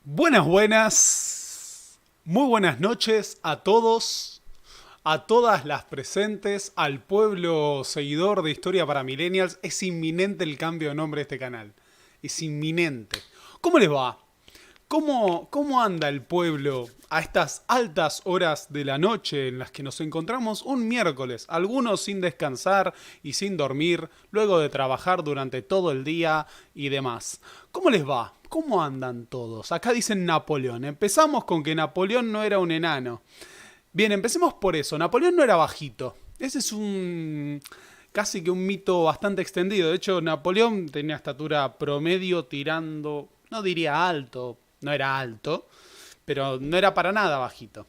Buenas, muy buenas noches a todos, a todas las presentes, al pueblo seguidor de Historia para Millennials. Es inminente el cambio de nombre de este canal, es inminente. ¿Cómo les va? ¿Cómo anda el pueblo a estas altas horas de la noche en las que nos encontramos un miércoles? Algunos sin descansar y sin dormir, luego de trabajar durante todo el día y demás. ¿Cómo les va? ¿Cómo andan todos? Acá dicen Napoleón. Empezamos con que Napoleón no era un enano. Bien, empecemos por eso. Napoleón no era bajito. Ese es un casi que un mito bastante extendido. De hecho, Napoleón tenía estatura promedio tirando, no diría alto, no era alto, pero no era para nada bajito.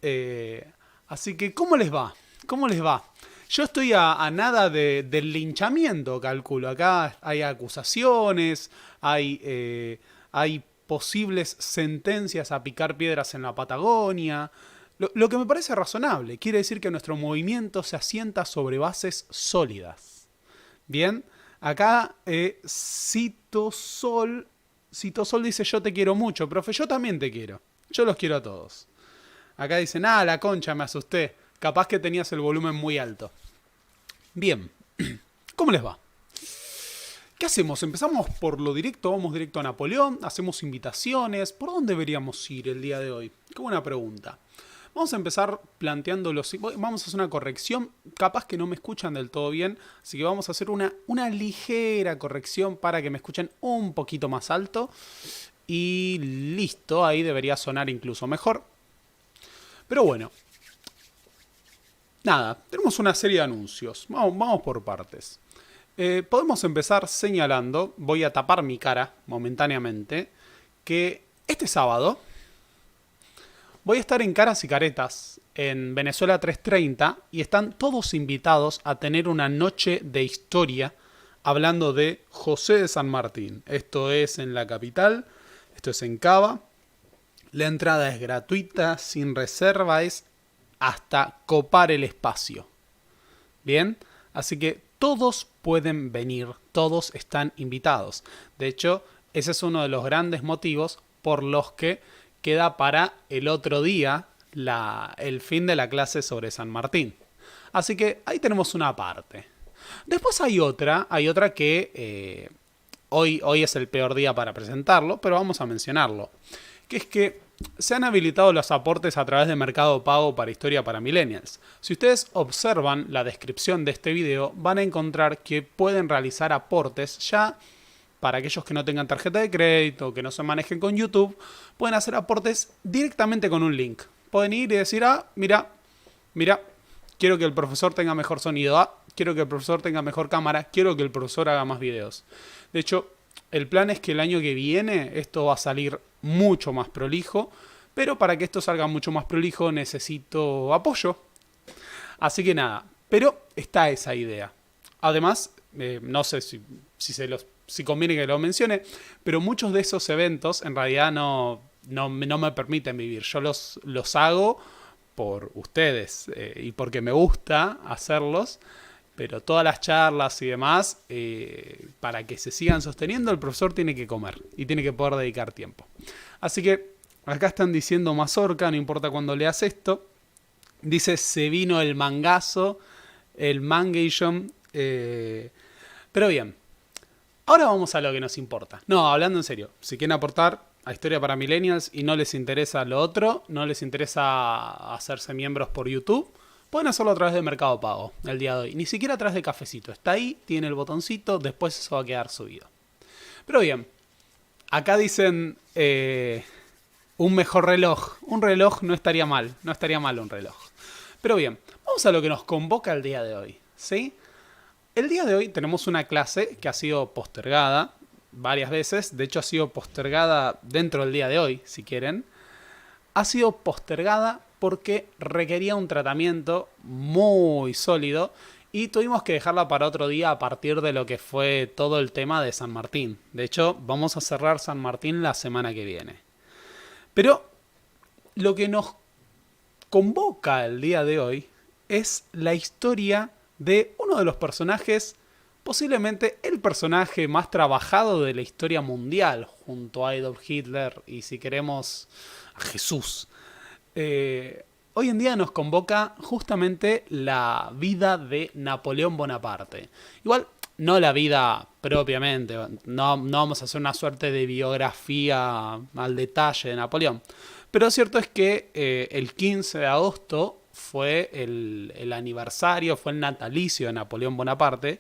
Eh, Así que, ¿cómo les va? ¿Cómo les va? Yo estoy a nada del linchamiento, calculo. Acá hay acusaciones, hay posibles sentencias a picar piedras en la Patagonia. Lo que me parece razonable. Quiere decir que nuestro movimiento se asienta sobre bases sólidas. Bien, acá Cito Sol dice: yo te quiero mucho, profe, yo también te quiero. Yo los quiero a todos. Acá dicen: ah, la concha, me asusté. Capaz que tenías el volumen muy alto. Bien, ¿cómo les va? ¿Qué hacemos? ¿Empezamos por lo directo? ¿Vamos directo a Napoleón? ¿Hacemos invitaciones? ¿Por dónde deberíamos ir el día de hoy? Qué buena pregunta. Vamos a empezar planteando los... Vamos a hacer una corrección. Capaz que no me escuchan del todo bien. Así que vamos a hacer una ligera corrección para que me escuchen un poquito más alto. Y listo, ahí debería sonar incluso mejor. Pero bueno, nada, tenemos una serie de anuncios. Vamos por partes. Podemos empezar señalando, voy a tapar mi cara momentáneamente, que este sábado voy a estar en Caras y Caretas en Venezuela 330 y están todos invitados a tener una noche de historia hablando de José de San Martín. Esto es en la capital, esto es en Cava. La entrada es gratuita, sin reserva, es hasta copar el espacio. Bien, así que todos pueden venir, todos están invitados. De hecho, ese es uno de los grandes motivos por los que queda para el otro día el fin de la clase sobre San Martín. Así que ahí tenemos una parte. Después hay otra que hoy es el peor día para presentarlo, pero vamos a mencionarlo. Que es que se han habilitado los aportes a través de Mercado Pago para Historia para Millennials. Si ustedes observan la descripción de este video, van a encontrar que pueden realizar aportes ya para aquellos que no tengan tarjeta de crédito, que no se manejen con YouTube, pueden hacer aportes directamente con un link. Pueden ir y decir: ah, mira, quiero que el profesor tenga mejor sonido, ah, quiero que el profesor tenga mejor cámara, quiero que el profesor haga más videos. De hecho, el plan es que el año que viene esto va a salir mucho más prolijo, pero para que esto salga mucho más prolijo necesito apoyo. Así que nada, pero está esa idea. Además, no sé si conviene que lo mencione, pero muchos de esos eventos en realidad no me permiten vivir. Yo los hago por ustedes y porque me gusta hacerlos. Pero todas las charlas y demás, para que se sigan sosteniendo, el profesor tiene que comer y tiene que poder dedicar tiempo. Así que acá están diciendo mazorca, no importa cuándo leas esto. Dice: se vino el mangazo, el mangation. Pero bien, ahora vamos a lo que nos importa. No, hablando en serio, si quieren aportar a Historia para Millennials y no les interesa lo otro, no les interesa hacerse miembros por YouTube, pueden hacerlo a través de Mercado Pago el día de hoy. Ni siquiera a través de Cafecito. Está ahí, tiene el botoncito, después eso va a quedar subido. Pero bien, acá dicen un mejor reloj. Un reloj no estaría mal, no estaría mal un reloj. Pero bien, vamos a lo que nos convoca el día de hoy, ¿sí? El día de hoy tenemos una clase que ha sido postergada varias veces. De hecho, ha sido postergada dentro del día de hoy, si quieren. Ha sido postergada porque requería un tratamiento muy sólido y tuvimos que dejarla para otro día a partir de lo que fue todo el tema de San Martín. De hecho, vamos a cerrar San Martín la semana que viene. Pero lo que nos convoca el día de hoy es la historia de uno de los personajes posiblemente el personaje más trabajado de la historia mundial, junto a Adolf Hitler y, si queremos, a Jesús. Hoy en día nos convoca justamente la vida de Napoleón Bonaparte. Igual, no la vida propiamente, no vamos a hacer una suerte de biografía al detalle de Napoleón. Pero lo cierto es que el 15 de agosto fue el aniversario, fue el natalicio de Napoleón Bonaparte,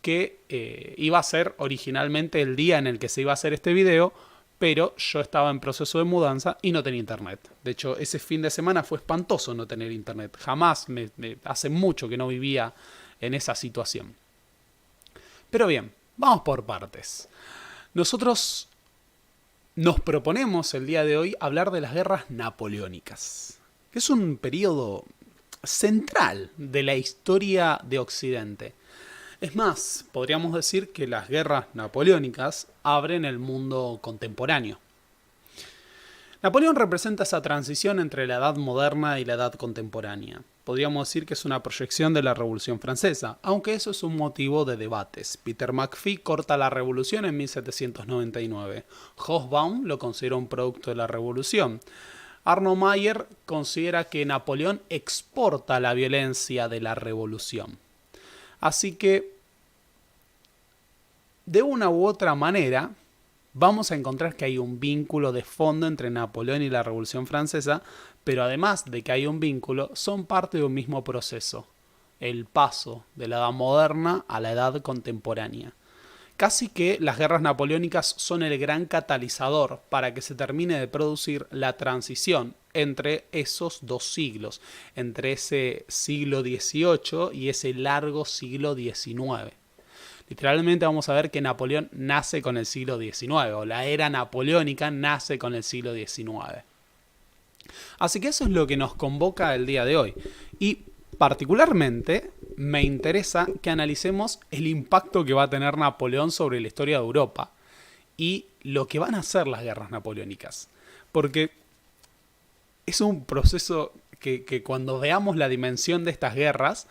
que iba a ser originalmente el día en el que se iba a hacer este video, pero yo estaba en proceso de mudanza y no tenía internet. De hecho, ese fin de semana fue espantoso no tener internet. Jamás, hace mucho que no vivía en esa situación. Pero bien, vamos por partes. Nosotros nos proponemos el día de hoy hablar de las guerras napoleónicas, que es un periodo central de la historia de Occidente. Es más, podríamos decir que las guerras napoleónicas abren el mundo contemporáneo. Napoleón representa esa transición entre la edad moderna y la edad contemporánea. Podríamos decir que es una proyección de la Revolución Francesa, aunque eso es un motivo de debates. Peter McPhee corta la Revolución en 1799. Hobsbawm lo considera un producto de la Revolución. Arno Mayer considera que Napoleón exporta la violencia de la Revolución. Así que, de una u otra manera, vamos a encontrar que hay un vínculo de fondo entre Napoleón y la Revolución Francesa, pero además de que hay un vínculo, son parte de un mismo proceso, el paso de la edad moderna a la edad contemporánea. Casi que las guerras napoleónicas son el gran catalizador para que se termine de producir la transición entre esos dos siglos, entre ese siglo XVIII y ese largo siglo XIX. Literalmente vamos a ver que Napoleón nace con el siglo XIX, o la era napoleónica nace con el siglo XIX. Así que eso es lo que nos convoca el día de hoy. Y particularmente me interesa que analicemos el impacto que va a tener Napoleón sobre la historia de Europa y lo que van a hacer las guerras napoleónicas. Porque es un proceso que cuando veamos la dimensión de estas guerras,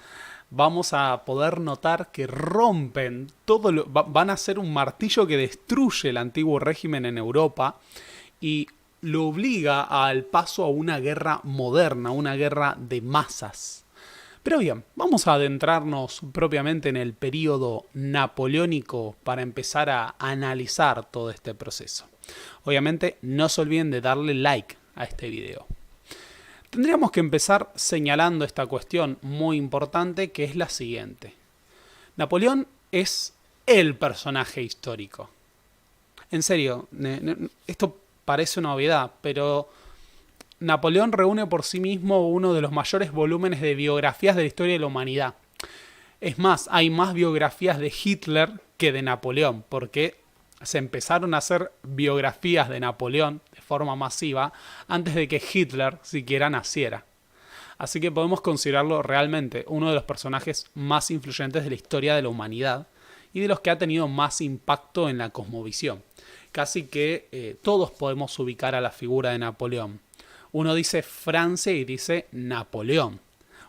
vamos a poder notar que rompen todo van a ser un martillo que destruye el antiguo régimen en Europa y lo obliga al paso a una guerra moderna, una guerra de masas. Pero bien, vamos a adentrarnos propiamente en el periodo napoleónico para empezar a analizar todo este proceso. Obviamente no se olviden de darle like a este video. Tendríamos que empezar señalando esta cuestión muy importante, que es la siguiente. Napoleón es el personaje histórico. En serio, esto parece una obviedad, pero Napoleón reúne por sí mismo uno de los mayores volúmenes de biografías de la historia de la humanidad. Es más, hay más biografías de Hitler que de Napoleón, porque se empezaron a hacer biografías de Napoleón de forma masiva antes de que Hitler siquiera naciera. Así que podemos considerarlo realmente uno de los personajes más influyentes de la historia de la humanidad y de los que ha tenido más impacto en la cosmovisión. Casi que todos podemos ubicar a la figura de Napoleón. Uno dice Francia y dice Napoleón.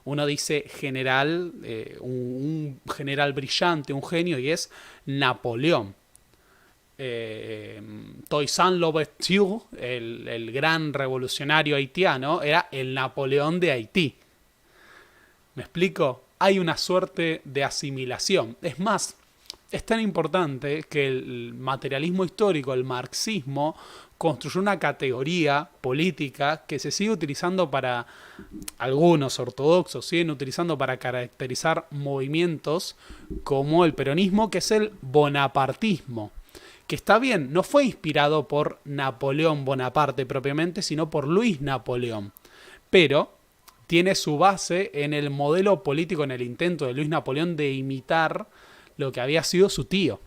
Uno dice general, un general brillante, un genio, y es Napoleón. Toussaint Louverture, el gran revolucionario haitiano, era el Napoleón de Haití. ¿Me explico? Hay una suerte de asimilación. Es más, es tan importante que el materialismo histórico, el marxismo, construyó una categoría política que se sigue utilizando para, algunos ortodoxos siguen utilizando para caracterizar movimientos como el peronismo, que es el bonapartismo. Que está bien, no fue inspirado por Napoleón Bonaparte propiamente, sino por Luis Napoleón. Pero tiene su base en el modelo político, en el intento de Luis Napoleón de imitar lo que había sido su tío.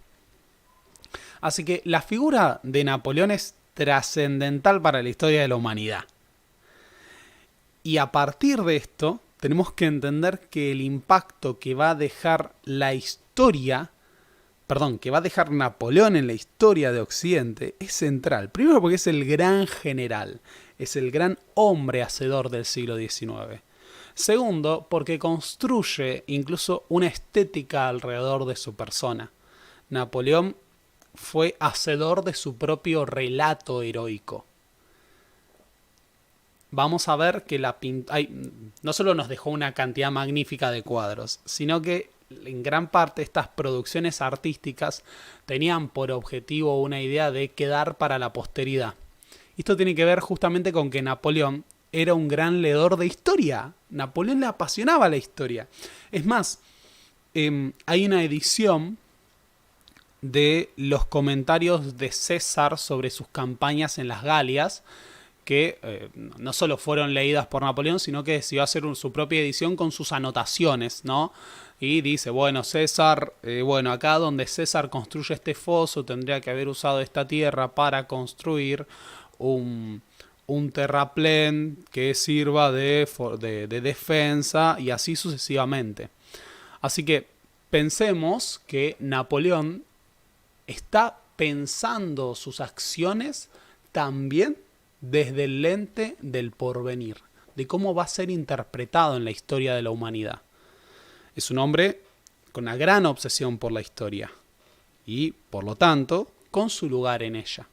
Así que la figura de Napoleón es trascendental para la historia de la humanidad. Y a partir de esto, tenemos que entender que el impacto que va a dejar que va a dejar Napoleón en la historia de Occidente es central. Primero porque es el gran general, es el gran hombre hacedor del siglo XIX. Segundo, porque construye incluso una estética alrededor de su persona. Napoleón fue hacedor de su propio relato heroico. Vamos a ver que no solo nos dejó una cantidad magnífica de cuadros, sino que en gran parte estas producciones artísticas tenían por objetivo una idea de quedar para la posteridad. Esto tiene que ver justamente con que Napoleón era un gran leedor de historia. Napoleón le apasionaba la historia. Es más, hay una edición de los comentarios de César sobre sus campañas en las Galias, que no solo fueron leídas por Napoleón, sino que decidió hacer su propia edición con sus anotaciones, ¿no? Y dice, bueno, César, acá donde César construye este foso, tendría que haber usado esta tierra para construir un terraplén que sirva de defensa, y así sucesivamente. Así que pensemos que Napoleón está pensando sus acciones también desde el lente del porvenir, de cómo va a ser interpretado en la historia de la humanidad. Es un hombre con una gran obsesión por la historia y, por lo tanto, con su lugar en ella.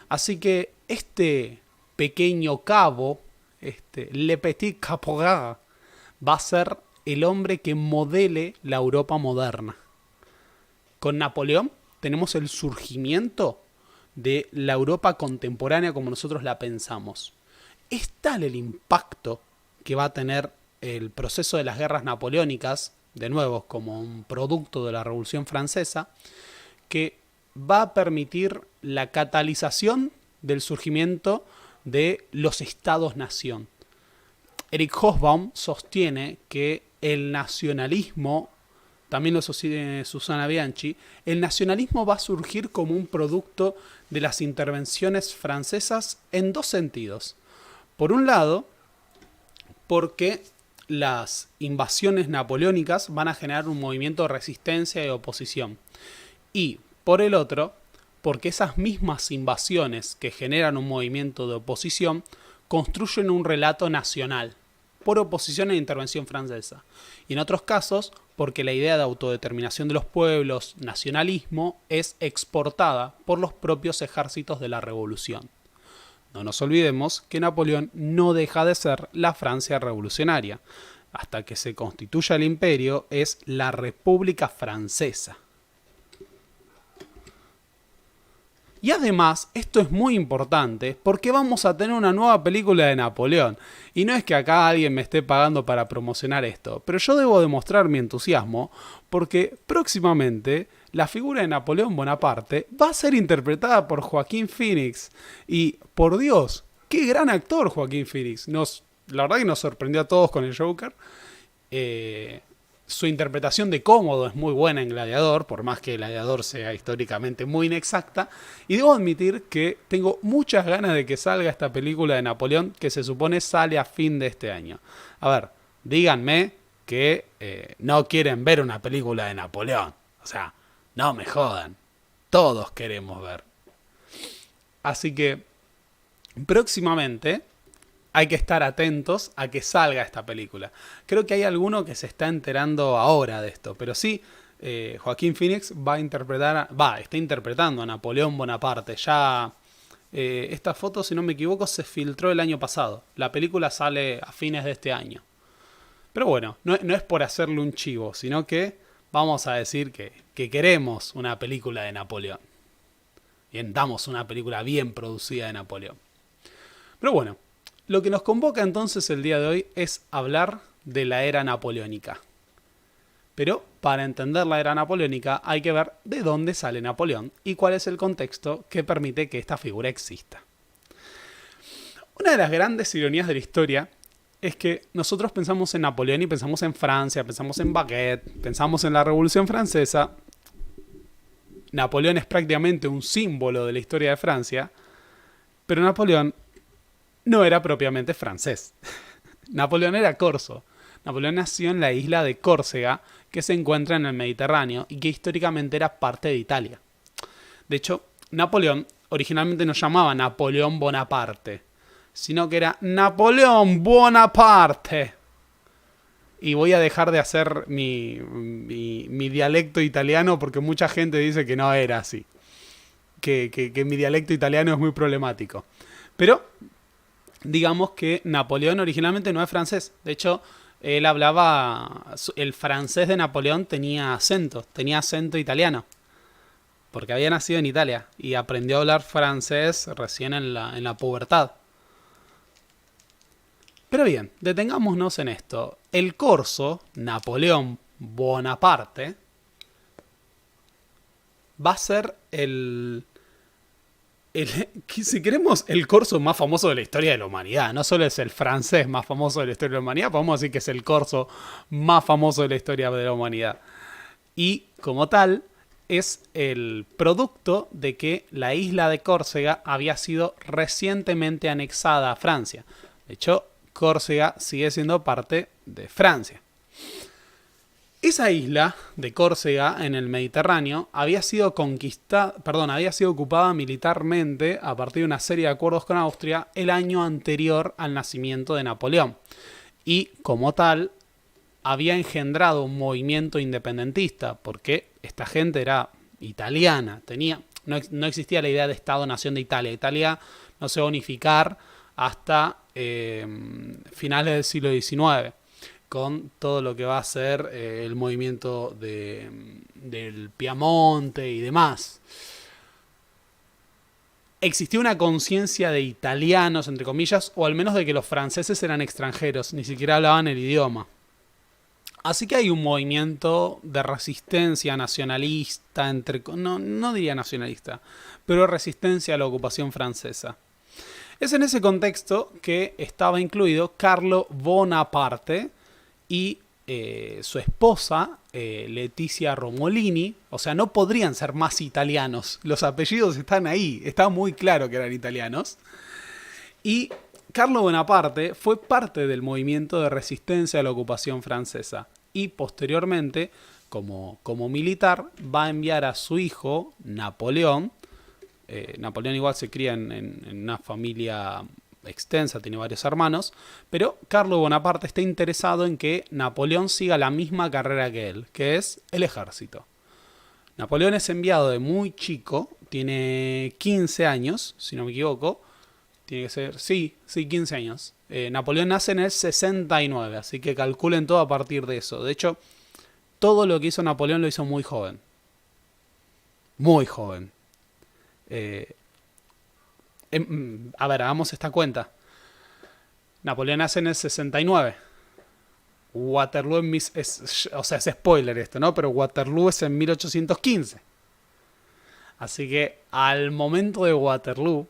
Así que este pequeño cabo, Le Petit Caporal, va a ser el hombre que modele la Europa moderna. Con Napoleón tenemos el surgimiento de la Europa contemporánea como nosotros la pensamos. Es tal el impacto que va a tener el proceso de las guerras napoleónicas, de nuevo como un producto de la Revolución Francesa, que va a permitir la catalización del surgimiento de los estados-nación. Eric Hobsbawm sostiene que el nacionalismo, también lo sostiene Susana Bianchi, el nacionalismo va a surgir como un producto de las intervenciones francesas en dos sentidos. Por un lado, porque las invasiones napoleónicas van a generar un movimiento de resistencia y oposición. Y por el otro, porque esas mismas invasiones que generan un movimiento de oposición construyen un relato nacional, por oposición a la intervención francesa. Y en otros casos, porque la idea de autodeterminación de los pueblos, nacionalismo, es exportada por los propios ejércitos de la revolución. No nos olvidemos que Napoleón no deja de ser la Francia revolucionaria. Hasta que se constituya el imperio, es la República Francesa. Y además, esto es muy importante porque vamos a tener una nueva película de Napoleón. Y no es que acá alguien me esté pagando para promocionar esto, pero yo debo demostrar mi entusiasmo porque próximamente la figura de Napoleón Bonaparte va a ser interpretada por Joaquín Phoenix. Y, por Dios, qué gran actor Joaquín Phoenix. La verdad que nos sorprendió a todos con el Joker. Su interpretación de Cómodo es muy buena en Gladiador, por más que Gladiador sea históricamente muy inexacta. Y debo admitir que tengo muchas ganas de que salga esta película de Napoleón, que se supone sale a fin de este año. A ver, díganme que no quieren ver una película de Napoleón. O sea, no me jodan. Todos queremos ver. Así que, próximamente hay que estar atentos a que salga esta película. Creo que hay alguno que se está enterando ahora de esto, pero sí, Joaquín Phoenix está interpretando a Napoleón Bonaparte. Ya esta foto, si no me equivoco, se filtró el año pasado. La película sale a fines de este año. Pero bueno, no es por hacerle un chivo, sino que vamos a decir que queremos una película de Napoleón. Bien, damos una película bien producida de Napoleón. Pero bueno, lo que nos convoca entonces el día de hoy es hablar de la era napoleónica. Pero para entender la era napoleónica hay que ver de dónde sale Napoleón y cuál es el contexto que permite que esta figura exista. Una de las grandes ironías de la historia es que nosotros pensamos en Napoleón y pensamos en Francia, pensamos en Baguette, pensamos en la Revolución Francesa. Napoleón es prácticamente un símbolo de la historia de Francia, pero Napoleón no era propiamente francés. Napoleón era corso. Napoleón nació en la isla de Córcega, que se encuentra en el Mediterráneo y que históricamente era parte de Italia. De hecho, Napoleón originalmente no llamaba Napoleón Bonaparte, sino que era Napoleón Bonaparte. y voy a dejar de hacer mi dialecto italiano porque mucha gente dice que no era así. Que mi dialecto italiano es muy problemático. Pero digamos que Napoleón originalmente no es francés. De hecho, él hablaba... El francés de Napoleón tenía acento italiano. Porque había nacido en Italia y aprendió a hablar francés recién en la pubertad. Pero bien, detengámonos en esto. El corso, Napoleón Bonaparte, va a ser si queremos, el corso más famoso de la historia de la humanidad. No solo es el francés más famoso de la historia de la humanidad, podemos decir que es el corso más famoso de la historia de la humanidad. Y como tal, es el producto de que la isla de Córcega había sido recientemente anexada a Francia. De hecho, Córcega sigue siendo parte de Francia. Esa isla de Córcega en el Mediterráneo había sido ocupada militarmente a partir de una serie de acuerdos con Austria el año anterior al nacimiento de Napoleón. Y como tal, había engendrado un movimiento independentista, porque esta gente era italiana, no existía la idea de Estado-Nación de Italia. Italia no se va a unificar hasta finales del siglo XIX, con todo lo que va a ser el movimiento del Piamonte y demás. Existía una conciencia de italianos, entre comillas, o al menos de que los franceses eran extranjeros, ni siquiera hablaban el idioma. Así que hay un movimiento de resistencia nacionalista, no diría nacionalista, pero resistencia a la ocupación francesa. Es en ese contexto que estaba incluido Carlo Bonaparte y su esposa, Letizia Romolini. O sea, no podrían ser más italianos. Los apellidos están ahí, está muy claro que eran italianos. Y Carlo Bonaparte fue parte del movimiento de resistencia a la ocupación francesa y posteriormente, como militar, va a enviar a su hijo, Napoleón. Napoleón igual se cría en una familia extensa, tiene varios hermanos, pero Carlo Bonaparte está interesado en que Napoleón siga la misma carrera que él, que es el ejército. Napoleón es enviado de muy chico, tiene 15 años, si no me equivoco. Tiene que ser, sí, 15 años. Napoleón nace en el 69, así que calculen todo a partir de eso. De hecho, todo lo que hizo Napoleón lo hizo muy joven. Muy joven. A ver, hagamos esta cuenta. Napoleón nace en el 69. Waterloo o sea, es spoiler esto, ¿no? Pero Waterloo es en 1815. Así que al momento de Waterloo,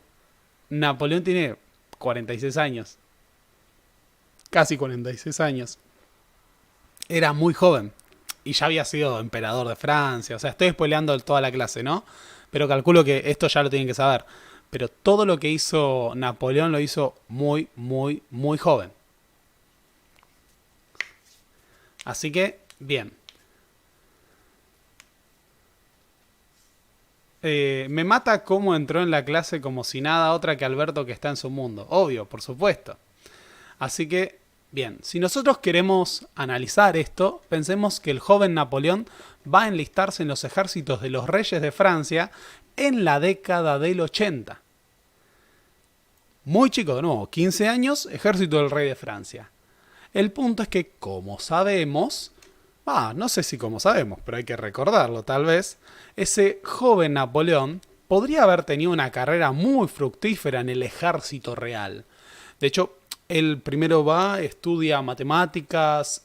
Napoleón tiene 46 años. Casi 46 años. Era muy joven. Y ya había sido emperador de Francia. O sea, estoy spoileando toda la clase, ¿no? Pero calculo que esto ya lo tienen que saber. Pero todo lo que hizo Napoleón lo hizo muy, muy, muy joven. Así que, bien. Me mata cómo entró en la clase como si nada otra que Alberto que está en su mundo. Obvio, por supuesto. Así que, bien, si nosotros queremos analizar esto, pensemos que el joven Napoleón va a enlistarse en los ejércitos de los reyes de Francia en la década del 80. Muy chico, de nuevo, 15 años, ejército del rey de Francia. El punto es que, como sabemos, no sé si como sabemos, pero hay que recordarlo tal vez, ese joven Napoleón podría haber tenido una carrera muy fructífera en el ejército real. De hecho, él primero estudia matemáticas,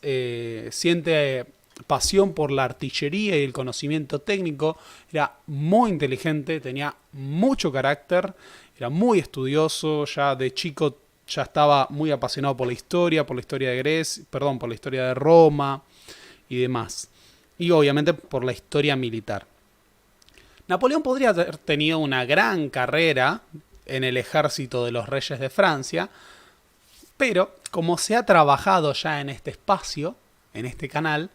siente pasión por la artillería y el conocimiento técnico, era muy inteligente, tenía mucho carácter, era muy estudioso, ya de chico ya estaba muy apasionado por la historia de Grecia, por la historia de Roma y demás. Y obviamente por la historia militar. Napoleón podría haber tenido una gran carrera en el ejército de los reyes de Francia, pero como se ha trabajado ya en este espacio, en este canal,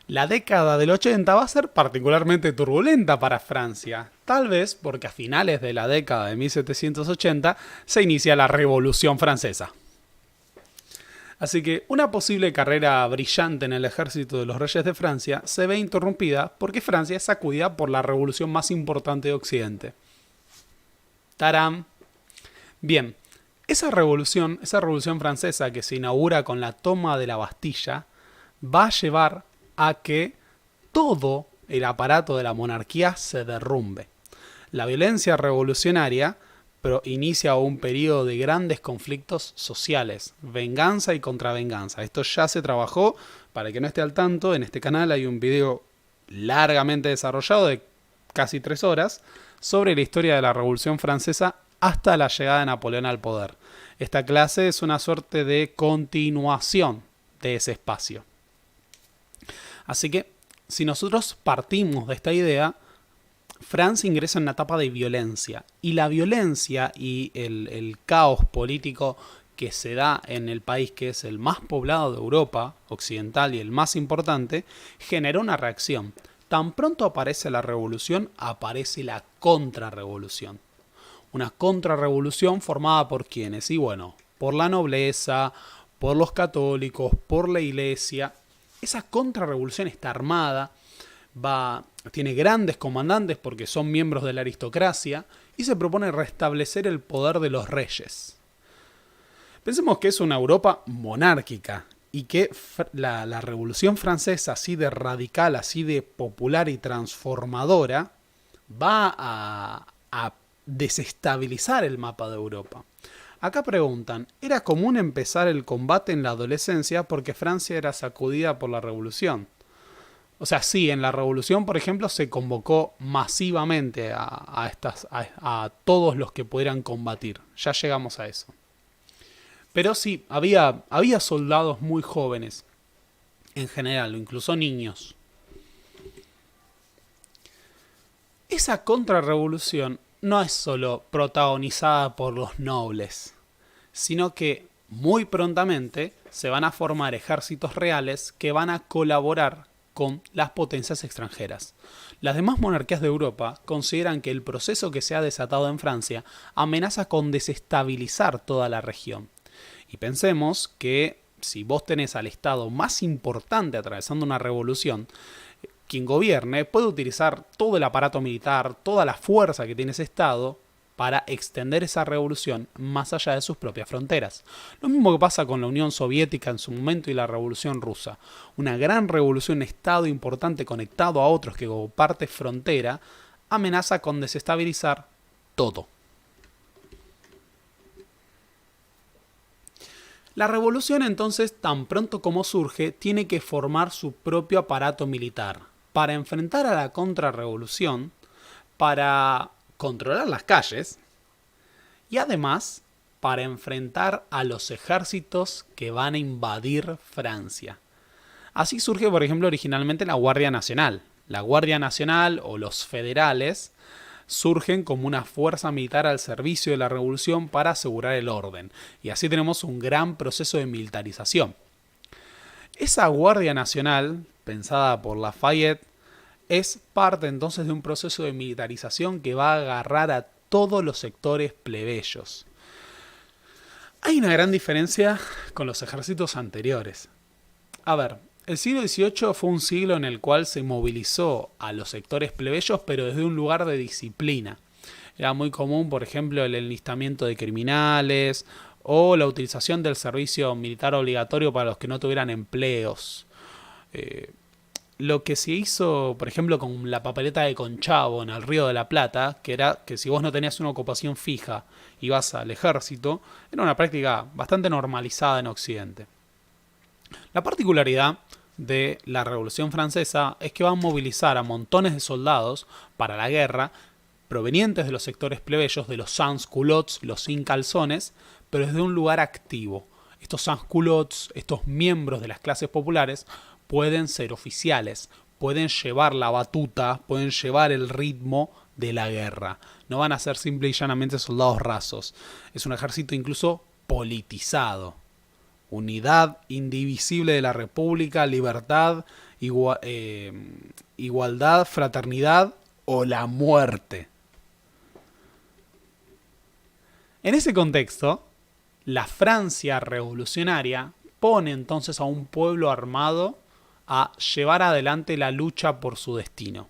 la década del 80 va a ser particularmente turbulenta para Francia. Tal vez porque a finales de la década de 1780 se inicia la Revolución Francesa. Así que una posible carrera brillante en el ejército de los reyes de Francia se ve interrumpida porque Francia es sacudida por la revolución más importante de Occidente. ¡Tarán! Bien, esa revolución francesa que se inaugura con la toma de la Bastilla, va a llevar a que todo el aparato de la monarquía se derrumbe. La violencia revolucionaria inicia un periodo de grandes conflictos sociales, venganza y contravenganza. Esto ya se trabajó, para el que no esté al tanto, en este canal hay un video largamente desarrollado de casi 3 horas sobre la historia de la Revolución Francesa hasta la llegada de Napoleón al poder. Esta clase es una suerte de continuación de ese espacio. Así que, si nosotros partimos de esta idea, Francia ingresa en una etapa de violencia. Y la violencia y el caos político que se da en el país que es el más poblado de Europa occidental y el más importante, generó una reacción. Tan pronto aparece la revolución, aparece la contrarrevolución. Una contrarrevolución formada por ¿quiénes? Y bueno, por la nobleza, por los católicos, por la iglesia. Esa contrarrevolución está armada, tiene grandes comandantes porque son miembros de la aristocracia y se propone restablecer el poder de los reyes. Pensemos que es una Europa monárquica y que la Revolución Francesa, así de radical, así de popular y transformadora, va a desestabilizar el mapa de Europa. Acá preguntan, ¿era común empezar el combate en la adolescencia porque Francia era sacudida por la revolución? O sea, sí, en la revolución, por ejemplo, se convocó masivamente a todos los que pudieran combatir. Ya llegamos a eso. Pero sí, había soldados muy jóvenes, en general, o incluso niños. Esa contrarrevolución no es solo protagonizada por los nobles, sino que muy prontamente se van a formar ejércitos reales que van a colaborar con las potencias extranjeras. Las demás monarquías de Europa consideran que el proceso que se ha desatado en Francia amenaza con desestabilizar toda la región. Y pensemos que si vos tenés al Estado más importante atravesando una revolución, quien gobierne puede utilizar todo el aparato militar, toda la fuerza que tiene ese Estado para extender esa revolución más allá de sus propias fronteras. Lo mismo que pasa con la Unión Soviética en su momento y la Revolución Rusa. Una gran revolución, un Estado importante conectado a otros que comparte frontera, amenaza con desestabilizar todo. La revolución entonces, tan pronto como surge, tiene que formar su propio aparato militar para enfrentar a la contrarrevolución, para controlar las calles y además para enfrentar a los ejércitos que van a invadir Francia. Así surge, por ejemplo, originalmente la Guardia Nacional. La Guardia Nacional o los federales surgen como una fuerza militar al servicio de la revolución para asegurar el orden. Y así tenemos un gran proceso de militarización. Esa Guardia Nacional, pensada por Lafayette, es parte entonces de un proceso de militarización que va a agarrar a todos los sectores plebeyos. Hay una gran diferencia con los ejércitos anteriores. A ver, el siglo XVIII fue un siglo en el cual se movilizó a los sectores plebeyos, pero desde un lugar de disciplina. Era muy común, por ejemplo, el enlistamiento de criminales o la utilización del servicio militar obligatorio para los que no tuvieran empleos. Lo que se hizo, por ejemplo, con la papeleta de Conchavo en el Río de la Plata, que era que si vos no tenías una ocupación fija y vas al ejército, era una práctica bastante normalizada en Occidente. La particularidad de la Revolución Francesa es que va a movilizar a montones de soldados para la guerra, provenientes de los sectores plebeyos, de los sans-culottes, los sin calzones, pero desde un lugar activo. Estos sans-culottes, estos miembros de las clases populares, pueden ser oficiales, pueden llevar la batuta, pueden llevar el ritmo de la guerra. No van a ser simple y llanamente soldados rasos. Es un ejército incluso politizado. Unidad indivisible de la República, libertad, igualdad, fraternidad o la muerte. En ese contexto, la Francia revolucionaria dispone entonces a un pueblo armado a llevar adelante la lucha por su destino.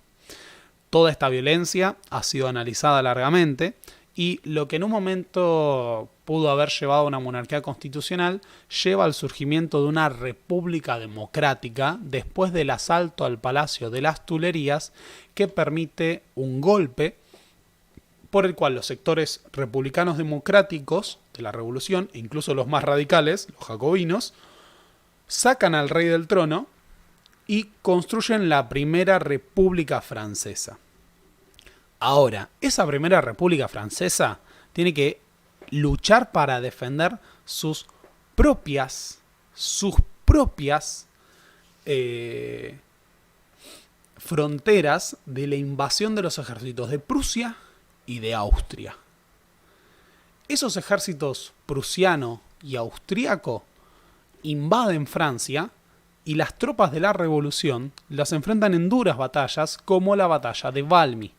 Toda esta violencia ha sido analizada largamente y lo que en un momento pudo haber llevado a una monarquía constitucional lleva al surgimiento de una república democrática después del asalto al Palacio de las Tuilerías, que permite un golpe por el cual los sectores republicanos democráticos de la revolución, e incluso los más radicales, los jacobinos, sacan al rey del trono y construyen la primera república francesa. Ahora, esa primera república francesa tiene que luchar para defender sus propias fronteras de la invasión de los ejércitos de Prusia y de Austria. Esos ejércitos prusiano y austríaco invaden Francia y las tropas de la revolución las enfrentan en duras batallas, como la batalla de Valmy,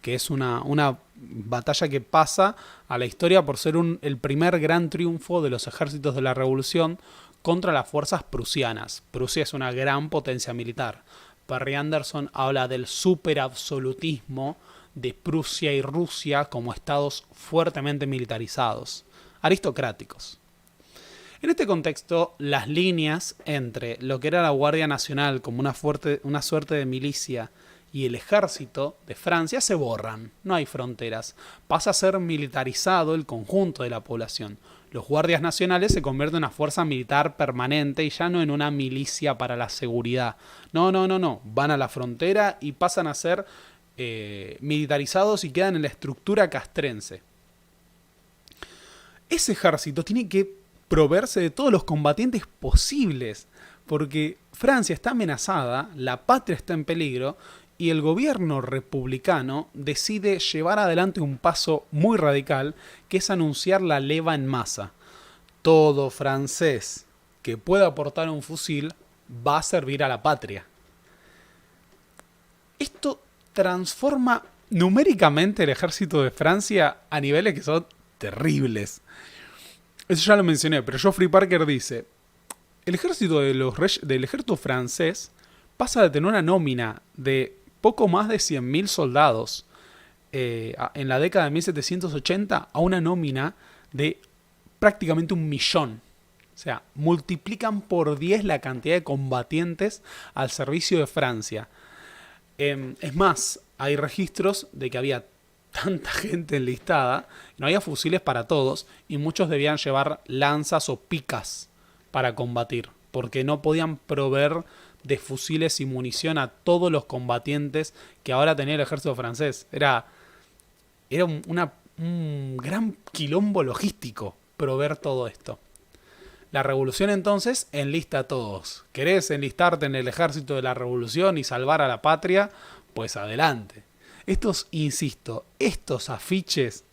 que es una batalla que pasa a la historia por ser el primer gran triunfo de los ejércitos de la revolución contra las fuerzas prusianas. Prusia es una gran potencia militar. Perry Anderson habla del superabsolutismo de Prusia y Rusia como estados fuertemente militarizados, aristocráticos. En este contexto, las líneas entre lo que era la Guardia Nacional como una suerte de milicia y el ejército de Francia se borran, no hay fronteras, pasa a ser militarizado el conjunto de la población. Los guardias nacionales se convierten en una fuerza militar permanente y ya no en una milicia para la seguridad. No, van a la frontera y pasan a ser militarizados y quedan en la estructura castrense. Ese ejército tiene que proveerse de todos los combatientes posibles, porque Francia está amenazada, la patria está en peligro, y el gobierno republicano decide llevar adelante un paso muy radical, que es anunciar la leva en masa. Todo francés que pueda portar un fusil va a servir a la patria. Esto transforma numéricamente el ejército de Francia a niveles que son terribles. Eso ya lo mencioné, pero Geoffrey Parker dice: el ejército del ejército francés pasa de tener una nómina de poco más de 100.000 soldados en la década de 1780 a una nómina de prácticamente 1.000.000. O sea, multiplican por 10 la cantidad de combatientes al servicio de Francia. Es más, hay registros de que había tanta gente enlistada, no había fusiles para todos y muchos debían llevar lanzas o picas para combatir, porque no podían proveer de fusiles y munición a todos los combatientes que ahora tenía el ejército francés. Era un gran quilombo logístico proveer todo esto. La revolución entonces enlista a todos. ¿Querés enlistarte en el ejército de la revolución y salvar a la patria? Pues adelante. Estos afiches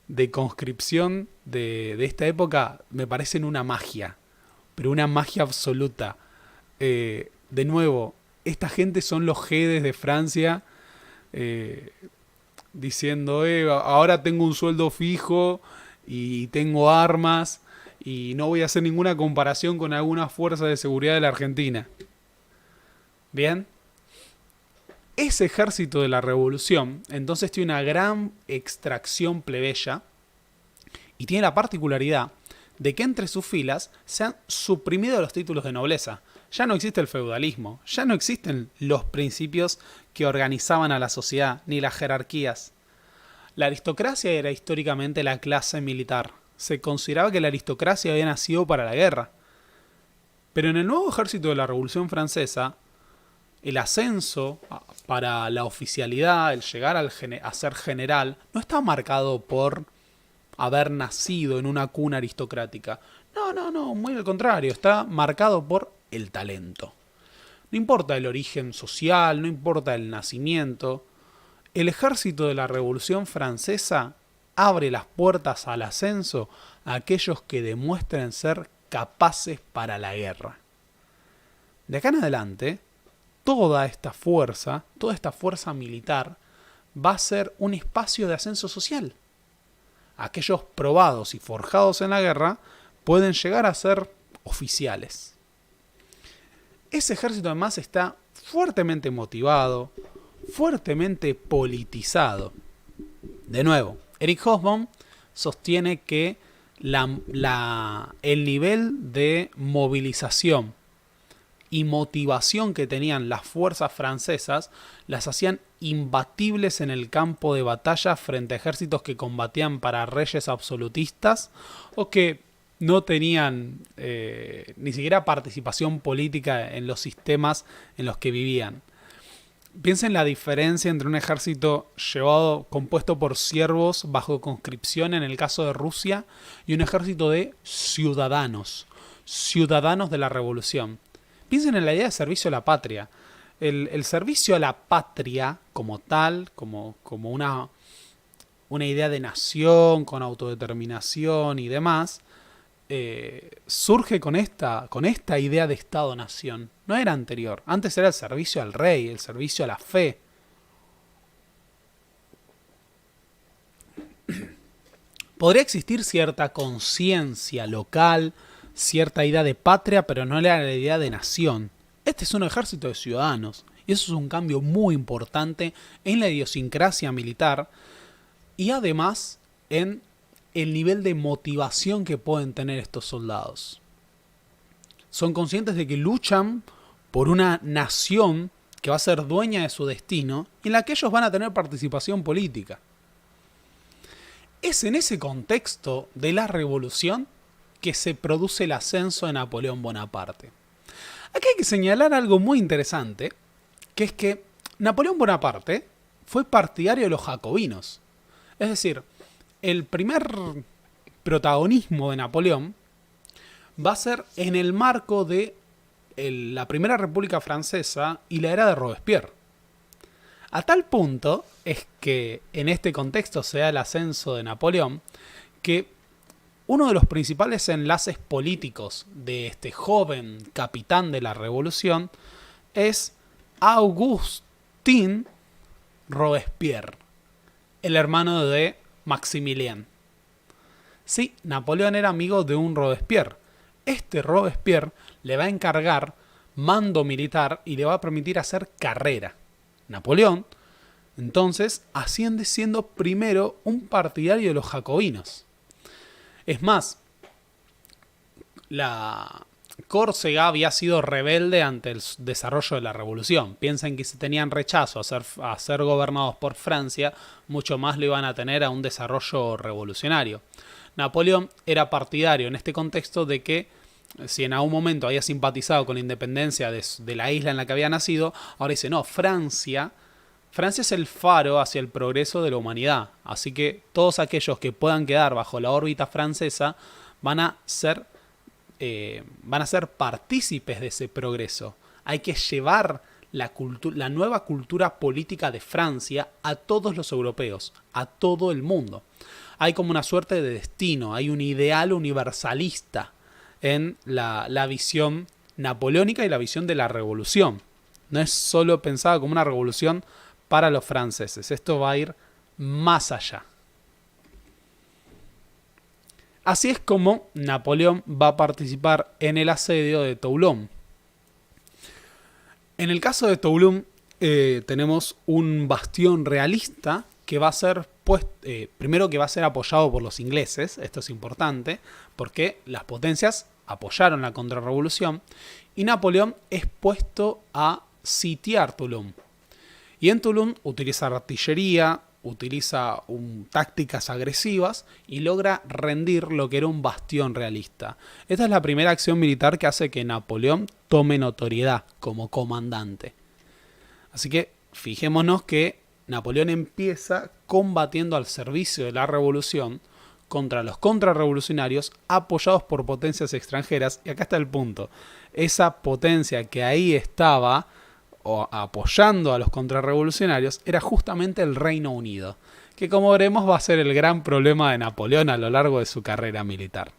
de conscripción de esta época me parecen una magia, pero una magia absoluta. De nuevo, esta gente son los jedes de Francia diciendo, ahora tengo un sueldo fijo y tengo armas y no voy a hacer ninguna comparación con alguna fuerza de seguridad de la Argentina. ¿Bien? Ese ejército de la revolución entonces tiene una gran extracción plebeya y tiene la particularidad de que entre sus filas se han suprimido los títulos de nobleza. Ya no existe el feudalismo, ya no existen los principios que organizaban a la sociedad, ni las jerarquías. La aristocracia era históricamente la clase militar. Se consideraba que la aristocracia había nacido para la guerra. Pero en el nuevo ejército de la Revolución Francesa, el ascenso para la oficialidad, el llegar a ser general, no está marcado por haber nacido en una cuna aristocrática. No, muy al contrario, está marcado por el talento. No importa el origen social, no importa el nacimiento. El ejército de la Revolución Francesa abre las puertas al ascenso a aquellos que demuestren ser capaces para la guerra. De acá en adelante, toda esta fuerza militar va a ser un espacio de ascenso social. Aquellos probados y forjados en la guerra pueden llegar a ser oficiales. Ese ejército además está fuertemente motivado, fuertemente politizado. De nuevo, Eric Hobsbawm sostiene que el nivel de movilización y motivación que tenían las fuerzas francesas las hacían imbatibles en el campo de batalla frente a ejércitos que combatían para reyes absolutistas o que no tenían ni siquiera participación política en los sistemas en los que vivían. Piensen la diferencia entre un ejército compuesto por siervos bajo conscripción en el caso de Rusia y un ejército de ciudadanos de la revolución. Piensen en la idea de servicio a la patria. El servicio a la patria como tal, como una idea de nación, con autodeterminación y demás, surge con esta idea de Estado-nación. No era anterior. Antes era el servicio al rey, el servicio a la fe. Podría existir cierta conciencia local, cierta idea de patria, pero no era la idea de nación. Este es un ejército de ciudadanos. Y eso es un cambio muy importante en la idiosincrasia militar y además en el nivel de motivación que pueden tener estos soldados. Son conscientes de que luchan por una nación que va a ser dueña de su destino y en la que ellos van a tener participación política. Es en ese contexto de la revolución que se produce el ascenso de Napoleón Bonaparte. Aquí hay que señalar algo muy interesante, que es que Napoleón Bonaparte fue partidario de los jacobinos. Es decir, el primer protagonismo de Napoleón va a ser en el marco de la Primera República Francesa y la era de Robespierre. A tal punto es que en este contexto se da el ascenso de Napoleón, que uno de los principales enlaces políticos de este joven capitán de la revolución es Augustin Robespierre, el hermano de Maximilien. Sí, Napoleón era amigo de un Robespierre. Este Robespierre le va a encargar mando militar y le va a permitir hacer carrera. Napoleón, entonces, asciende siendo primero un partidario de los jacobinos. Es más, la Córcega había sido rebelde ante el desarrollo de la revolución. Piensen que si tenían rechazo a ser gobernados por Francia, mucho más lo iban a tener a un desarrollo revolucionario. Napoleón era partidario en este contexto de que si en algún momento había simpatizado con la independencia de la isla en la que había nacido, ahora dice, no, Francia es el faro hacia el progreso de la humanidad. Así que todos aquellos que puedan quedar bajo la órbita francesa van a ser partícipes de ese progreso. Hay que llevar la nueva cultura política de Francia a todos los europeos, a todo el mundo. Hay como una suerte de destino, hay un ideal universalista en la visión napoleónica y la visión de la revolución. No es solo pensada como una revolución para los franceses, esto va a ir más allá. Así es como Napoleón va a participar en el asedio de Toulon. En el caso de Toulon tenemos un bastión realista que va a ser primero que va a ser apoyado por los ingleses. Esto es importante porque las potencias apoyaron la contrarrevolución y Napoleón es puesto a sitiar Toulon. Y en Toulon utiliza artillería, utiliza tácticas agresivas y logra rendir lo que era un bastión realista. Esta es la primera acción militar que hace que Napoleón tome notoriedad como comandante. Así que fijémonos que Napoleón empieza combatiendo al servicio de la revolución contra los contrarrevolucionarios apoyados por potencias extranjeras. Y acá está el punto. Esa potencia que ahí estaba apoyando a los contrarrevolucionarios era justamente el Reino Unido, que como veremos va a ser el gran problema de Napoleón a lo largo de su carrera militar.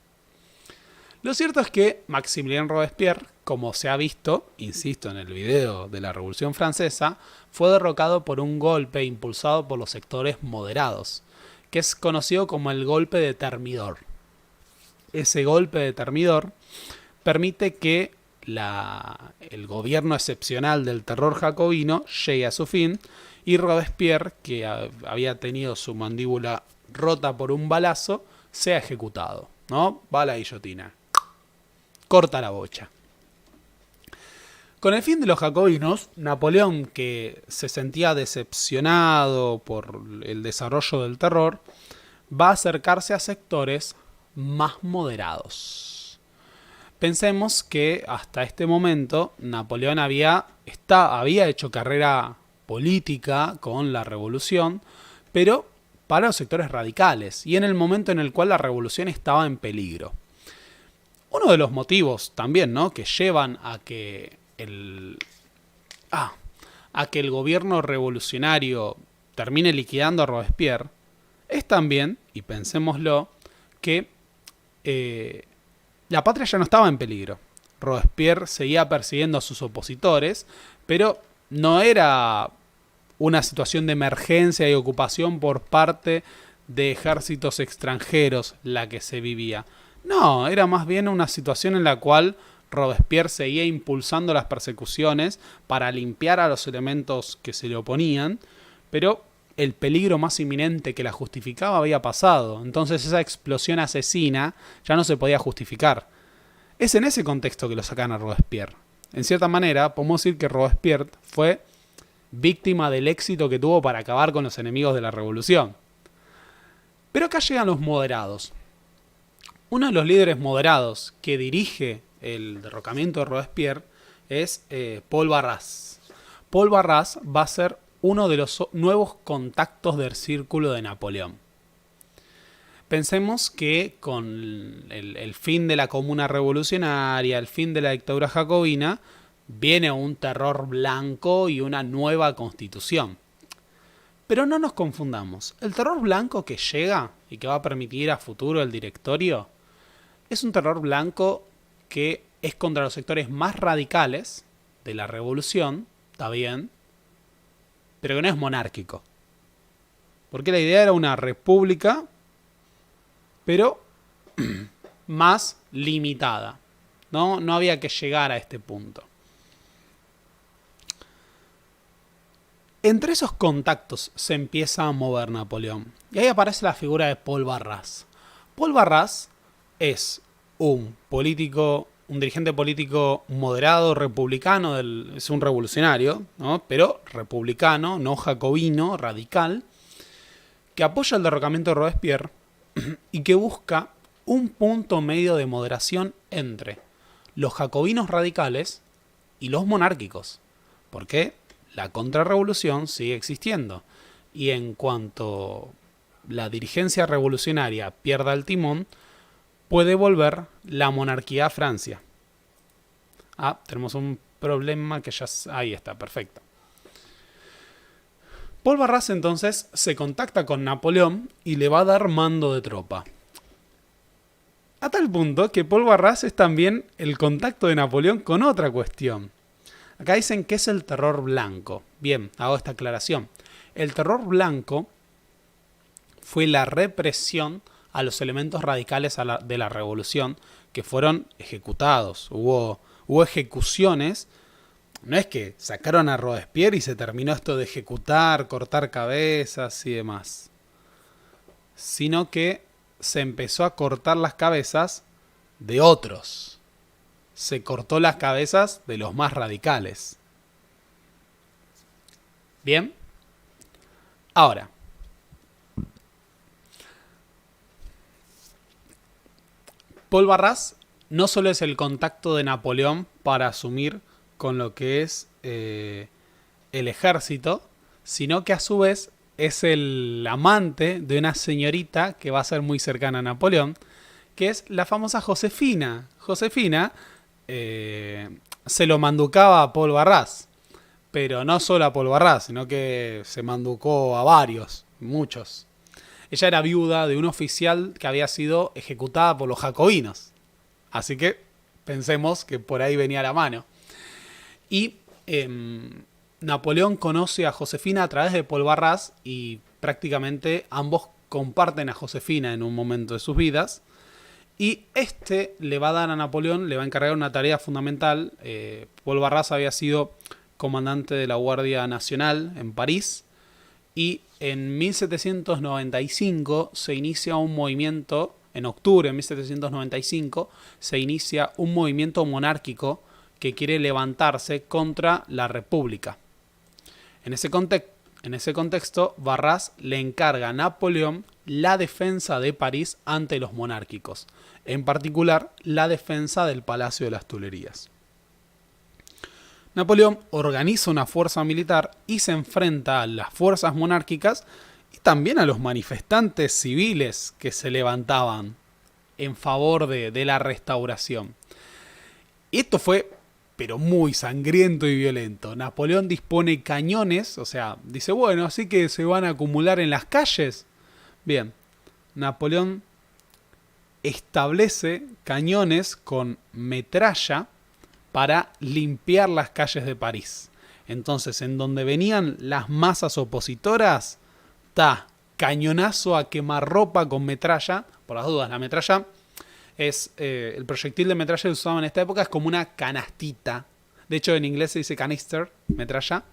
Lo cierto es que Maximilien Robespierre, como se ha visto, insisto, en el video de la Revolución Francesa, fue derrocado por un golpe impulsado por los sectores moderados, que es conocido como el golpe de Thermidor. Ese golpe de Thermidor permite que el gobierno excepcional del terror jacobino llegue a su fin y Robespierre, que había tenido su mandíbula rota por un balazo, sea ejecutado, ¿no? Va a la guillotina. Corta la bocha. Con el fin de los jacobinos, Napoleón, que se sentía decepcionado por el desarrollo del terror, va a acercarse a sectores más moderados. Pensemos que hasta este momento Napoleón había hecho carrera política con la revolución, pero para los sectores radicales y en el momento en el cual la revolución estaba en peligro. Uno de los motivos también, ¿no?, que llevan a que el gobierno revolucionario termine liquidando a Robespierre es también, y pensémoslo, que la patria ya no estaba en peligro. Robespierre seguía persiguiendo a sus opositores, pero no era una situación de emergencia y ocupación por parte de ejércitos extranjeros la que se vivía. No, era más bien una situación en la cual Robespierre seguía impulsando las persecuciones para limpiar a los elementos que se le oponían, pero el peligro más inminente que la justificaba había pasado. Entonces esa explosión asesina ya no se podía justificar. Es en ese contexto que lo sacan a Robespierre. En cierta manera, podemos decir que Robespierre fue víctima del éxito que tuvo para acabar con los enemigos de la revolución. Pero acá llegan los moderados. Uno de los líderes moderados que dirige el derrocamiento de Robespierre es Paul Barras. Paul Barras va a ser uno de los nuevos contactos del círculo de Napoleón. Pensemos que con el fin de la comuna revolucionaria, el fin de la dictadura jacobina, viene un terror blanco y una nueva constitución. Pero no nos confundamos. El terror blanco que llega y que va a permitir a futuro el directorio es un terror blanco que es contra los sectores más radicales de la revolución, está bien, pero que no es monárquico. Porque la idea era una república, pero más limitada. No había que llegar a este punto. Entre esos contactos se empieza a mover Napoleón. Y ahí aparece la figura de Paul Barras. Paul Barras es un dirigente político moderado, republicano, es un revolucionario, ¿no?, pero republicano, no jacobino, radical, que apoya el derrocamiento de Robespierre y que busca un punto medio de moderación entre los jacobinos radicales y los monárquicos. Porque la contrarrevolución sigue existiendo. Y en cuanto la dirigencia revolucionaria pierda el timón, puede volver la monarquía a Francia. Tenemos un problema que ya... Ahí está, perfecto. Paul Barras entonces se contacta con Napoleón y le va a dar mando de tropa. A tal punto que Paul Barras es también el contacto de Napoleón con otra cuestión. Acá dicen que es el terror blanco. Bien, hago esta aclaración. El terror blanco fue la represión a los elementos radicales de la revolución que fueron ejecutados. Hubo ejecuciones. No es que sacaron a Robespierre y se terminó esto de ejecutar, cortar cabezas y demás, sino que se empezó a cortar las cabezas de otros. Se cortó las cabezas de los más radicales. Bien. Ahora, Paul Barras no solo es el contacto de Napoleón para asumir con lo que es el ejército, sino que a su vez es el amante de una señorita que va a ser muy cercana a Napoleón, que es la famosa Josefina. Josefina se lo manducaba a Paul Barras, pero no solo a Paul Barras, sino que se manducó a varios, muchos. Ella era viuda de un oficial que había sido ejecutada por los jacobinos. Así que pensemos que por ahí venía la mano. Y Napoleón conoce a Josefina a través de Paul Barras y prácticamente ambos comparten a Josefina en un momento de sus vidas. Y este le va a dar a Napoleón, le va a encargar una tarea fundamental. Paul Barras había sido comandante de la Guardia Nacional en París. Y en 1795 se inicia un movimiento, en octubre de 1795, se inicia un movimiento monárquico que quiere levantarse contra la República. En ese contexto, Barras le encarga a Napoleón la defensa de París ante los monárquicos, en particular la defensa del Palacio de las Tuilerías. Napoleón organiza una fuerza militar y se enfrenta a las fuerzas monárquicas y también a los manifestantes civiles que se levantaban en favor de la restauración. Y esto fue, pero muy sangriento y violento. Napoleón dispone cañones, o sea, dice, bueno, así que se van a acumular en las calles. Bien, Napoleón establece cañones con metralla para limpiar las calles de París. Entonces, en donde venían las masas opositoras, cañonazo a quemarropa con metralla. Por las dudas, la metralla es el proyectil de metralla que usaban en esta época, es como una canastita. De hecho, en inglés se dice canister, metralla.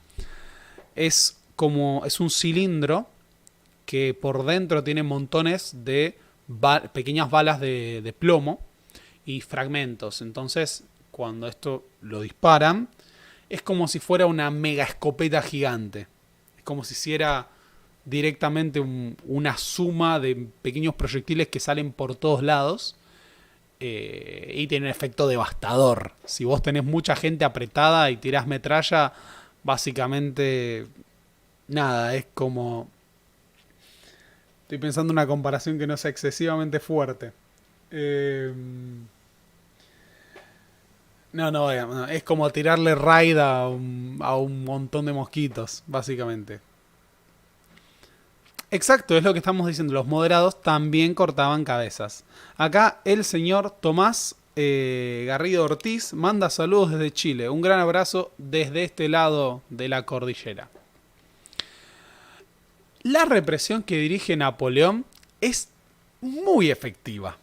Es un cilindro que por dentro tiene montones de pequeñas balas de plomo y fragmentos. Entonces, cuando esto lo disparan, es como si fuera una mega escopeta gigante. Es como si hiciera directamente una suma de pequeños proyectiles que salen por todos lados. Y tiene un efecto devastador. Si vos tenés mucha gente apretada y tirás metralla, básicamente nada, es como... Estoy pensando en una comparación que no sea excesivamente fuerte. No, es como tirarle raid a un montón de mosquitos, básicamente. Exacto, es lo que estamos diciendo. Los moderados también cortaban cabezas. Acá el señor Tomás Garrido Ortiz manda saludos desde Chile. Un gran abrazo desde este lado de la cordillera. La represión que dirige Napoleón es muy efectiva.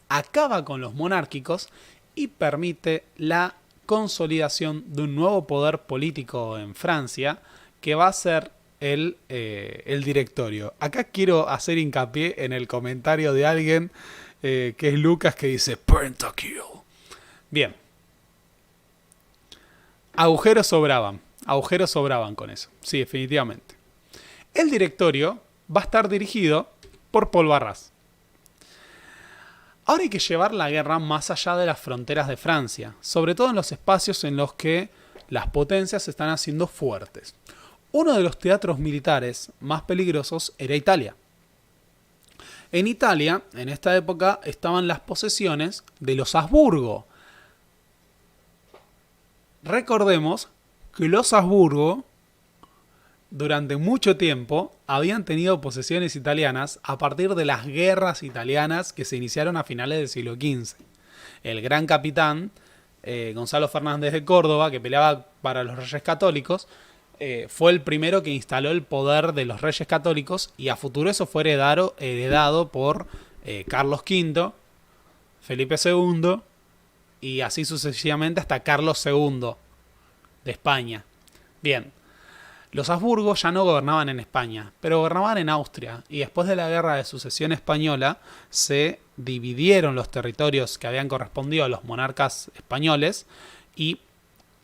Acaba con los monárquicos y permite la consolidación de un nuevo poder político en Francia que va a ser el directorio. Acá quiero hacer hincapié en el comentario de alguien que es Lucas, que dice Pentakill. Bien. Agujeros sobraban con eso. Sí, definitivamente. El directorio va a estar dirigido por Paul Barras. Ahora hay que llevar la guerra más allá de las fronteras de Francia, sobre todo en los espacios en los que las potencias se están haciendo fuertes. Uno de los teatros militares más peligrosos era Italia. En Italia, en esta época, estaban las posesiones de los Habsburgo. Recordemos que los Habsburgo, durante mucho tiempo, habían tenido posesiones italianas a partir de las guerras italianas que se iniciaron a finales del siglo XV. El gran capitán, Gonzalo Fernández de Córdoba, que peleaba para los Reyes Católicos, fue el primero que instaló el poder de los Reyes Católicos, y a futuro eso fue heredado por Carlos V, Felipe II, y así sucesivamente hasta Carlos II de España. Bien. Los Habsburgo ya no gobernaban en España, pero gobernaban en Austria, y después de la Guerra de Sucesión Española se dividieron los territorios que habían correspondido a los monarcas españoles, y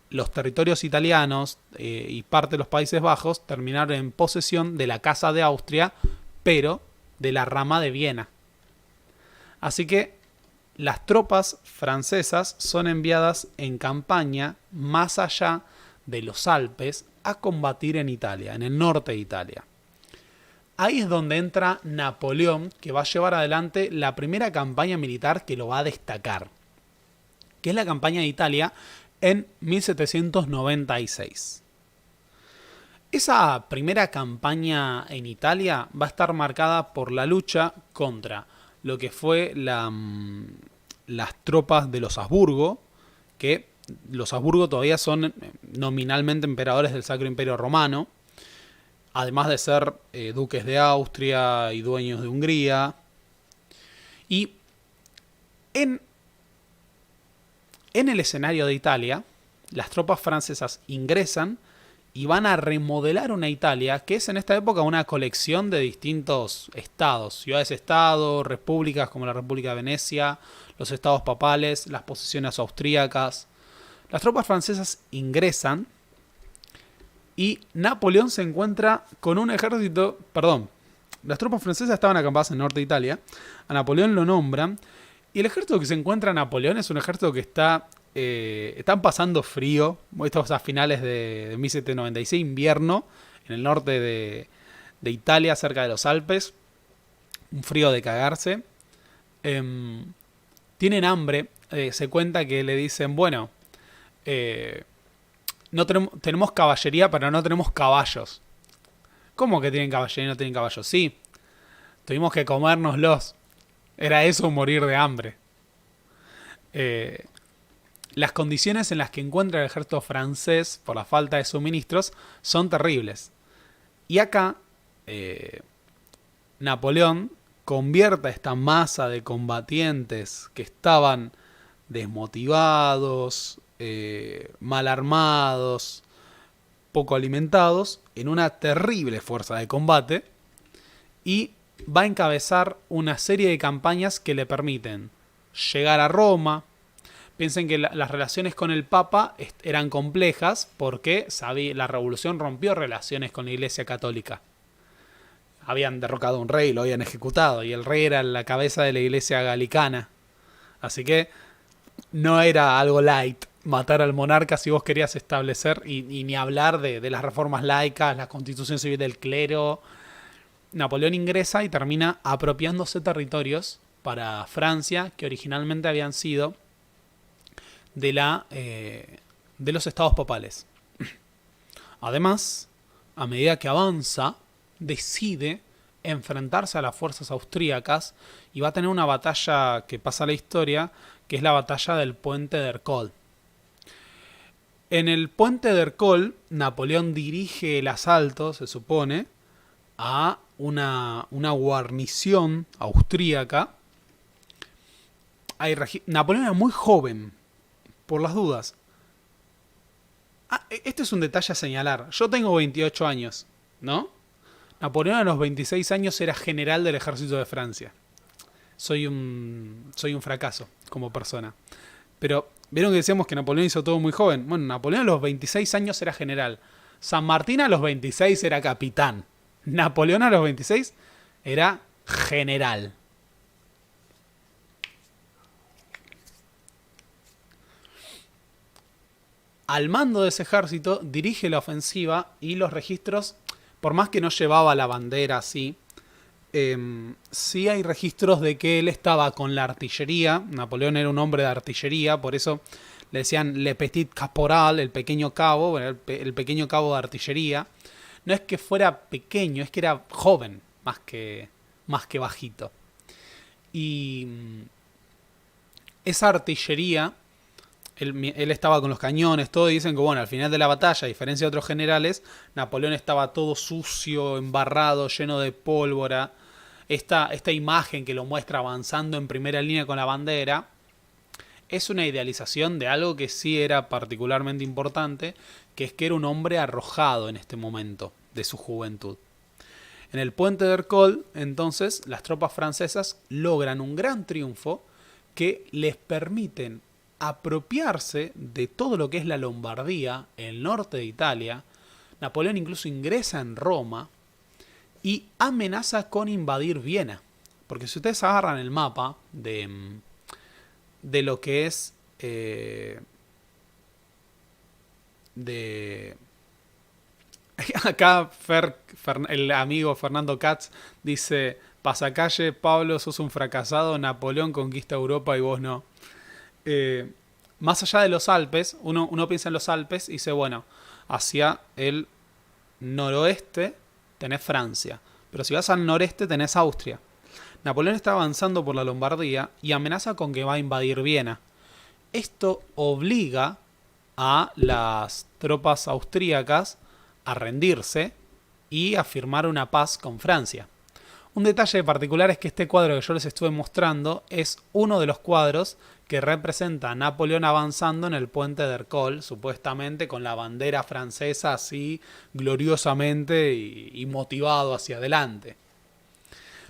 los territorios italianos y parte de los Países Bajos terminaron en posesión de la Casa de Austria, pero de la rama de Viena. Así que las tropas francesas son enviadas en campaña más allá de los Alpes a combatir en Italia, en el norte de Italia. Ahí es donde entra Napoleón, que va a llevar adelante la primera campaña militar que lo va a destacar, que es la campaña de Italia en 1796. Esa primera campaña en Italia va a estar marcada por la lucha contra lo que fue las tropas de los Habsburgo, que los Habsburgo todavía son nominalmente emperadores del Sacro Imperio Romano, además de ser duques de Austria y dueños de Hungría. Y En, en el escenario de Italia, las tropas francesas ingresan y van a remodelar una Italia que es en esta época una colección de distintos estados, ciudades-estado, repúblicas como la República de Venecia, los estados papales, las posesiones austríacas. Las tropas francesas ingresan y Napoleón se encuentra con un ejército, las tropas francesas estaban acampadas en el norte de Italia, a Napoleón lo nombran, y el ejército que se encuentra Napoleón es un ejército que están pasando frío, estos a finales de 1796, invierno, en el norte de Italia, cerca de los Alpes, un frío de cagarse. Tienen hambre, se cuenta que le dicen, bueno, no tenemos caballería, pero no tenemos caballos. ¿Cómo que tienen caballería y no tienen caballos? Sí, tuvimos que comérnoslos. Era eso, morir de hambre. Las condiciones en las que encuentra el ejército francés por la falta de suministros son terribles. Y acá Napoleón convierte a esta masa de combatientes que estaban desmotivados, mal armados, poco alimentados, en una terrible fuerza de combate, y va a encabezar una serie de campañas que le permiten llegar a Roma. Piensen que las relaciones con el Papa eran complejas porque la revolución rompió relaciones con la Iglesia Católica. Habían derrocado a un rey, lo habían ejecutado, y el rey era la cabeza de la Iglesia Galicana. Así que no era algo light matar al monarca si vos querías establecer, y ni hablar de las reformas laicas, la constitución civil del clero. Napoleón ingresa y termina apropiándose territorios para Francia que originalmente habían sido de los estados papales. Además, a medida que avanza, decide enfrentarse a las fuerzas austríacas y va a tener una batalla que pasa a la historia, que es la batalla del Puente de Ercole. En el Puente de Ercole, Napoleón dirige el asalto, se supone, a una guarnición austríaca. Napoleón era muy joven, por las dudas. Este es un detalle a señalar. Yo tengo 28 años, ¿no? Napoleón a los 26 años era general del ejército de Francia. Soy un fracaso como persona. Pero, ¿vieron que decíamos que Napoleón hizo todo muy joven? Bueno, Napoleón a los 26 años era general. San Martín a los 26 era capitán. Napoleón a los 26 era general. Al mando de ese ejército dirige la ofensiva, y los registros, por más que no llevaba la bandera así, sí hay registros de que él estaba con la artillería. Napoleón era un hombre de artillería, por eso le decían Le Petit Caporal, el pequeño cabo, el pequeño cabo de artillería. No es que fuera pequeño, es que era joven, más que bajito. Y esa artillería, él estaba con los cañones, todo, y dicen que bueno, al final de la batalla, a diferencia de otros generales, Napoleón estaba todo sucio, embarrado, lleno de pólvora. Esta imagen que lo muestra avanzando en primera línea con la bandera es una idealización de algo que sí era particularmente importante, que es que era un hombre arrojado en este momento de su juventud. En el Puente de Ercole, entonces, las tropas francesas logran un gran triunfo que les permiten apropiarse de todo lo que es la Lombardía, el norte de Italia. Napoleón incluso ingresa en Roma y amenaza con invadir Viena. Porque si ustedes agarran el mapa de lo que es acá el amigo Fernando Katz dice: pasacalle, Pablo, sos un fracasado, Napoleón conquista Europa y vos no. Más allá de los Alpes, uno piensa en los Alpes y dice, bueno, hacia el noroeste tenés Francia, pero si vas al noreste tenés Austria. Napoleón está avanzando por la Lombardía y amenaza con que va a invadir Viena. Esto obliga a las tropas austríacas a rendirse y a firmar una paz con Francia. Un detalle particular es que este cuadro que yo les estuve mostrando es uno de los cuadros que representa a Napoleón avanzando en el puente de Hercole, supuestamente con la bandera francesa así gloriosamente y motivado hacia adelante.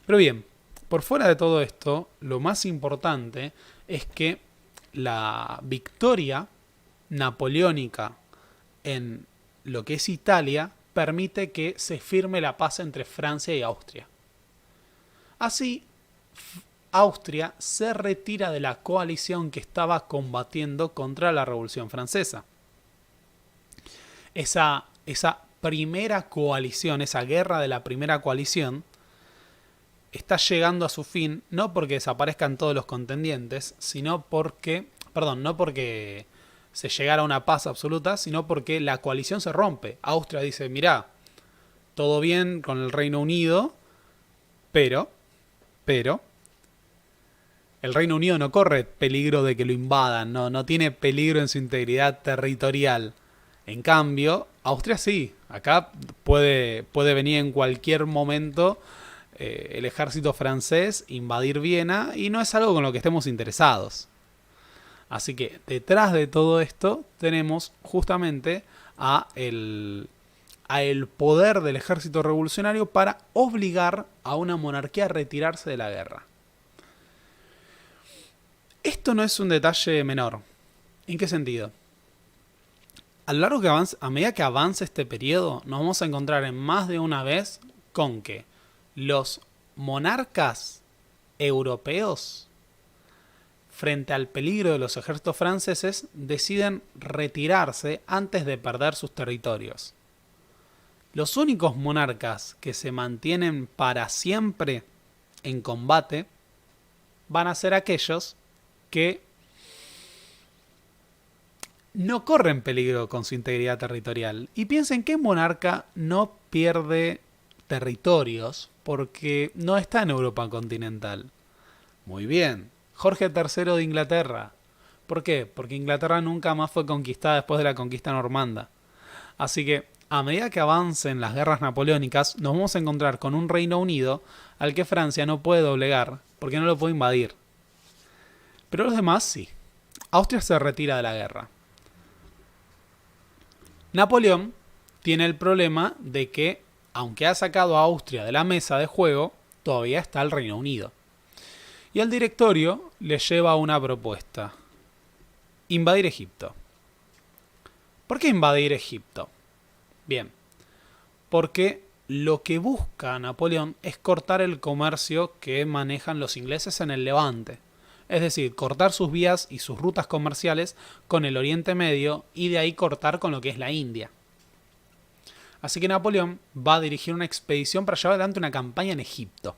Pero bien, por fuera de todo esto, lo más importante es que la victoria napoleónica en lo que es Italia permite que se firme la paz entre Francia y Austria. Así, Austria se retira de la coalición que estaba combatiendo contra la Revolución Francesa. Esa primera coalición, esa guerra de la primera coalición, está llegando a su fin, no porque desaparezcan todos los contendientes, sino porque, no porque se llegara a una paz absoluta, sino porque la coalición se rompe. Austria dice, mirá, todo bien con el Reino Unido, pero, el Reino Unido no corre peligro de que lo invadan, no tiene peligro en su integridad territorial. En cambio, Austria sí, acá puede venir en cualquier momento el ejército francés, invadir Viena, y no es algo con lo que estemos interesados. Así que detrás de todo esto tenemos justamente a el poder del ejército revolucionario para obligar a una monarquía a retirarse de la guerra. Esto no es un detalle menor. ¿En qué sentido? A lo largo a medida que avance este periodo, nos vamos a encontrar en más de una vez con que los monarcas europeos, frente al peligro de los ejércitos franceses, deciden retirarse antes de perder sus territorios. Los únicos monarcas que se mantienen para siempre en combate van a ser aquellos que no corren peligro con su integridad territorial. Y piensen que monarca no pierde territorios porque no está en Europa continental. Muy bien, Jorge III de Inglaterra. ¿Por qué? Porque Inglaterra nunca más fue conquistada después de la conquista normanda. Así que, a medida que avancen las guerras napoleónicas, nos vamos a encontrar con un Reino Unido al que Francia no puede doblegar porque no lo puede invadir. Pero los demás sí. Austria se retira de la guerra. Napoleón tiene el problema de que, aunque ha sacado a Austria de la mesa de juego, todavía está el Reino Unido. Y al directorio le lleva una propuesta: invadir Egipto. ¿Por qué invadir Egipto? Bien, porque lo que busca Napoleón es cortar el comercio que manejan los ingleses en el Levante. Es decir, cortar sus vías y sus rutas comerciales con el Oriente Medio y de ahí cortar con lo que es la India. Así que Napoleón va a dirigir una expedición para llevar adelante una campaña en Egipto.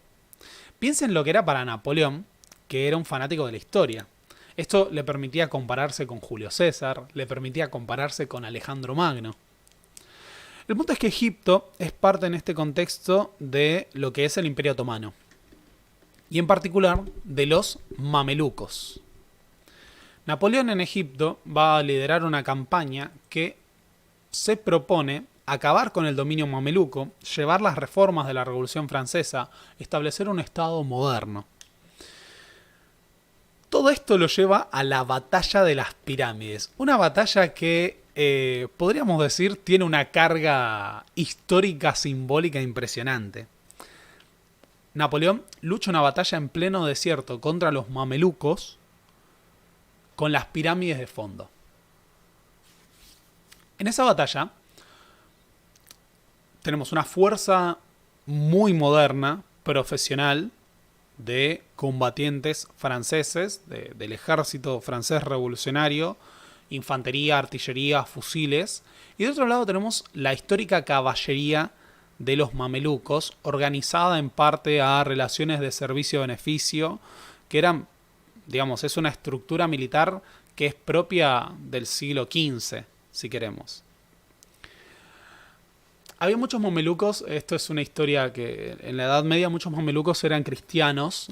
Piensen lo que era para Napoleón, que era un fanático de la historia. Esto le permitía compararse con Julio César, le permitía compararse con Alejandro Magno. El punto es que Egipto es parte en este contexto de lo que es el Imperio Otomano. Y en particular de los mamelucos. Napoleón en Egipto va a liderar una campaña que se propone acabar con el dominio mameluco, llevar las reformas de la Revolución Francesa, establecer un Estado moderno. Todo esto lo lleva a la batalla de las pirámides. Una batalla que podríamos decir tiene una carga histórica simbólica impresionante. Napoleón lucha una batalla en pleno desierto contra los mamelucos con las pirámides de fondo. En esa batalla tenemos una fuerza muy moderna, profesional, de combatientes franceses, del ejército francés revolucionario, infantería, artillería, fusiles. Y de otro lado tenemos la histórica caballería de los mamelucos, organizada en parte a relaciones de servicio-beneficio, que eran, digamos, es una estructura militar que es propia del siglo XV, si queremos. Había muchos mamelucos, esto es una historia que en la Edad Media muchos mamelucos eran cristianos,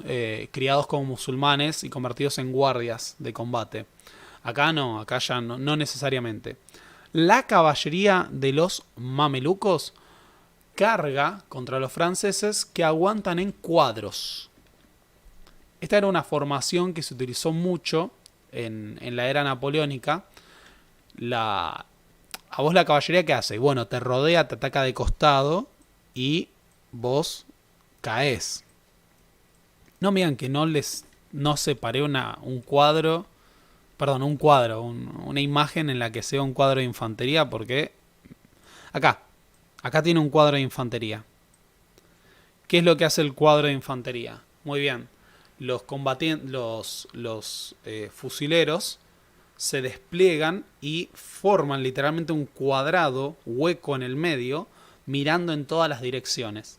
criados como musulmanes y convertidos en guardias de combate. Acá no, acá ya no necesariamente. La caballería de los mamelucos carga contra los franceses que aguantan en cuadros. Esta era una formación que se utilizó mucho en la era napoleónica. A vos la caballería, ¿qué hace? Bueno, te rodea, te ataca de costado y vos caes. No me digan que no separé un cuadro, una imagen en la que sea un cuadro de infantería, porque acá tiene un cuadro de infantería. ¿Qué es lo que hace el cuadro de infantería? Muy bien, los fusileros se despliegan y forman literalmente un cuadrado hueco en el medio, mirando en todas las direcciones.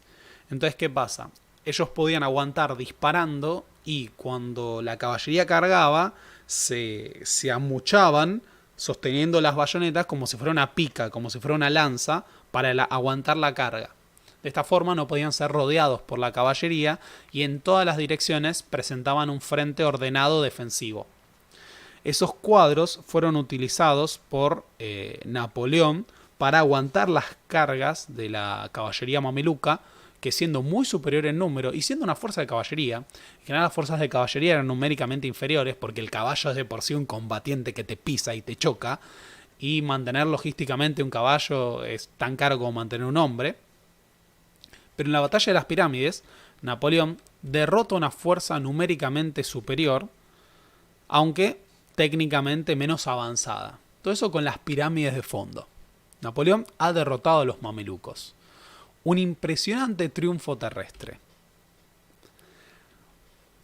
Entonces, ¿qué pasa? Ellos podían aguantar disparando y cuando la caballería cargaba, se amuchaban sosteniendo las bayonetas como si fuera una pica, como si fuera una lanza, para aguantar la carga. De esta forma no podían ser rodeados por la caballería y en todas las direcciones presentaban un frente ordenado defensivo. Esos cuadros fueron utilizados por Napoleón para aguantar las cargas de la caballería mameluca, que siendo muy superior en número y siendo una fuerza de caballería, en general las fuerzas de caballería eran numéricamente inferiores porque el caballo es de por sí un combatiente que te pisa y te choca, y mantener logísticamente un caballo es tan caro como mantener un hombre. Pero en la batalla de las pirámides, Napoleón derrota una fuerza numéricamente superior, aunque técnicamente menos avanzada. Todo eso con las pirámides de fondo. Napoleón ha derrotado a los mamelucos. Un impresionante triunfo terrestre.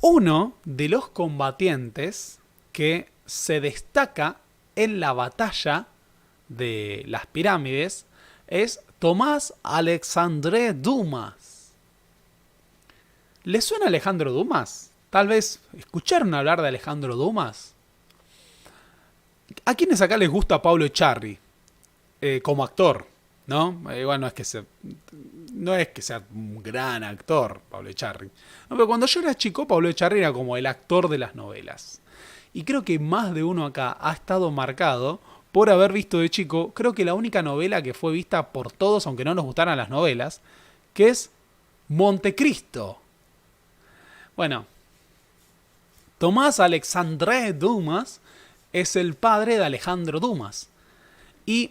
Uno de los combatientes que se destaca en la batalla de las pirámides es Tomás Alexandre Dumas. ¿Les suena Alejandro Dumas? Tal vez escucharon hablar de Alejandro Dumas. ¿A quiénes acá les gusta Pablo Echarri como actor? ¿No? Igual no es que sea un gran actor, Pablo Echarri. No, pero cuando yo era chico, Pablo Echarri era como el actor de las novelas. Y creo que más de uno acá ha estado marcado por haber visto de chico, creo que la única novela que fue vista por todos, aunque no nos gustaran las novelas, que es Montecristo. Bueno, Tomás Alexandre Dumas es el padre de Alejandro Dumas. Y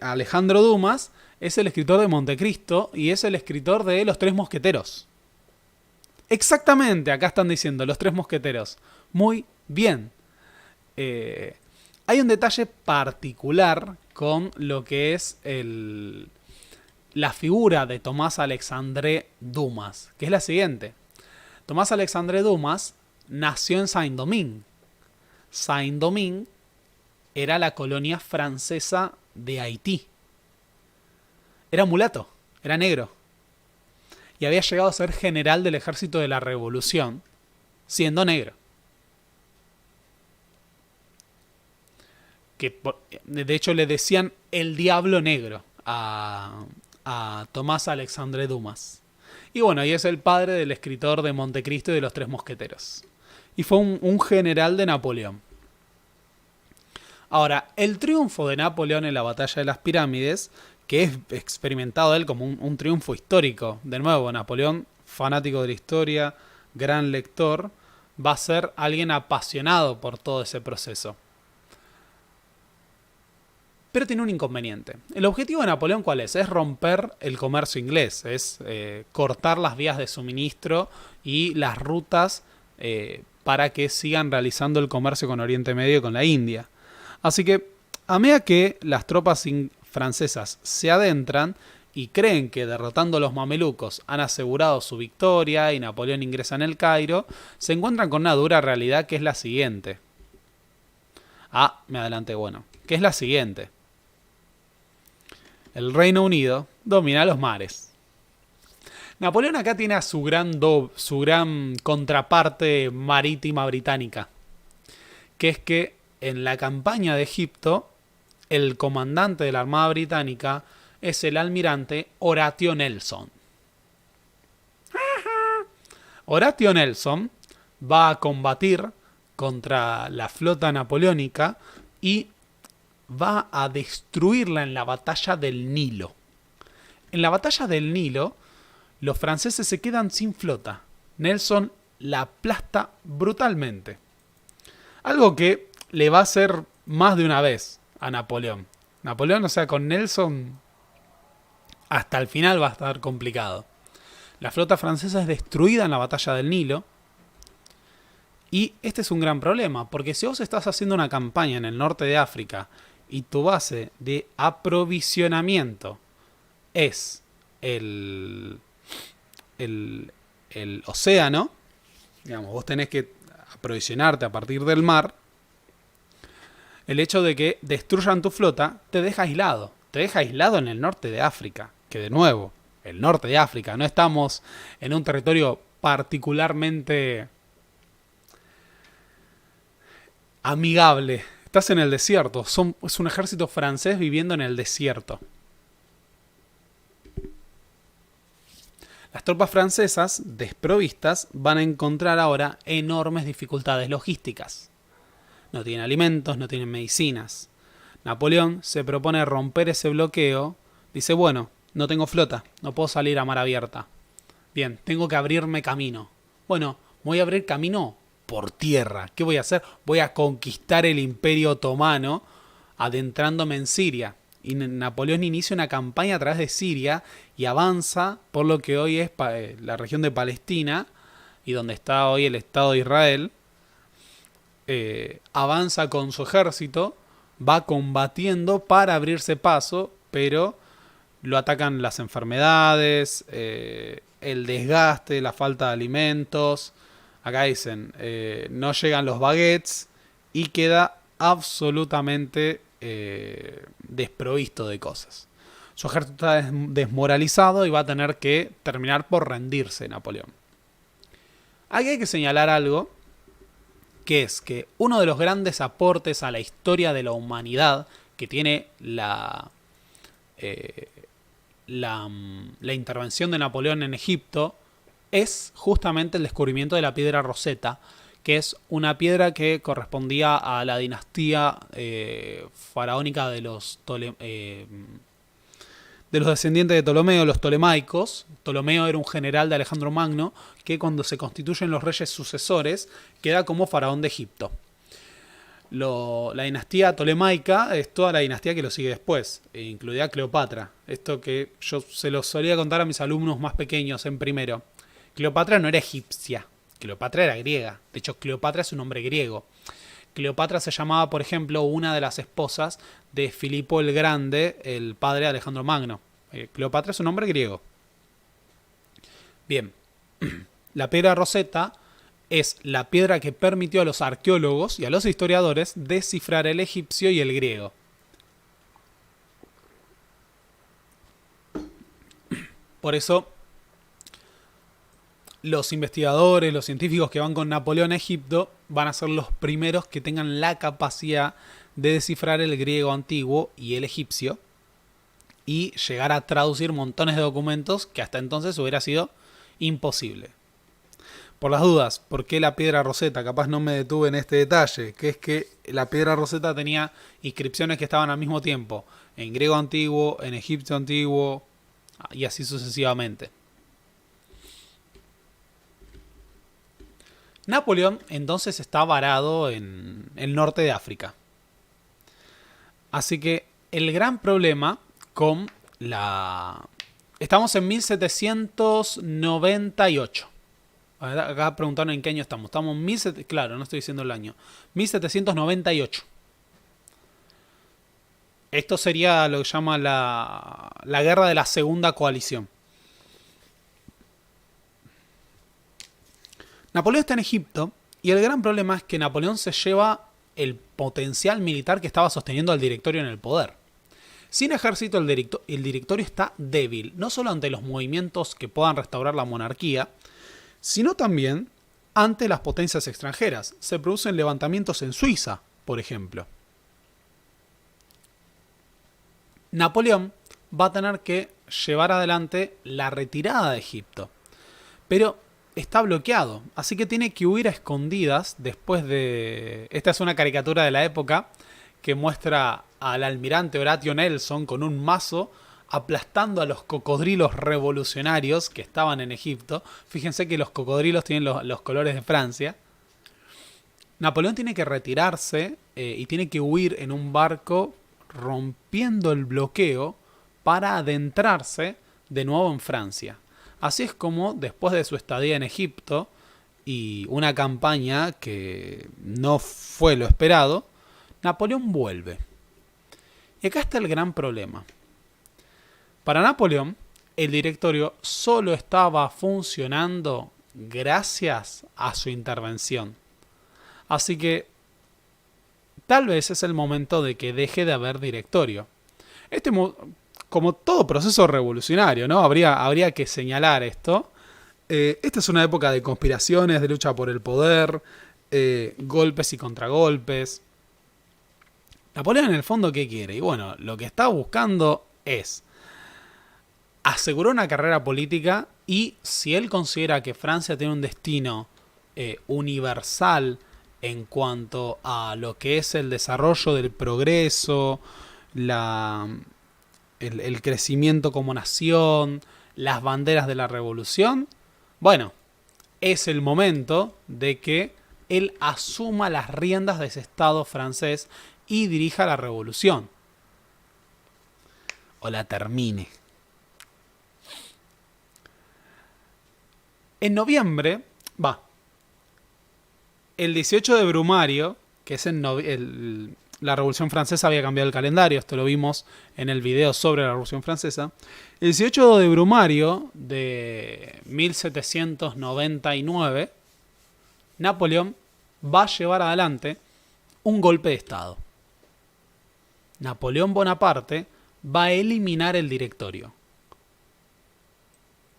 Alejandro Dumas es el escritor de Montecristo y es el escritor de Los Tres Mosqueteros. Exactamente, acá están diciendo Los Tres Mosqueteros. Muy bien. Hay un detalle particular con lo que es la figura de Tomás Alexandre Dumas, que es la siguiente. Tomás Alexandre Dumas nació en Saint-Domingue. Saint-Domingue era la colonia francesa de Haití. Era mulato, era negro. Y había llegado a ser general del ejército de la Revolución, siendo negro. Que de hecho le decían el Diablo Negro a Tomás Alexandre Dumas. Y bueno, y es el padre del escritor de Montecristo y de Los Tres Mosqueteros. Y fue un general de Napoleón. Ahora, el triunfo de Napoleón en la batalla de las pirámides, que es experimentado él como un triunfo histórico. De nuevo, Napoleón, fanático de la historia, gran lector, va a ser alguien apasionado por todo ese proceso. Pero tiene un inconveniente. El objetivo de Napoleón, ¿cuál es? Es romper el comercio inglés, es cortar las vías de suministro y las rutas para que sigan realizando el comercio con Oriente Medio y con la India. Así que, a medida que las tropas francesas se adentran y creen que derrotando a los mamelucos han asegurado su victoria y Napoleón ingresa en el Cairo, se encuentran con una dura realidad que es la siguiente. Me adelanté, que es la siguiente. El Reino Unido domina los mares. Napoleón acá tiene a su gran contraparte marítima británica, que es que en la campaña de Egipto, el comandante de la Armada Británica es el almirante Horatio Nelson. Horatio Nelson va a combatir contra la flota napoleónica y va a destruirla en la batalla del Nilo. En la batalla del Nilo, los franceses se quedan sin flota. Nelson la aplasta brutalmente. Algo que le va a hacer más de una vez a Napoleón. Napoleón, o sea, con Nelson hasta el final va a estar complicado. La flota francesa es destruida en la batalla del Nilo. Y este es un gran problema, porque si vos estás haciendo una campaña en el norte de África y tu base de aprovisionamiento es el océano, digamos, vos tenés que aprovisionarte a partir del mar, el hecho de que destruyan tu flota te deja aislado. Te deja aislado en el norte de África, que de nuevo, el norte de África, no estamos en un territorio particularmente amigable. Estás en el desierto. Es un ejército francés viviendo en el desierto. Las tropas francesas, desprovistas, van a encontrar ahora enormes dificultades logísticas. No tienen alimentos, no tienen medicinas. Napoleón se propone romper ese bloqueo. Dice, bueno, no tengo flota, no puedo salir a mar abierta. Bien, tengo que abrirme camino. Bueno, voy a abrir camino por tierra. ¿Qué voy a hacer? Voy a conquistar el Imperio Otomano adentrándome en Siria. Y Napoleón inicia una campaña a través de Siria y avanza por lo que hoy es la región de Palestina y donde está hoy el Estado de Israel. Avanza con su ejército, va combatiendo para abrirse paso, pero lo atacan las enfermedades, el desgaste, la falta de alimentos. Acá dicen, no llegan los baguettes y queda absolutamente desprovisto de cosas. Su ejército está desmoralizado y va a tener que terminar por rendirse Napoleón. Aquí hay que señalar algo, que es que uno de los grandes aportes a la historia de la humanidad que tiene la intervención de Napoleón en Egipto es justamente el descubrimiento de la piedra Rosetta, que es una piedra que correspondía a la dinastía faraónica de los descendientes de Ptolomeo, los ptolemaicos. Ptolomeo era un general de Alejandro Magno que cuando se constituyen los reyes sucesores queda como faraón de Egipto. La dinastía tolemaica es toda la dinastía que lo sigue después, incluida Cleopatra. Esto que yo se lo solía contar a mis alumnos más pequeños en primero. Cleopatra no era egipcia, Cleopatra era griega. De hecho, Cleopatra es un nombre griego. Cleopatra se llamaba, por ejemplo, una de las esposas de Filipo el Grande, el padre de Alejandro Magno. Cleopatra es un nombre griego. Bien, la piedra Rosetta es la piedra que permitió a los arqueólogos y a los historiadores descifrar el egipcio y el griego. Por eso, los investigadores, los científicos que van con Napoleón a Egipto van a ser los primeros que tengan la capacidad de descifrar el griego antiguo y el egipcio y llegar a traducir montones de documentos que hasta entonces hubiera sido imposible. Por las dudas, ¿por qué la piedra Rosetta? Capaz no me detuve en este detalle, que es que la piedra Rosetta tenía inscripciones que estaban al mismo tiempo en griego antiguo, en egipcio antiguo y así sucesivamente. Napoleón entonces está varado en el norte de África. Así que el gran problema con la... Estamos en 1798. Acá preguntaron en qué año estamos. Estamos en 1700... Claro, no estoy diciendo el año. 1798. Esto sería lo que llama la guerra de la segunda coalición. Napoleón está en Egipto y el gran problema es que Napoleón se lleva el potencial militar que estaba sosteniendo al directorio en el poder. Sin ejército el directorio está débil, no solo ante los movimientos que puedan restaurar la monarquía, sino también ante las potencias extranjeras. Se producen levantamientos en Suiza, por ejemplo. Napoleón va a tener que llevar adelante la retirada de Egipto, pero está bloqueado, así que tiene que huir a escondidas después de... Esta es una caricatura de la época que muestra al almirante Horatio Nelson con un mazo aplastando a los cocodrilos revolucionarios que estaban en Egipto. Fíjense que los cocodrilos tienen los colores de Francia. Napoleón tiene que retirarse y tiene que huir en un barco rompiendo el bloqueo para adentrarse de nuevo en Francia. Así es como, después de su estadía en Egipto y una campaña que no fue lo esperado, Napoleón vuelve. Y acá está el gran problema. Para Napoleón, el directorio solo estaba funcionando gracias a su intervención. Así que tal vez es el momento de que deje de haber directorio. Como todo proceso revolucionario, ¿no? Habría que señalar esto. Esta es una época de conspiraciones, de lucha por el poder, golpes y contragolpes. Napoleón en el fondo, ¿qué quiere? Y bueno, lo que está buscando es asegurar una carrera política y si él considera que Francia tiene un destino universal en cuanto a lo que es el desarrollo del progreso, el crecimiento como nación, las banderas de la revolución, bueno, es el momento de que él asuma las riendas de ese Estado francés y dirija la revolución. O la termine. En noviembre, el 18 de Brumario, que es la Revolución Francesa había cambiado el calendario, esto lo vimos en el video sobre la Revolución Francesa. El 18 de Brumario de 1799, Napoleón va a llevar adelante un golpe de Estado. Napoleón Bonaparte va a eliminar el directorio.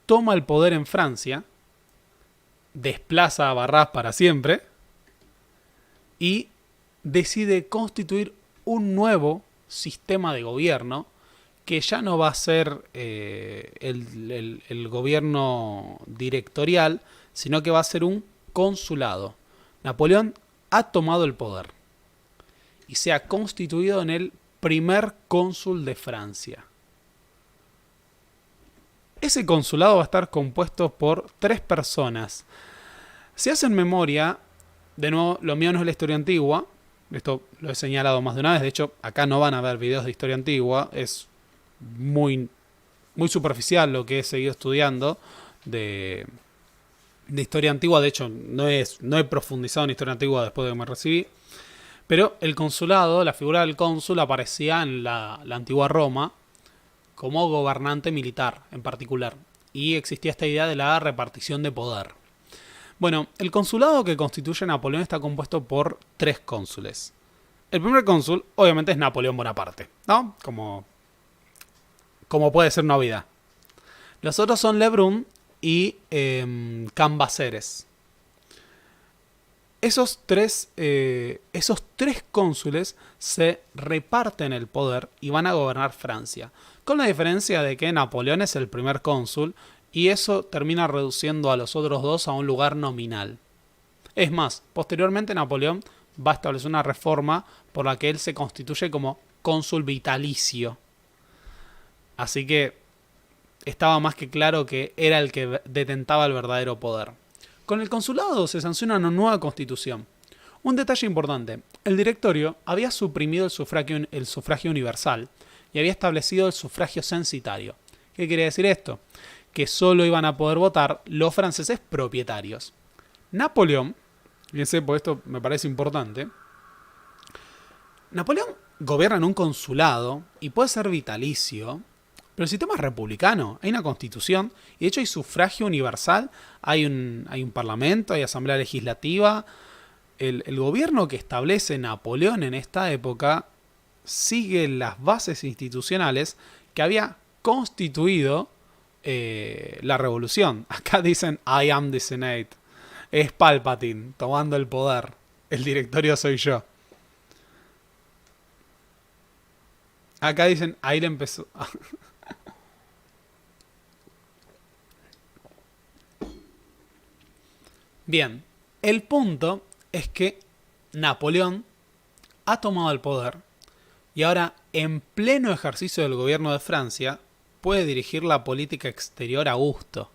Toma el poder en Francia, desplaza a Barras para siempre y decide constituir un nuevo sistema de gobierno que ya no va a ser el gobierno directorial, sino que va a ser un consulado. Napoleón ha tomado el poder y se ha constituido en el primer cónsul de Francia. Ese consulado va a estar compuesto por 3 personas. Si hacen memoria, de nuevo, lo mío no es la historia antigua. Esto lo he señalado más de una vez. De hecho, acá no van a ver videos de historia antigua. Es muy superficial lo que he seguido estudiando de historia antigua. De hecho, no he profundizado en historia antigua después de que me recibí. Pero el consulado, la figura del cónsul, aparecía en la antigua Roma como gobernante militar en particular. Y existía esta idea de la repartición de poder. Bueno, el consulado que constituye Napoleón está compuesto por 3 cónsules. El primer cónsul, obviamente, es Napoleón Bonaparte, ¿no? Como puede ser una obviedad. Los otros son Lebrun y Cambaceres. Esos tres cónsules se reparten el poder y van a gobernar Francia. Con la diferencia de que Napoleón es el primer cónsul y eso termina reduciendo a los otros 2 a un lugar nominal. Es más, posteriormente Napoleón va a establecer una reforma por la que él se constituye como cónsul vitalicio. Así que estaba más que claro que era el que detentaba el verdadero poder. Con el consulado se sanciona una nueva constitución. Un detalle importante, el directorio había suprimido el sufragio universal y había establecido el sufragio censitario. ¿Qué quiere decir esto? Que solo iban a poder votar los franceses propietarios. Napoleón, fíjense, porque esto me parece importante, Napoleón gobierna en un consulado y puede ser vitalicio, pero el sistema es republicano, hay una constitución y de hecho hay sufragio universal, hay un parlamento, hay asamblea legislativa. El gobierno que establece Napoleón en esta época sigue las bases institucionales que había constituido la revolución. Acá dicen I am the Senate. Es Palpatine tomando el poder. El directorio soy yo. Acá dicen ahí le empezó. Bien, el punto es que Napoleón ha tomado el poder Y ahora, en pleno ejercicio del gobierno de Francia, puede dirigir la política exterior a gusto,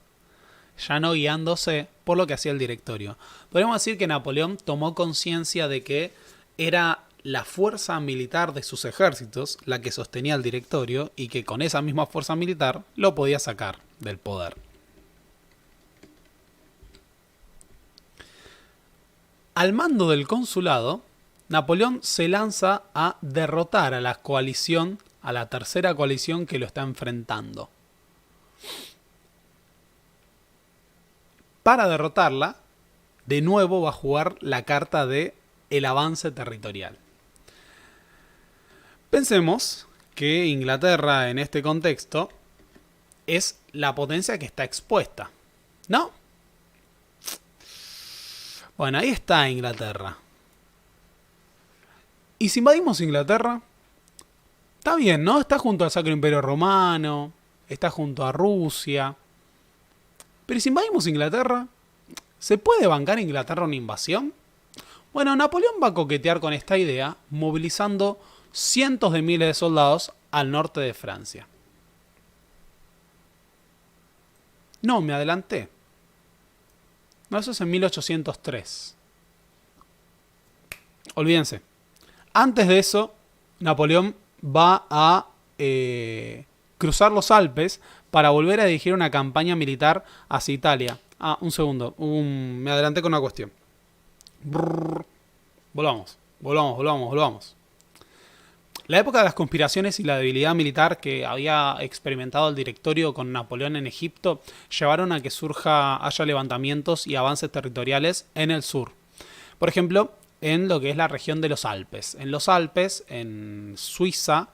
ya no guiándose por lo que hacía el directorio. Podemos decir que Napoleón tomó conciencia de que era la fuerza militar de sus ejércitos la que sostenía el directorio y que con esa misma fuerza militar lo podía sacar del poder. Al mando del consulado, Napoleón se lanza a derrotar a la coalición, a la tercera coalición que lo está enfrentando. Para derrotarla, de nuevo va a jugar la carta de el avance territorial. Pensemos que Inglaterra en este contexto es la potencia que está expuesta, ¿no? Bueno, ahí está Inglaterra. Y si invadimos Inglaterra, está bien, ¿no? Está junto al Sacro Imperio Romano, está junto a Rusia. Pero si invadimos Inglaterra, ¿se puede bancar Inglaterra una invasión? Bueno, Napoleón va a coquetear con esta idea, movilizando cientos de miles de soldados al norte de Francia. No, me adelanté. No, eso es en 1803. Olvídense. Antes de eso, Napoleón va a cruzar los Alpes para volver a dirigir una campaña militar hacia Italia. Ah, un segundo. Me adelanté con una cuestión. Volvamos. La época de las conspiraciones y la debilidad militar que había experimentado el directorio con Napoleón en Egipto llevaron a que haya levantamientos y avances territoriales en el sur. Por ejemplo, en lo que es la región de los Alpes. En los Alpes, en Suiza,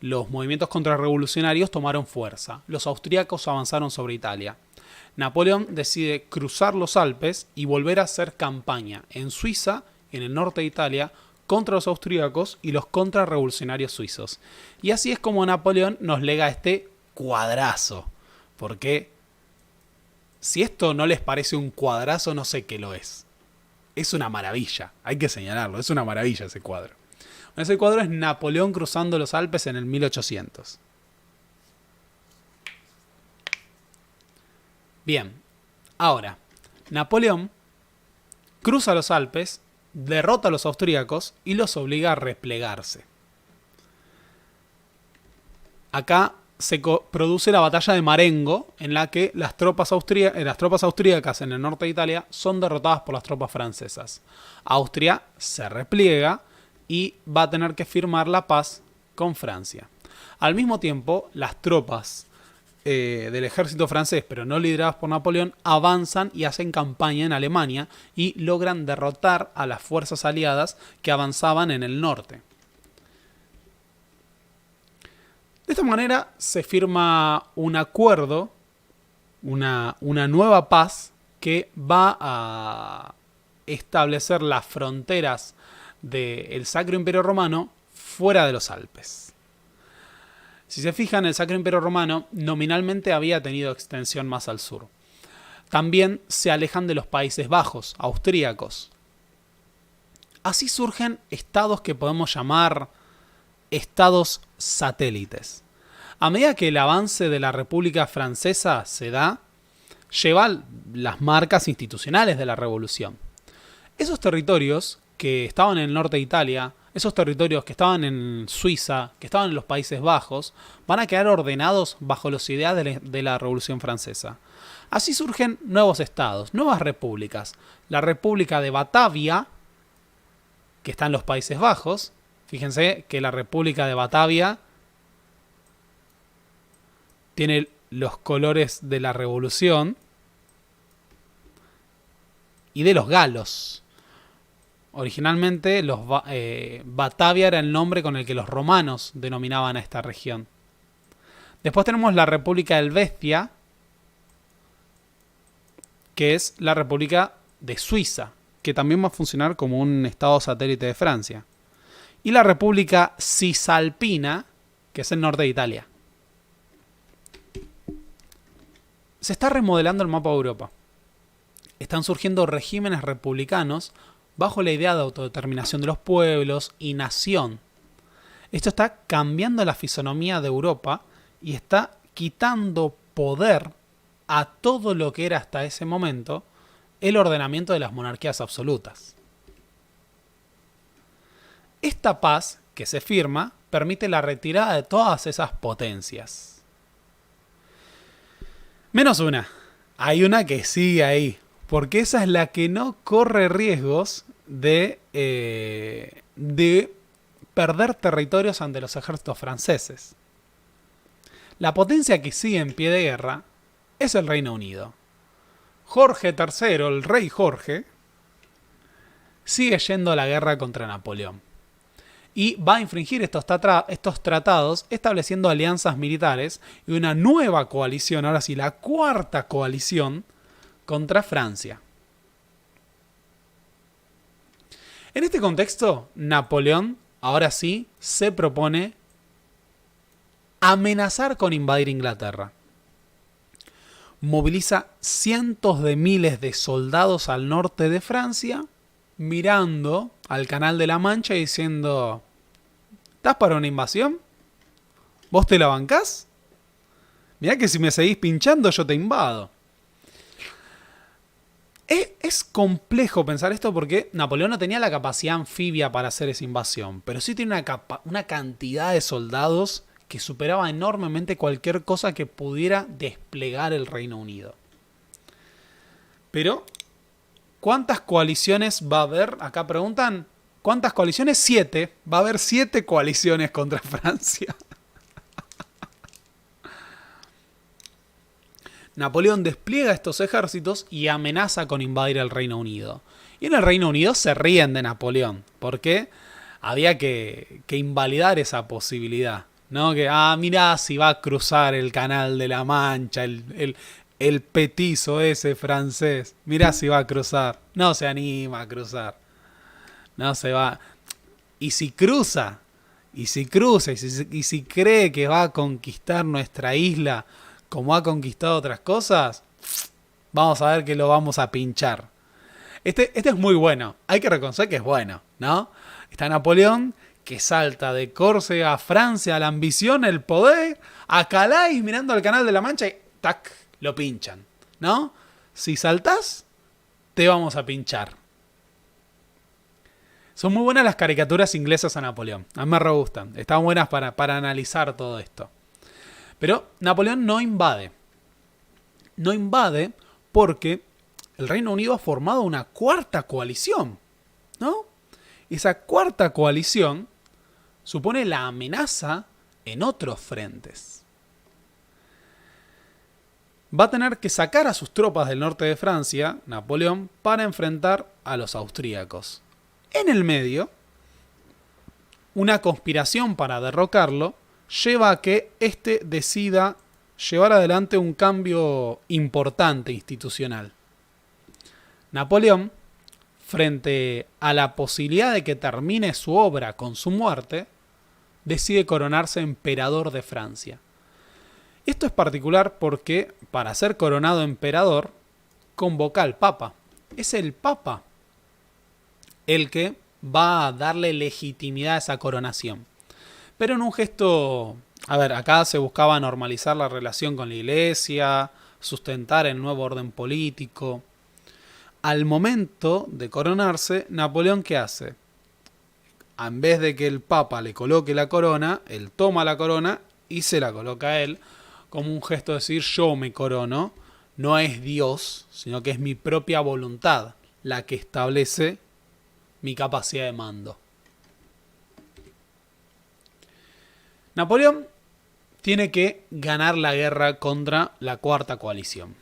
los movimientos contrarrevolucionarios tomaron fuerza. Los austríacos avanzaron sobre Italia. Napoleón decide cruzar los Alpes y volver a hacer campaña en Suiza, en el norte de Italia, contra los austríacos y los contrarrevolucionarios suizos. Y así es como Napoleón nos lega este cuadrazo. Porque si esto no les parece un cuadrazo, no sé qué lo es. Es una maravilla, hay que señalarlo, es una maravilla ese cuadro. Ese cuadro es Napoleón cruzando los Alpes en el 1800. Bien, ahora, Napoleón cruza los Alpes, derrota a los austríacos y los obliga a replegarse. Acá se produce la batalla de Marengo, en la que las tropas austríacas en el norte de Italia son derrotadas por las tropas francesas. Austria se repliega y va a tener que firmar la paz con Francia. Al mismo tiempo, las tropas del ejército francés, pero no lideradas por Napoleón, avanzan y hacen campaña en Alemania y logran derrotar a las fuerzas aliadas que avanzaban en el norte. De esta manera se firma un acuerdo, una nueva paz que va a establecer las fronteras del Sacro Imperio Romano fuera de los Alpes. Si se fijan, el Sacro Imperio Romano nominalmente había tenido extensión más al sur. También se alejan de los Países Bajos, austríacos. Así surgen estados que podemos llamar estados satélites. A medida que el avance de la República Francesa se da, lleva las marcas institucionales de la Revolución. Esos territorios que estaban en el norte de Italia, esos territorios que estaban en Suiza, que estaban en los Países Bajos, van a quedar ordenados bajo los ideales de la Revolución Francesa. Así surgen nuevos estados, nuevas repúblicas. La República de Batavia, que está en los Países Bajos. Fíjense que la República de Batavia tiene los colores de la Revolución y de los galos. Originalmente Batavia era el nombre con el que los romanos denominaban a esta región. Después tenemos la República Helvecia, que es la República de Suiza, que también va a funcionar como un estado satélite de Francia. Y la República Cisalpina, que es el norte de Italia. Se está remodelando el mapa de Europa. Están surgiendo regímenes republicanos bajo la idea de autodeterminación de los pueblos y nación. Esto está cambiando la fisonomía de Europa y está quitando poder a todo lo que era hasta ese momento el ordenamiento de las monarquías absolutas. Esta paz que se firma permite la retirada de todas esas potencias. Menos una. Hay una que sigue ahí, porque esa es la que no corre riesgos de perder territorios ante los ejércitos franceses. La potencia que sigue en pie de guerra es el Reino Unido. Jorge III, el rey Jorge, sigue yendo a la guerra contra Napoleón. Y va a infringir estos tratados estableciendo alianzas militares y una nueva coalición, ahora sí, la cuarta coalición contra Francia. En este contexto, Napoleón, ahora sí, se propone amenazar con invadir Inglaterra. Moviliza cientos de miles de soldados al norte de Francia, mirando al Canal de la Mancha y diciendo: ¿estás para una invasión? ¿Vos te la bancás? Mirá que si me seguís pinchando yo te invado. Es complejo pensar esto porque Napoleón no tenía la capacidad anfibia para hacer esa invasión, pero sí tiene una cantidad de soldados que superaba enormemente cualquier cosa que pudiera desplegar el Reino Unido. Pero, ¿cuántas coaliciones va a haber? Acá preguntan, ¿cuántas coaliciones? 7. Va a haber 7 coaliciones contra Francia. Napoleón despliega estos ejércitos y amenaza con invadir el Reino Unido. Y en el Reino Unido se ríen de Napoleón, porque había que invalidar esa posibilidad, ¿no? Que, mirá si va a cruzar el Canal de la Mancha, el petizo ese francés. Mirá si va a cruzar. No se anima a cruzar. No se va. Y si cruza, y si cree que va a conquistar nuestra isla como ha conquistado otras cosas, vamos a ver que lo vamos a pinchar. Este es muy bueno. Hay que reconocer que es bueno, ¿no? Está Napoleón, que salta de Córcega a Francia, a la ambición, el poder, a Calais mirando al Canal de la Mancha y ¡tac! Lo pinchan, ¿no? Si saltás, te vamos a pinchar. Son muy buenas las caricaturas inglesas a Napoleón. A mí me re gustan. Están buenas para analizar todo esto. Pero Napoleón no invade. No invade porque el Reino Unido ha formado una cuarta coalición, ¿no? Esa cuarta coalición supone la amenaza en otros frentes. Va a tener que sacar a sus tropas del norte de Francia, Napoleón, para enfrentar a los austríacos. En el medio, una conspiración para derrocarlo lleva a que éste decida llevar adelante un cambio importante institucional. Napoleón, frente a la posibilidad de que termine su obra con su muerte, decide coronarse emperador de Francia. Esto es particular porque, para ser coronado emperador, convoca al Papa. Es el Papa el que va a darle legitimidad a esa coronación. Pero en un gesto, acá se buscaba normalizar la relación con la Iglesia, sustentar el nuevo orden político. Al momento de coronarse, Napoleón, ¿qué hace? En vez de que el Papa le coloque la corona, él toma la corona y se la coloca a él, como un gesto de decir: yo me corono, no es Dios, sino que es mi propia voluntad la que establece mi capacidad de mando. Napoleón tiene que ganar la guerra contra la cuarta coalición.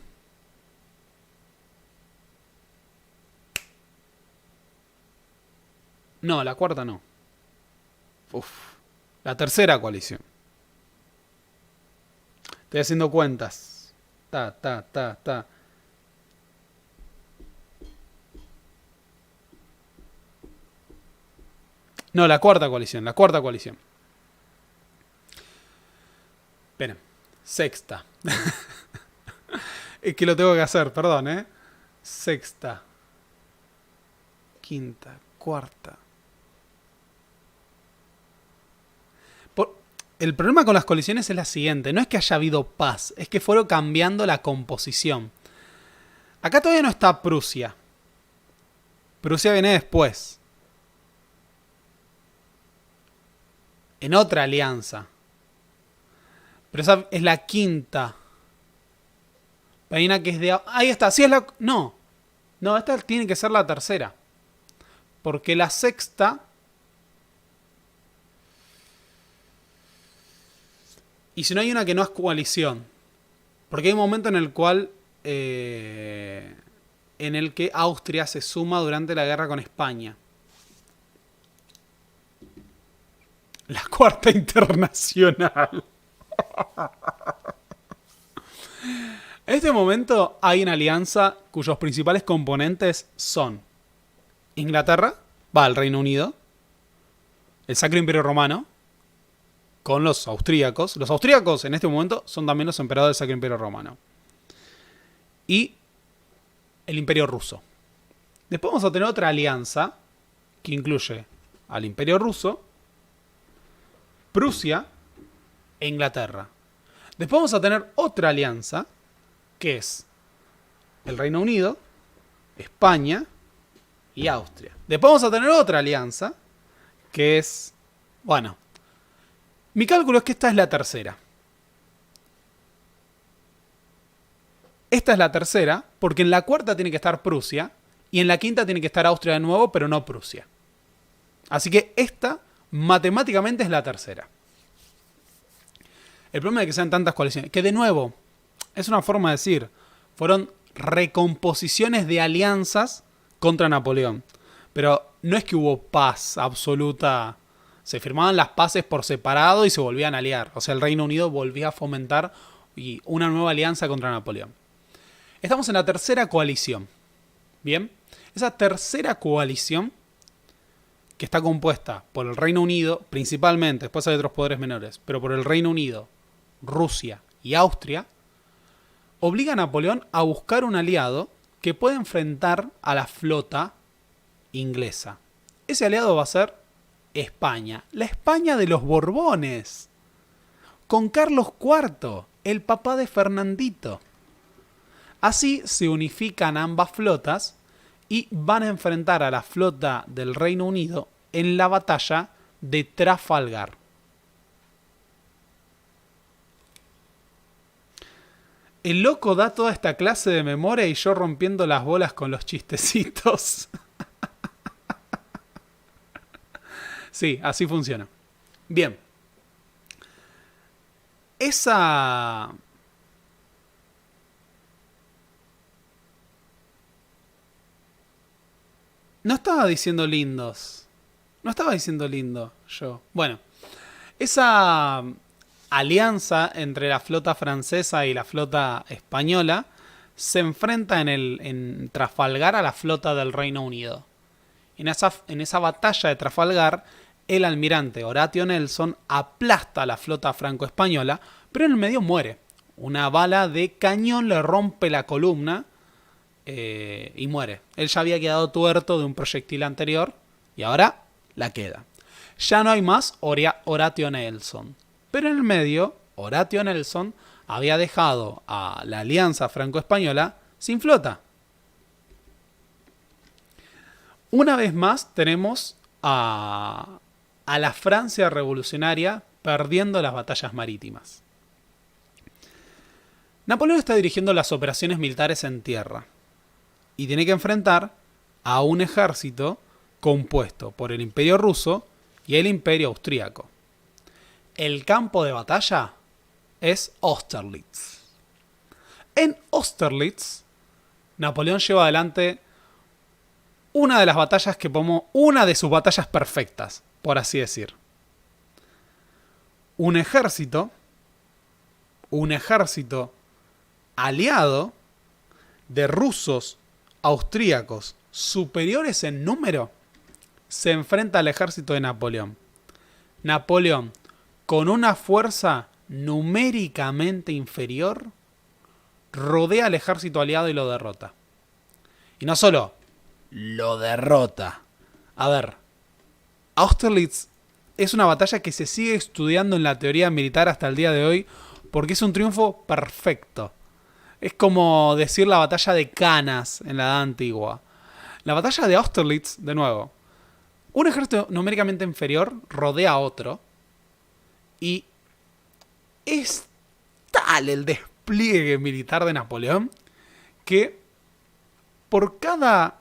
No, la cuarta no. La tercera coalición. Estoy haciendo cuentas. No, la cuarta coalición. Esperen. Sexta. Es que lo tengo que hacer, perdón, Sexta. Quinta. Cuarta. el problema con las coaliciones es la siguiente. No es que haya habido paz, es que fueron cambiando la composición. Acá todavía no está Prusia. Prusia viene después. En otra alianza. Pero esa es la quinta. Hay una que es de... Ahí está, sí es la... No. No, esta tiene que ser la tercera. Porque la sexta... Y si no hay una que no es coalición. Porque hay un momento en el cual... en el que Austria se suma durante la guerra con España. La Cuarta Internacional. En este momento hay una alianza cuyos principales componentes son Inglaterra, el Reino Unido, el Sacro Imperio Romano, con los austríacos. Los austríacos en este momento son también los emperadores del Sacro Imperio Romano. Y el Imperio Ruso. Después vamos a tener otra alianza que incluye al Imperio Ruso, Prusia e Inglaterra. Después vamos a tener otra alianza que es el Reino Unido, España y Austria. Después vamos a tener otra alianza que es... Bueno, mi cálculo es que esta es la tercera. Esta es la tercera porque en la cuarta tiene que estar Prusia y en la quinta tiene que estar Austria de nuevo, pero no Prusia. Así que esta matemáticamente es la tercera. El problema de que sean tantas coaliciones, que de nuevo, es una forma de decir, fueron recomposiciones de alianzas contra Napoleón. Pero no es que hubo paz absoluta. Se firmaban las paces por separado y se volvían a aliar. O sea, el Reino Unido volvía a fomentar una nueva alianza contra Napoleón. Estamos en la tercera coalición. Bien, esa tercera coalición, que está compuesta por el Reino Unido, principalmente, después hay otros poderes menores, pero por el Reino Unido, Rusia y Austria, obliga a Napoleón a buscar un aliado que pueda enfrentar a la flota inglesa. Ese aliado va a ser España, la España de los Borbones, con Carlos IV, el papá de Fernandito. Así se unifican ambas flotas y van a enfrentar a la flota del Reino Unido en la batalla de Trafalgar. El loco da toda esta clase de memoria y yo rompiendo las bolas con los chistecitos. Sí, así funciona. Bien. Esa... No estaba diciendo lindos. No estaba diciendo lindo yo. Bueno, esa alianza entre la flota francesa y la flota española se enfrenta en Trafalgar a la flota del Reino Unido. En esa batalla de Trafalgar, el almirante Horatio Nelson aplasta a la flota franco-española, pero en el medio muere. Una bala de cañón le rompe la columna y muere. Él ya había quedado tuerto de un proyectil anterior y ahora la queda. Ya no hay más Horatio Nelson. Pero en el medio, Horatio Nelson había dejado a la alianza franco-española sin flota. Una vez más tenemos a la Francia revolucionaria perdiendo las batallas marítimas. Napoleón está dirigiendo las operaciones militares en tierra y tiene que enfrentar a un ejército compuesto por el Imperio Ruso y el Imperio Austríaco. El campo de batalla es Austerlitz. En Austerlitz, Napoleón lleva adelante una de sus batallas perfectas, por así decir. Un ejército aliado de rusos austríacos superiores en número se enfrenta al ejército de Napoleón. Napoleón, con una fuerza numéricamente inferior, rodea al ejército aliado y lo derrota. Y no solo lo derrota. A ver, Austerlitz es una batalla que se sigue estudiando en la teoría militar hasta el día de hoy porque es un triunfo perfecto. Es como decir la batalla de Canas en la Edad Antigua. La batalla de Austerlitz, de nuevo. Un ejército numéricamente inferior rodea a otro y es tal el despliegue militar de Napoleón que por cada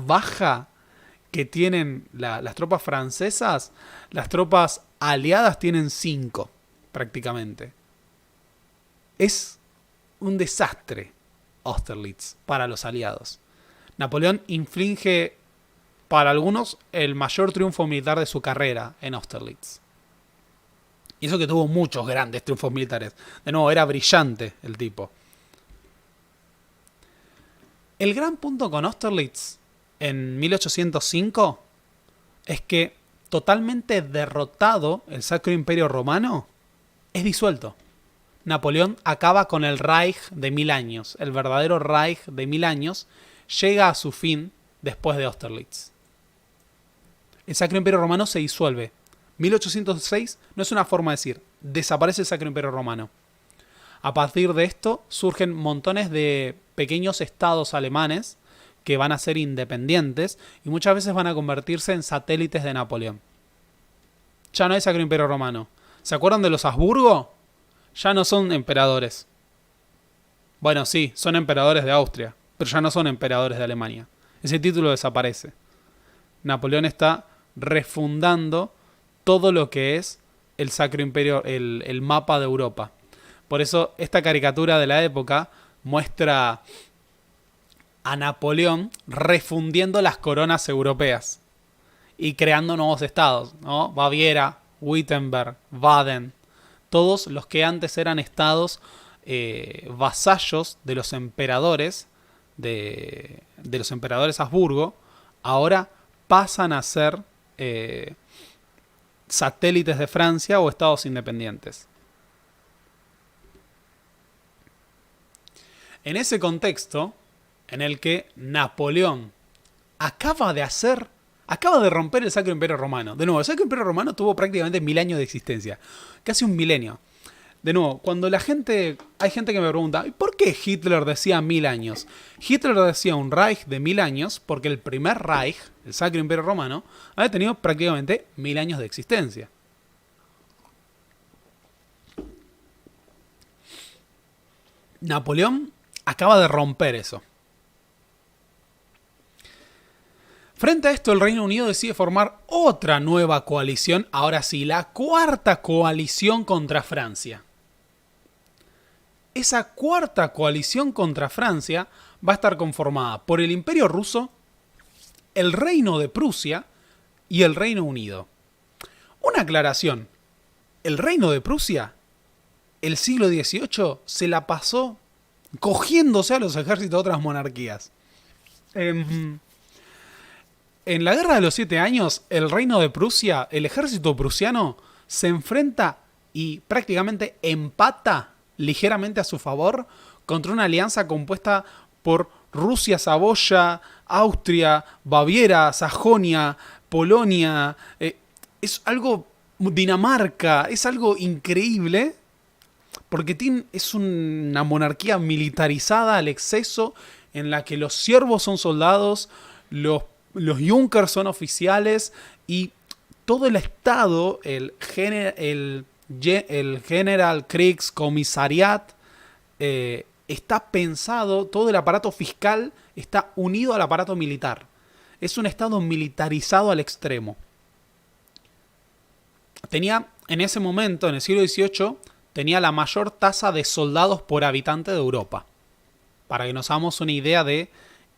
baja que tienen las tropas francesas, las tropas aliadas tienen 5 prácticamente. Es un desastre Austerlitz para los aliados. Napoleón inflige para algunos el mayor triunfo militar de su carrera en Austerlitz. Y eso que tuvo muchos grandes triunfos militares. De nuevo, era brillante el tipo. El gran punto con Austerlitz en 1805 es que totalmente derrotado el Sacro Imperio Romano, es disuelto. Napoleón acaba con el Reich de 1000 años. El verdadero Reich de 1000 años llega a su fin después de Austerlitz. El Sacro Imperio Romano se disuelve. 1806 no es una forma de decir, desaparece el Sacro Imperio Romano. A partir de esto surgen montones de pequeños estados alemanes que van a ser independientes y muchas veces van a convertirse en satélites de Napoleón. Ya no hay Sacro Imperio Romano. ¿Se acuerdan de los Habsburgo? Ya no son emperadores. Bueno, sí, son emperadores de Austria, pero ya no son emperadores de Alemania. Ese título desaparece. Napoleón está refundando todo lo que es el Sacro Imperio, el mapa de Europa. Por eso esta caricatura de la época muestra a Napoleón refundiendo las coronas europeas y creando nuevos estados, ¿no? Baviera, Wittenberg, Baden, todos los que antes eran estados vasallos de los emperadores de los emperadores Habsburgo, ahora pasan a ser satélites de Francia o estados independientes. En ese contexto, en el que Napoleón acaba de romper el Sacro Imperio Romano. De nuevo, el Sacro Imperio Romano tuvo prácticamente 1000 años de existencia. Casi un milenio. De nuevo, cuando hay gente que me pregunta, ¿por qué Hitler decía 1000 años? Hitler decía un Reich de 1000 años porque el primer Reich, el Sacro Imperio Romano, había tenido prácticamente 1000 años de existencia. Napoleón acaba de romper eso. Frente a esto, el Reino Unido decide formar otra nueva coalición, ahora sí, la cuarta coalición contra Francia. Esa cuarta coalición contra Francia va a estar conformada por el Imperio Ruso, el Reino de Prusia y el Reino Unido. Una aclaración, el Reino de Prusia, el siglo XVIII, se la pasó cogiéndose a los ejércitos de otras monarquías. En la Guerra de los 7 Años, el Reino de Prusia, el ejército prusiano, se enfrenta y prácticamente empata ligeramente a su favor contra una alianza compuesta por Rusia, Saboya, Austria, Baviera, Sajonia, Polonia. Es algo... Dinamarca, es algo increíble porque es una monarquía militarizada al exceso en la que los siervos son soldados, los Junkers son oficiales y todo el Estado, el General Kriegskommissariat, está pensado, todo el aparato fiscal está unido al aparato militar. Es un Estado militarizado al extremo. Tenía, en ese momento, en el siglo XVIII, tenía la mayor tasa de soldados por habitante de Europa. Para que nos hagamos una idea de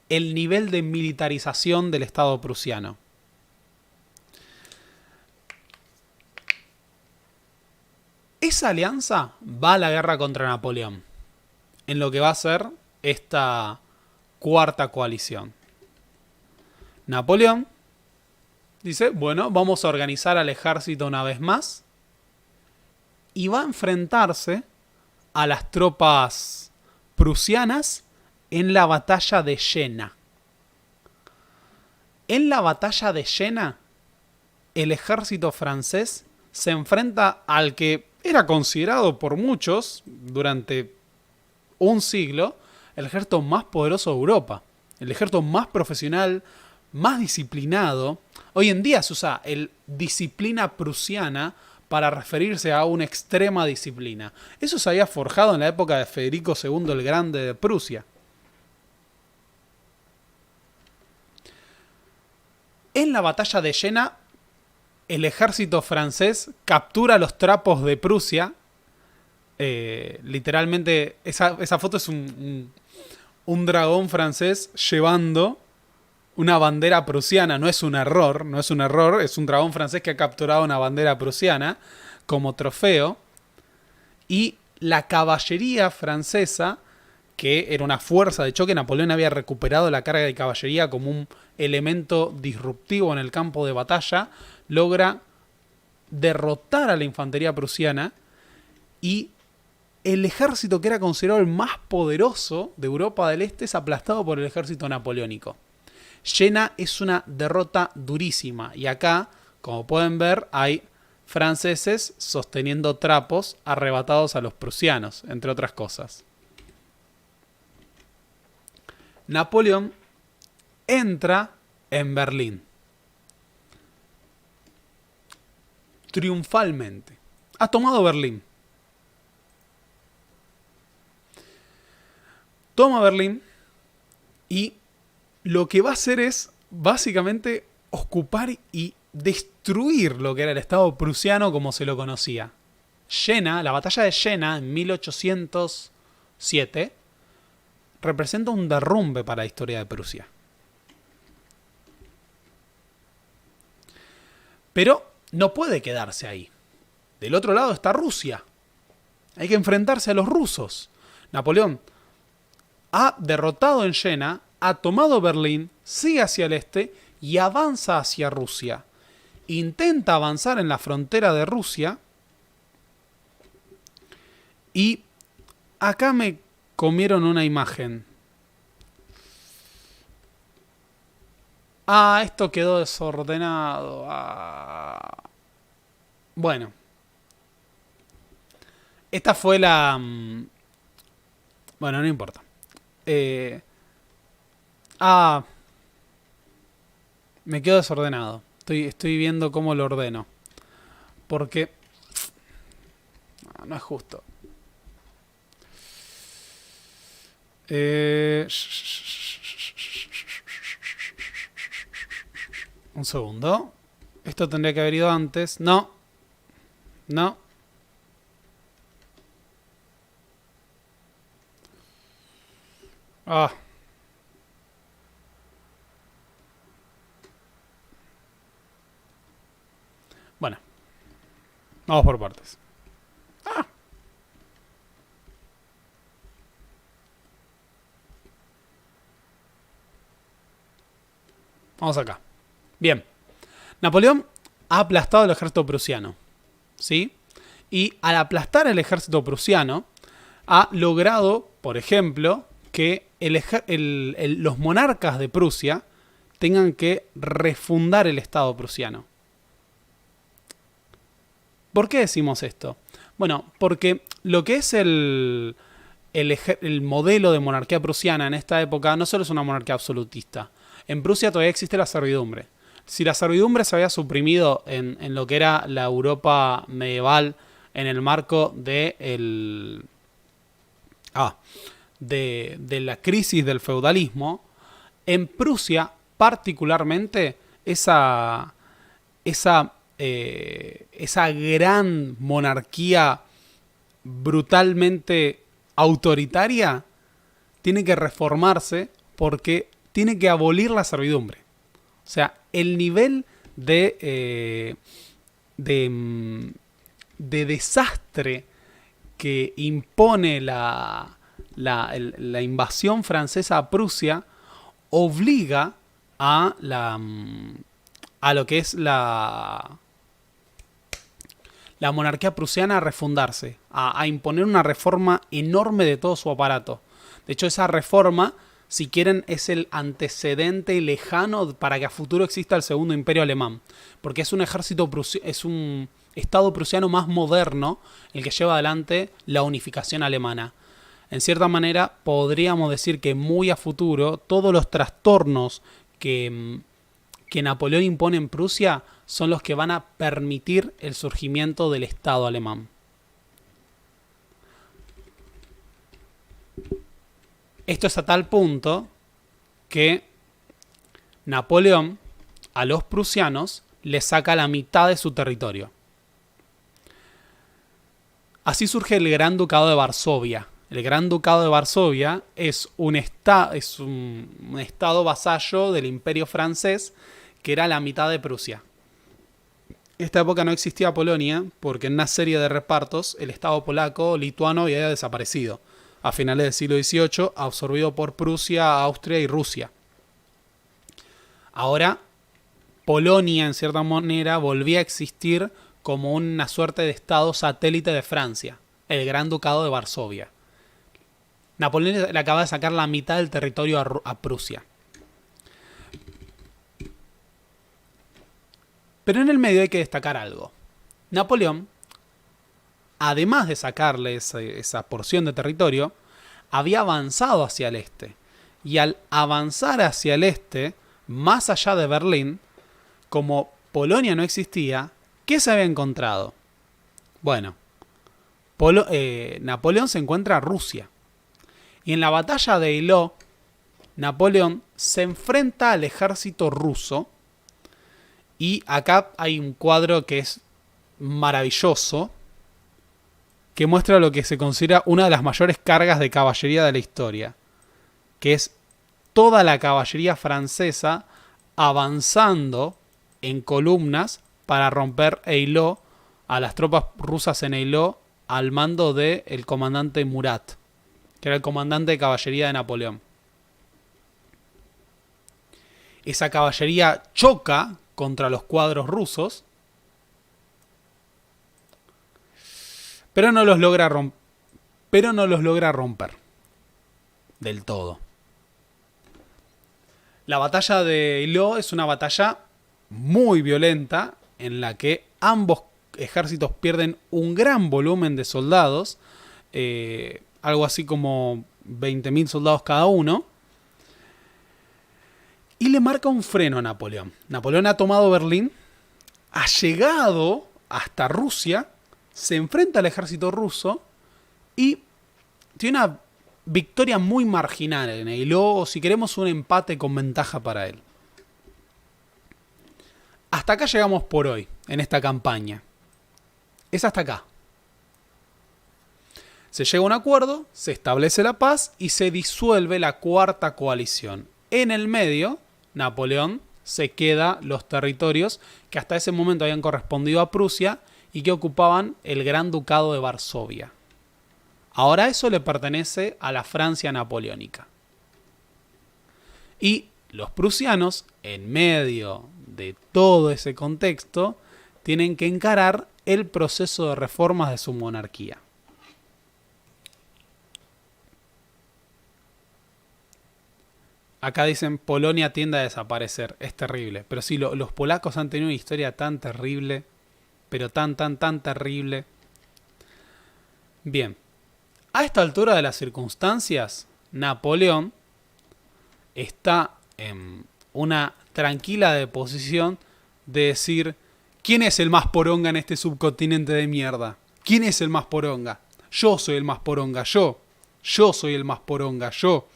el nivel de militarización del Estado prusiano. Esa alianza va a la guerra contra Napoleón, en lo que va a ser esta cuarta coalición. Napoleón dice, bueno, vamos a organizar al ejército una vez más y va a enfrentarse a las tropas prusianas en la batalla de Jena. En la batalla de Jena, el ejército francés se enfrenta al que era considerado por muchos durante un siglo el ejército más poderoso de Europa, el ejército más profesional, más disciplinado. Hoy en día se usa el disciplina prusiana para referirse a una extrema disciplina. Eso se había forjado en la época de Federico II el Grande de Prusia. En la batalla de Jena, el ejército francés captura los trapos de Prusia. Literalmente, esa foto es un dragón francés llevando una bandera prusiana. No es un error, es un dragón francés que ha capturado una bandera prusiana como trofeo. Y la caballería francesa, que era una fuerza de choque, Napoleón había recuperado la carga de caballería como un elemento disruptivo en el campo de batalla, logra derrotar a la infantería prusiana y el ejército que era considerado el más poderoso de Europa del Este es aplastado por el ejército napoleónico. Jena es una derrota durísima y acá, como pueden ver, hay franceses sosteniendo trapos arrebatados a los prusianos, entre otras cosas. Napoleón entra en Berlín. Triunfalmente. Ha tomado Berlín. Toma Berlín y lo que va a hacer es básicamente ocupar y destruir lo que era el Estado prusiano como se lo conocía. Jena, la batalla de Jena en 1807, representa un derrumbe para la historia de Prusia. Pero no puede quedarse ahí. Del otro lado está Rusia. Hay que enfrentarse a los rusos. Napoleón ha derrotado en Jena, ha tomado Berlín, sigue hacia el este y avanza hacia Rusia. Intenta avanzar en la frontera de Rusia y acá me comieron una imagen. Ah, esto quedó desordenado. Bueno. Esta fue la... Bueno, no importa. Me quedo desordenado. Estoy viendo cómo lo ordeno. Porque... no es justo. Un segundo. Esto tendría que haber ido antes. No. No. Ah. Bueno. Vamos por partes. Ah. Vamos acá. Bien. Napoleón ha aplastado el ejército prusiano. ¿Sí? Y al aplastar el ejército prusiano, ha logrado, por ejemplo, que los monarcas de Prusia tengan que refundar el Estado prusiano. ¿Por qué decimos esto? Bueno, porque lo que es el modelo de monarquía prusiana en esta época no solo es una monarquía absolutista. En Prusia todavía existe la servidumbre. Si la servidumbre se había suprimido en lo que era la Europa medieval en el marco de la crisis del feudalismo, en Prusia particularmente esa gran monarquía brutalmente autoritaria tiene que reformarse porque tiene que abolir la servidumbre. O sea, el nivel de desastre que impone la invasión francesa a Prusia obliga a lo que es la monarquía prusiana a refundarse, a imponer una reforma enorme de todo su aparato. De hecho, esa reforma Si quieren, es el antecedente lejano para que a futuro exista el segundo imperio alemán. Porque es un ejército, es un estado prusiano más moderno el que lleva adelante la unificación alemana. En cierta manera, podríamos decir que muy a futuro, todos los trastornos que Napoleón impone en Prusia son los que van a permitir el surgimiento del Estado alemán. Esto es a tal punto que Napoleón a los prusianos les saca la mitad de su territorio. Así surge el Gran Ducado de Varsovia. El Gran Ducado de Varsovia es un estado vasallo del Imperio francés que era la mitad de Prusia. En esta época no existía Polonia porque en una serie de repartos el Estado polaco lituano había desaparecido a finales del siglo XVIII, absorbido por Prusia, Austria y Rusia. Ahora, Polonia, en cierta manera, volvía a existir como una suerte de estado satélite de Francia, el Gran Ducado de Varsovia. Napoleón le acaba de sacar la mitad del territorio a Prusia. Pero en el medio hay que destacar algo. Napoleón, además de sacarle esa porción de territorio, había avanzado hacia el este. Y al avanzar hacia el este, más allá de Berlín, como Polonia no existía, ¿qué se había encontrado? Bueno, Napoleón se encuentra a Rusia. Y en la batalla de Eylau, Napoleón se enfrenta al ejército ruso. Y acá hay un cuadro que es maravilloso, que muestra lo que se considera una de las mayores cargas de caballería de la historia, que es toda la caballería francesa avanzando en columnas para romper Eylau, a las tropas rusas en Eylau, al mando del comandante Murat, que era el comandante de caballería de Napoleón. Esa caballería choca contra los cuadros rusos, pero no los logra romper del todo. La batalla de Eylau es una batalla muy violenta en la que ambos ejércitos pierden un gran volumen de soldados, algo así como 20.000 soldados cada uno, y le marca un freno a Napoleón. Napoleón ha tomado Berlín, ha llegado hasta Rusia, se enfrenta al ejército ruso y tiene una victoria muy marginal en Eylau, o si queremos un empate con ventaja para él. Hasta acá llegamos por hoy, en esta campaña. Es hasta acá. Se llega a un acuerdo, se establece la paz y se disuelve la cuarta coalición. En el medio, Napoleón se queda los territorios que hasta ese momento habían correspondido a Prusia y que ocupaban el Gran Ducado de Varsovia. Ahora eso le pertenece a la Francia napoleónica. Y los prusianos, en medio de todo ese contexto, tienen que encarar el proceso de reformas de su monarquía. Acá dicen, Polonia tiende a desaparecer. Es terrible. Pero sí, los polacos han tenido una historia tan terrible. Pero tan terrible. Bien. A esta altura de las circunstancias, Napoleón está en una tranquila posición de decir, ¿quién es el más poronga en este subcontinente de mierda? ¿Quién es el más poronga? Yo soy el más poronga, yo. Yo soy el más poronga, yo.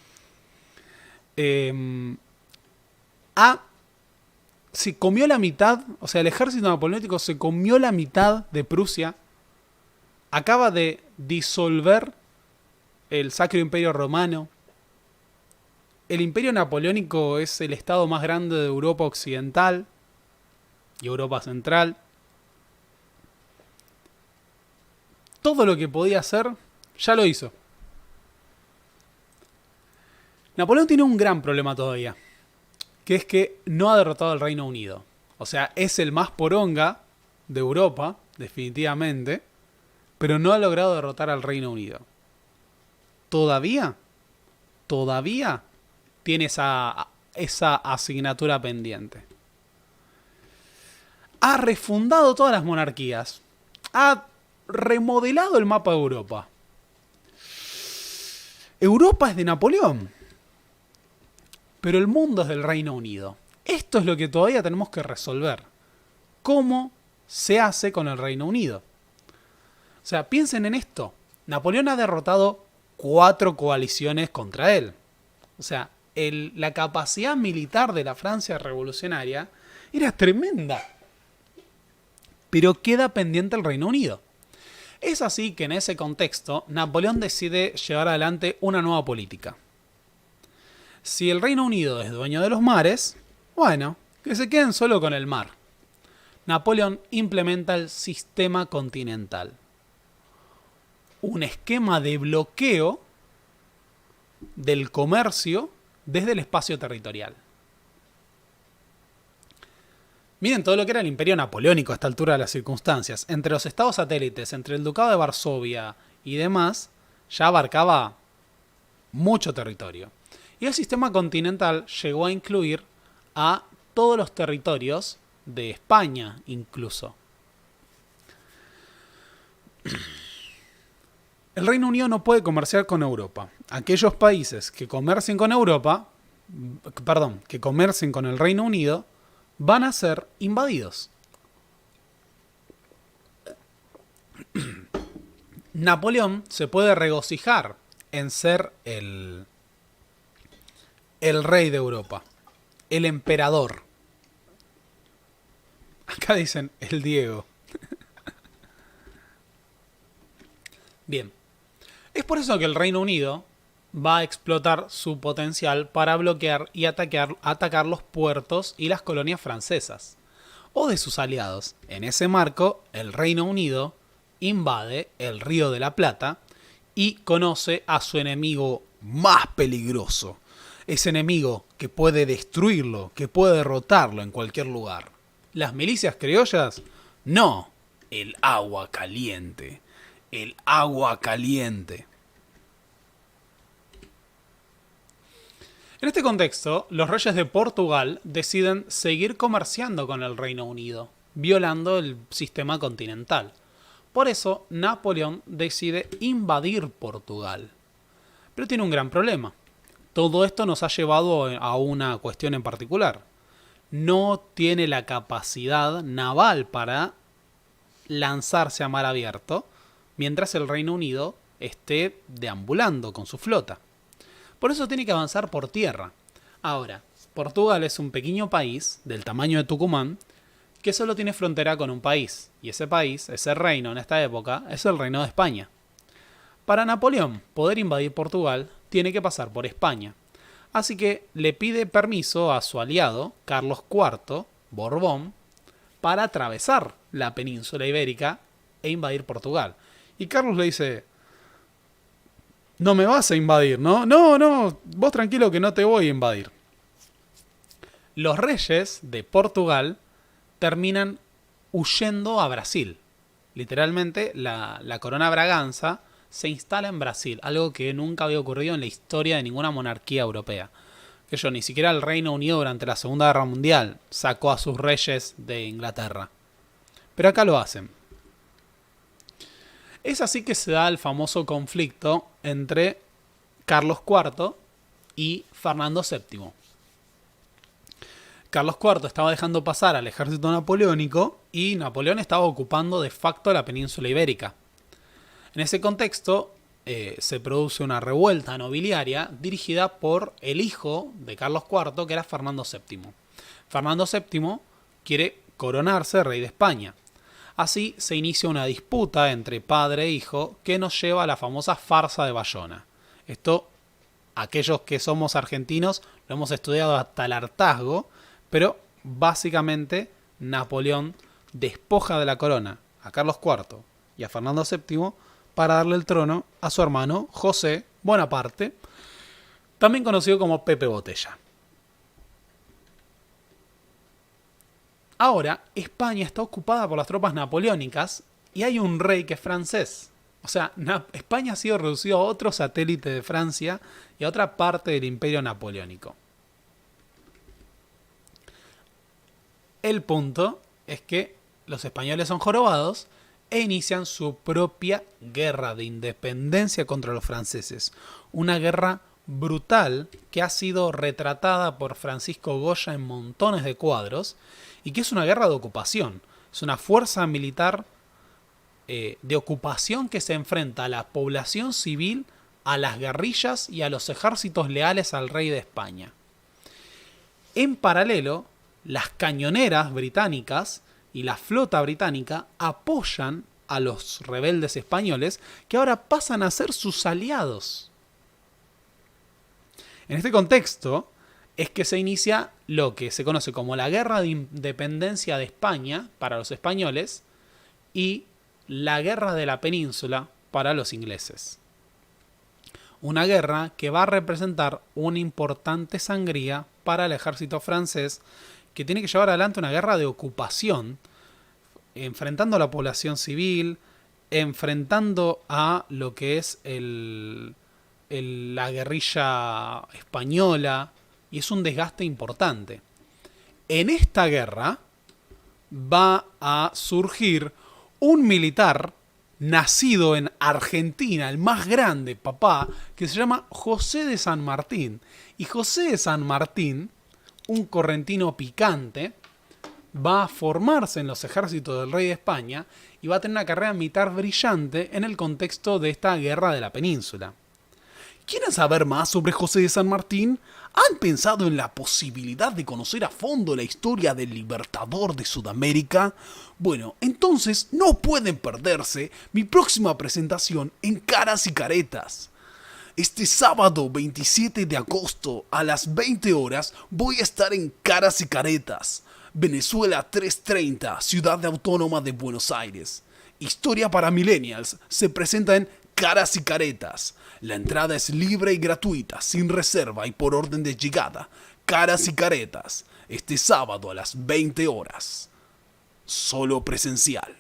Se comió la mitad, o sea, el ejército napoleónico se comió la mitad de Prusia. Acaba de disolver el Sacro Imperio Romano. El Imperio Napoleónico es el estado más grande de Europa Occidental y Europa Central. Todo lo que podía hacer, ya lo hizo. Napoleón tiene un gran problema todavía, que es que no ha derrotado al Reino Unido. O sea, es el más poronga de Europa, definitivamente, pero no ha logrado derrotar al Reino Unido. Todavía tiene esa asignatura pendiente. Ha refundado todas las monarquías. Ha remodelado el mapa de Europa. Europa es de Napoleón, pero el mundo es del Reino Unido. Esto es lo que todavía tenemos que resolver. ¿Cómo se hace con el Reino Unido? O sea, piensen en esto. Napoleón ha derrotado 4 coaliciones contra él. O sea, la capacidad militar de la Francia revolucionaria era tremenda. Pero queda pendiente el Reino Unido. Es así que en ese contexto, Napoleón decide llevar adelante una nueva política. Si el Reino Unido es dueño de los mares, bueno, que se queden solo con el mar. Napoleón implementa el sistema continental. Un esquema de bloqueo del comercio desde el espacio territorial. Miren todo lo que era el imperio napoleónico a esta altura de las circunstancias. Entre los estados satélites, entre el ducado de Varsovia y demás, ya abarcaba mucho territorio. Y el sistema continental llegó a incluir a todos los territorios de España incluso. El Reino Unido no puede comerciar con Europa. Aquellos países que comercien con que comercien con el Reino Unido, van a ser invadidos. Napoleón se puede regocijar en ser el rey de Europa, el emperador. Acá dicen el Diego. Bien, es por eso que el Reino Unido va a explotar su potencial para bloquear y atacar los puertos y las colonias francesas o de sus aliados. En ese marco, el Reino Unido invade el Río de la Plata y conoce a su enemigo más peligroso. Ese enemigo que puede destruirlo, que puede derrotarlo en cualquier lugar. ¿Las milicias criollas? No, el agua caliente. El agua caliente. En este contexto, los reyes de Portugal deciden seguir comerciando con el Reino Unido, violando el sistema continental. Por eso, Napoleón decide invadir Portugal. Pero tiene un gran problema. Todo esto nos ha llevado a una cuestión en particular. No tiene la capacidad naval para lanzarse a mar abierto, mientras el Reino Unido esté deambulando con su flota. Por eso tiene que avanzar por tierra. Ahora, Portugal es un pequeño país del tamaño de Tucumán que solo tiene frontera con un país. Y ese país, ese reino en esta época, es el Reino de España. Para Napoleón poder invadir Portugal, tiene que pasar por España. Así que le pide permiso a su aliado, Carlos IV, Borbón, para atravesar la península ibérica e invadir Portugal. Y Carlos le dice: no me vas a invadir, ¿no? No, vos tranquilo que no te voy a invadir. Los reyes de Portugal terminan huyendo a Brasil. Literalmente, la corona Braganza se instala en Brasil, algo que nunca había ocurrido en la historia de ninguna monarquía europea. Ni siquiera el Reino Unido durante la Segunda Guerra Mundial sacó a sus reyes de Inglaterra. Pero acá lo hacen. Es así que se da el famoso conflicto entre Carlos IV y Fernando VII. Carlos IV estaba dejando pasar al ejército napoleónico y Napoleón estaba ocupando de facto la península ibérica. En ese contexto se produce una revuelta nobiliaria dirigida por el hijo de Carlos IV, que era Fernando VII. Fernando VII quiere coronarse rey de España. Así se inicia una disputa entre padre e hijo que nos lleva a la famosa farsa de Bayona. Esto, aquellos que somos argentinos, lo hemos estudiado hasta el hartazgo, pero básicamente Napoleón despoja de la corona a Carlos IV y a Fernando VII para darle el trono a su hermano José Bonaparte, también conocido como Pepe Botella. Ahora, España está ocupada por las tropas napoleónicas y hay un rey que es francés. O sea, España ha sido reducido a otro satélite de Francia y a otra parte del imperio napoleónico. El punto es que los españoles son jorobados e inician su propia guerra de independencia contra los franceses. Una guerra brutal que ha sido retratada por Francisco Goya en montones de cuadros y que es una guerra de ocupación. Es una fuerza militar de ocupación que se enfrenta a la población civil, a las guerrillas y a los ejércitos leales al rey de España. En paralelo, las cañoneras británicas y la flota británica apoyan a los rebeldes españoles que ahora pasan a ser sus aliados. En este contexto es que se inicia lo que se conoce como la Guerra de Independencia de España para los españoles y la Guerra de la Península para los ingleses. Una guerra que va a representar una importante sangría para el ejército francés, que tiene que llevar adelante una guerra de ocupación, enfrentando a la población civil, enfrentando a lo que es la guerrilla española, y es un desgaste importante. En esta guerra va a surgir un militar nacido en Argentina, el más grande, papá, que se llama José de San Martín. Y José de San Martín, un correntino picante, va a formarse en los ejércitos del rey de España y va a tener una carrera militar brillante en el contexto de esta guerra de la península. ¿Quieren saber más sobre José de San Martín? ¿Han pensado en la posibilidad de conocer a fondo la historia del libertador de Sudamérica? Bueno, entonces no pueden perderse mi próxima presentación en Caras y Caretas. Este sábado 27 de agosto a las 20 horas voy a estar en Caras y Caretas, Venezuela 330, Ciudad Autónoma de Buenos Aires. Historia para Millennials se presenta en Caras y Caretas. La entrada es libre y gratuita, sin reserva y por orden de llegada. Caras y Caretas, este sábado a las 20 horas. Solo presencial.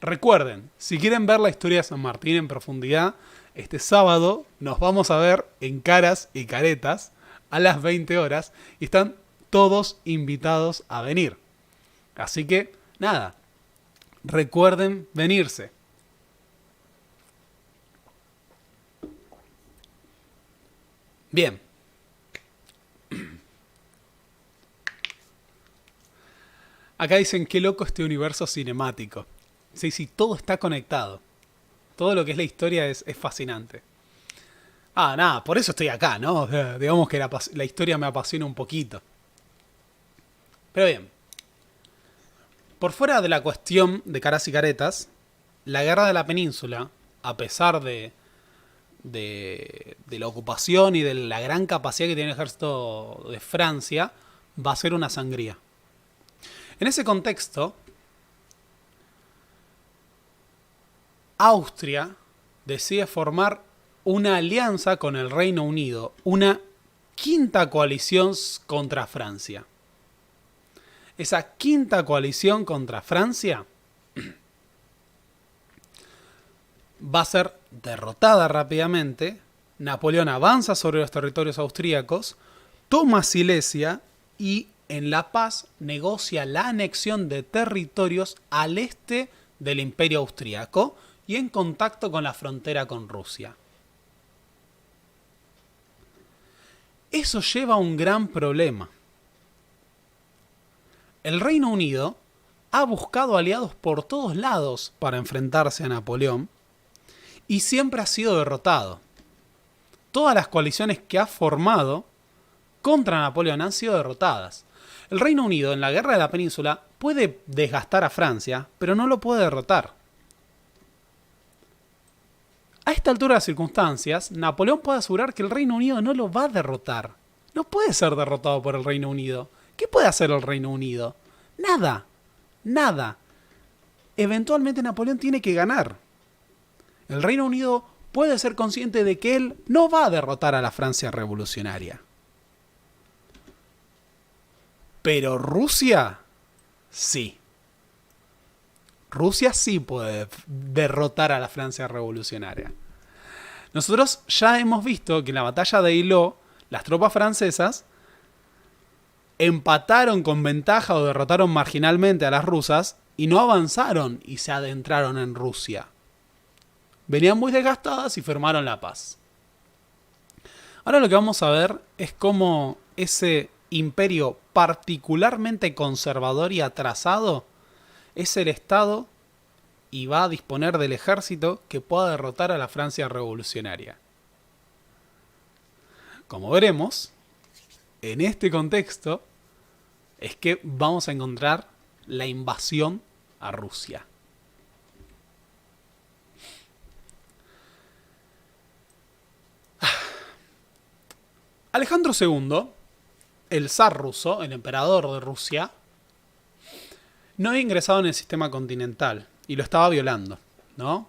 Recuerden, si quieren ver la historia de San Martín en profundidad, este sábado nos vamos a ver en Caras y Caretas a las 20 horas y están todos invitados a venir. Así que, nada, recuerden venirse. Bien. Acá dicen, qué loco este universo cinemático. Sí, sí, todo está conectado. Todo lo que es la historia es fascinante. Ah, nada, por eso estoy acá, ¿no? O sea, digamos que la historia me apasiona un poquito. Pero bien. Por fuera de la cuestión de Caras y Caretas, la guerra de la península, a pesar de la ocupación y de la gran capacidad que tiene el ejército de Francia, va a ser una sangría. En ese contexto, Austria decide formar una alianza con el Reino Unido, una quinta coalición contra Francia. Esa quinta coalición contra Francia va a ser derrotada rápidamente. Napoleón avanza sobre los territorios austríacos, toma Silesia y en La Paz negocia la anexión de territorios al este del Imperio Austríaco y en contacto con la frontera con Rusia. Eso lleva a un gran problema. El Reino Unido ha buscado aliados por todos lados para enfrentarse a Napoleón y siempre ha sido derrotado. Todas las coaliciones que ha formado contra Napoleón han sido derrotadas. El Reino Unido en la Guerra de la Península puede desgastar a Francia, pero no lo puede derrotar. A esta altura de las circunstancias, Napoleón puede asegurar que el Reino Unido no lo va a derrotar. No puede ser derrotado por el Reino Unido. ¿Qué puede hacer el Reino Unido? Nada. Nada. Eventualmente Napoleón tiene que ganar. El Reino Unido puede ser consciente de que él no va a derrotar a la Francia revolucionaria. Pero Rusia, sí. Rusia sí puede derrotar a la Francia revolucionaria. Nosotros ya hemos visto que en la batalla de Eylau, las tropas francesas empataron con ventaja o derrotaron marginalmente a las rusas y no avanzaron y se adentraron en Rusia. Venían muy desgastadas y firmaron la paz. Ahora lo que vamos a ver es cómo ese imperio particularmente conservador y atrasado es el Estado y va a disponer del ejército que pueda derrotar a la Francia revolucionaria. Como veremos, en este contexto es que vamos a encontrar la invasión a Rusia. Alejandro II, el zar ruso, el emperador de Rusia, no había ingresado en el sistema continental y lo estaba violando, ¿no?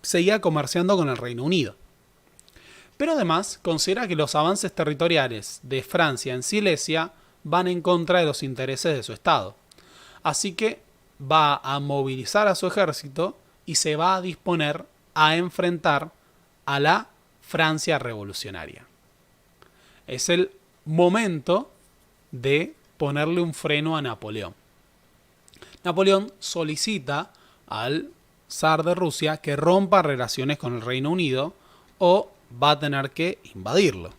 Seguía comerciando con el Reino Unido. Pero además considera que los avances territoriales de Francia en Silesia van en contra de los intereses de su Estado. Así que va a movilizar a su ejército y se va a disponer a enfrentar a la Francia revolucionaria. Es el momento de ponerle un freno a Napoleón. Napoleón solicita al zar de Rusia que rompa relaciones con el Reino Unido o va a tener que invadirlo.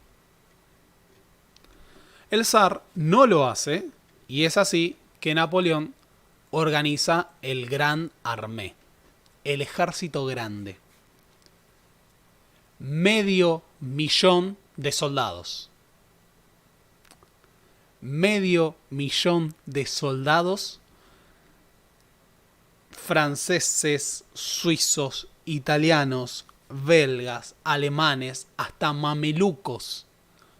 El zar no lo hace y es así que Napoleón organiza el Gran Armée, el ejército grande. 500.000 de soldados. 500.000 de soldados franceses, suizos, italianos, belgas, alemanes, hasta mamelucos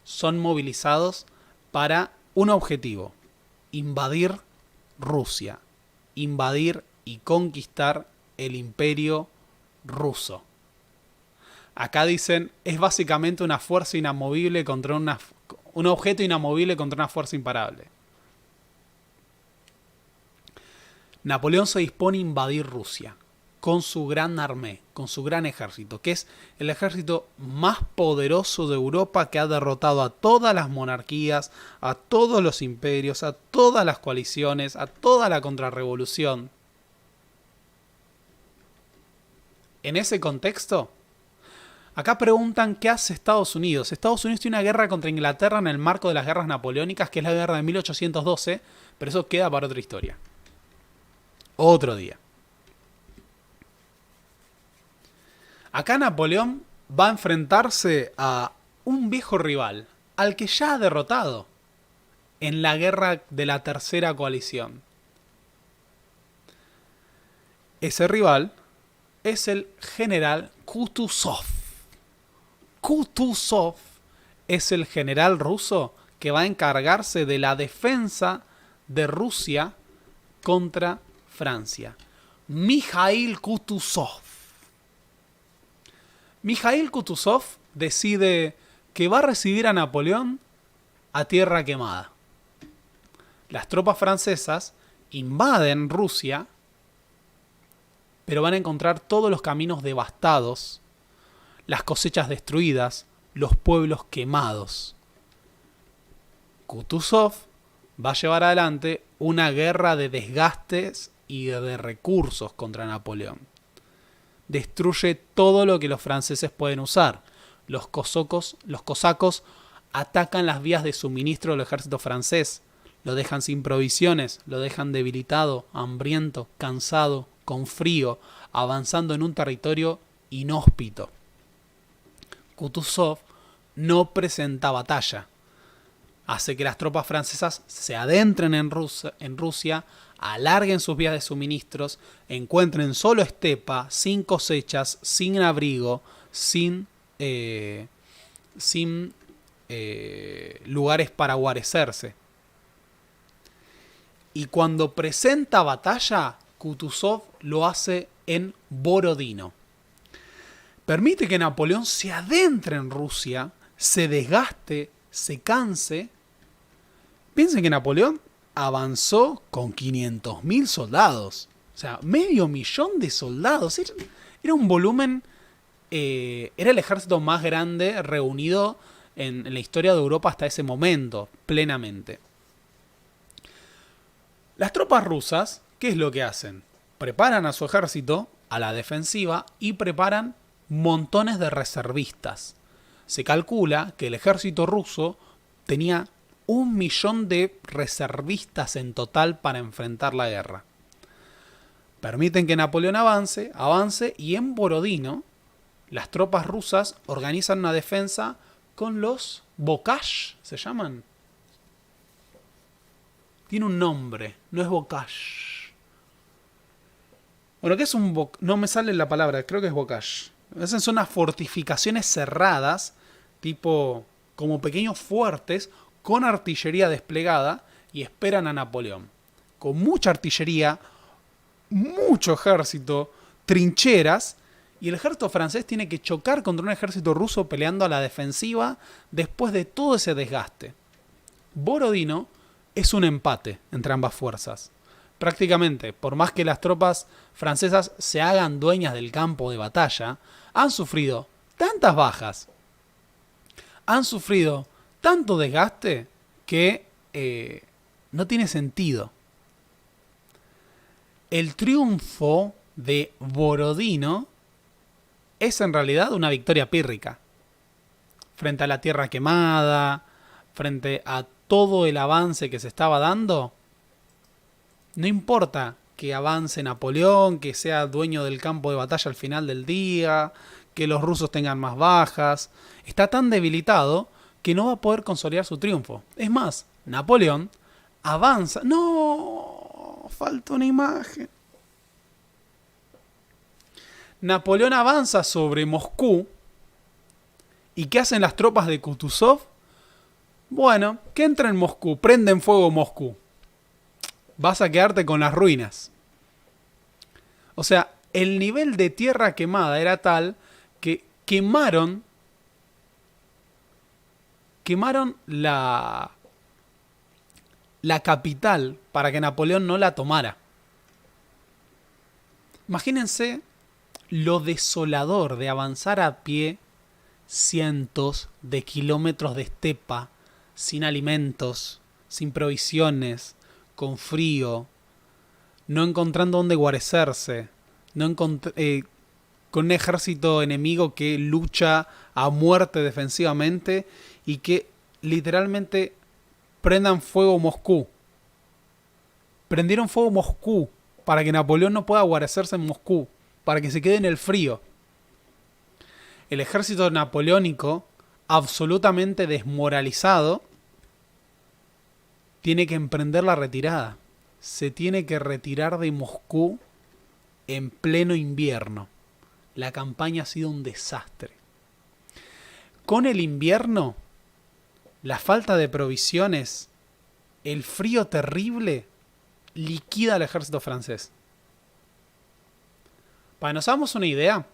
son movilizados para un objetivo: invadir Rusia, invadir y conquistar el imperio ruso. Acá dicen, es básicamente una fuerza inamovible contra un objeto inamovible contra una fuerza imparable. Napoleón se dispone a invadir Rusia con su gran armée, con su gran ejército, que es el ejército más poderoso de Europa, que ha derrotado a todas las monarquías, a todos los imperios, a todas las coaliciones, a toda la contrarrevolución. En ese contexto, acá preguntan qué hace Estados Unidos. Estados Unidos tiene una guerra contra Inglaterra en el marco de las guerras napoleónicas, que es la guerra de 1812, pero eso queda para otra historia. Otro día. Acá Napoleón va a enfrentarse a un viejo rival, al que ya ha derrotado en la guerra de la Tercera Coalición. Ese rival es el general Kutuzov. Kutuzov es el general ruso que va a encargarse de la defensa de Rusia contra Francia. Mikhail Kutuzov. Mikhail Kutuzov decide que va a recibir a Napoleón a tierra quemada. Las tropas francesas invaden Rusia, pero van a encontrar todos los caminos devastados, las cosechas destruidas, los pueblos quemados. Kutuzov va a llevar adelante una guerra de desgastes y de recursos contra Napoleón. Destruye todo lo que los franceses pueden usar. Los cosacos atacan las vías de suministro del ejército francés. Lo dejan sin provisiones, lo dejan debilitado, hambriento, cansado, con frío, avanzando en un territorio inhóspito. Kutuzov no presenta batalla. Hace que las tropas francesas se adentren en Rusia, alarguen sus vías de suministros, encuentren solo estepa, sin cosechas, sin abrigo, sin lugares para guarecerse. Y cuando presenta batalla, Kutuzov lo hace en Borodino. Permite que Napoleón se adentre en Rusia, se desgaste, se canse. Piensen que Napoleón avanzó con 500.000 soldados. sea, 500.000 de soldados. Era un volumen... era el ejército más grande reunido en la historia de Europa hasta ese momento, plenamente. Las tropas rusas, ¿qué es lo que hacen? Preparan a su ejército a la defensiva y preparan montones de reservistas. Se calcula que el ejército ruso tenía 1.000.000 de reservistas en total para enfrentar la guerra. Permiten que Napoleón avance y en Borodino las tropas rusas organizan una defensa con los Bokaj, ¿se llaman? Tiene un nombre, no es Bokaj. Bueno, ¿qué es un Bokaj? No me sale la palabra, creo que es Bokaj. Esas son unas fortificaciones cerradas, tipo como pequeños fuertes, con artillería desplegada y esperan a Napoleón. Con mucha artillería, mucho ejército, trincheras, y el ejército francés tiene que chocar contra un ejército ruso peleando a la defensiva después de todo ese desgaste. Borodino es un empate entre ambas fuerzas. Prácticamente, por más que las tropas francesas se hagan dueñas del campo de batalla, han sufrido tantas bajas, han sufrido tanto desgaste que no tiene sentido. El triunfo de Borodino es en realidad una victoria pírrica. Frente a la tierra quemada, frente a todo el avance que se estaba dando, no importa que avance Napoleón, que sea dueño del campo de batalla al final del día, que los rusos tengan más bajas, está tan debilitado que no va a poder consolidar su triunfo. Es más, Napoleón avanza... ¡No! Falta una imagen. Napoleón avanza sobre Moscú. ¿Y qué hacen las tropas de Kutuzov? Bueno, que entra en Moscú, prenden fuego Moscú. Vas a quedarte con las ruinas. O sea, el nivel de tierra quemada era tal que quemaron la capital para que Napoleón no la tomara. Imagínense lo desolador de avanzar a pie cientos de kilómetros de estepa, sin alimentos, sin provisiones, con frío, no encontrando dónde guarecerse, con un ejército enemigo que lucha a muerte defensivamente y que literalmente prendan fuego Moscú. Prendieron fuego Moscú para que Napoleón no pueda guarecerse en Moscú, para que se quede en el frío. El ejército napoleónico, absolutamente desmoralizado, tiene que emprender la retirada. Se tiene que retirar de Moscú en pleno invierno. La campaña ha sido un desastre. Con el invierno, la falta de provisiones, el frío terrible, liquida al ejército francés. Para que nos hagamos una idea,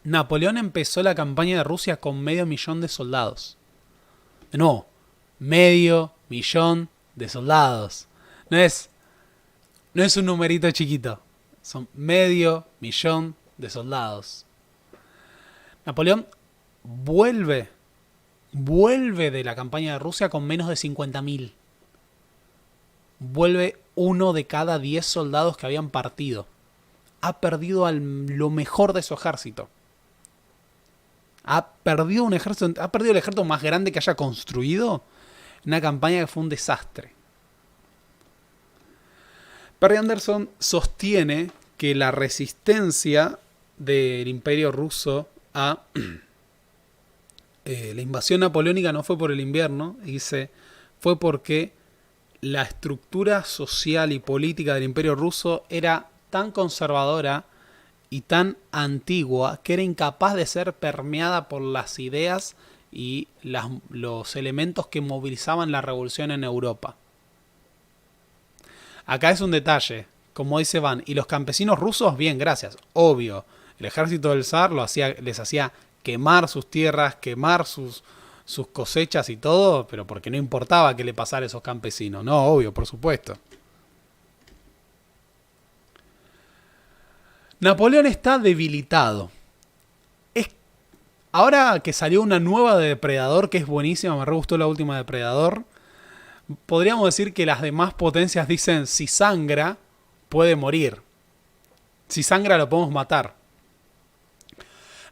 Napoleón empezó la campaña de Rusia con 500.000 de soldados. De nuevo, 500.000 de soldados. No es un numerito chiquito. Son 500.000 de soldados. Napoleón vuelve de la campaña de Rusia con menos de 50.000. Vuelve 1 de cada 10 soldados que habían partido. Ha perdido lo mejor de su ejército. Ha perdido el ejército más grande que haya construido. Una campaña que fue un desastre. Perry Anderson sostiene que la resistencia del Imperio Ruso a la invasión napoleónica no fue por el invierno, dice, fue porque la estructura social y política del Imperio Ruso era tan conservadora y tan antigua que era incapaz de ser permeada por las ideas y los elementos que movilizaban la revolución en Europa. Acá es un detalle, como dice Van, y los campesinos rusos, bien, gracias, obvio, el ejército del zar les hacía quemar sus tierras, quemar sus cosechas y todo, pero porque no importaba qué le pasara a esos campesinos, no, obvio, por supuesto. Napoleón está debilitado. Ahora que salió una nueva de Depredador, que es buenísima, me re gustó la última de Depredador, podríamos decir que las demás potencias dicen, si sangra, puede morir. Si sangra, lo podemos matar.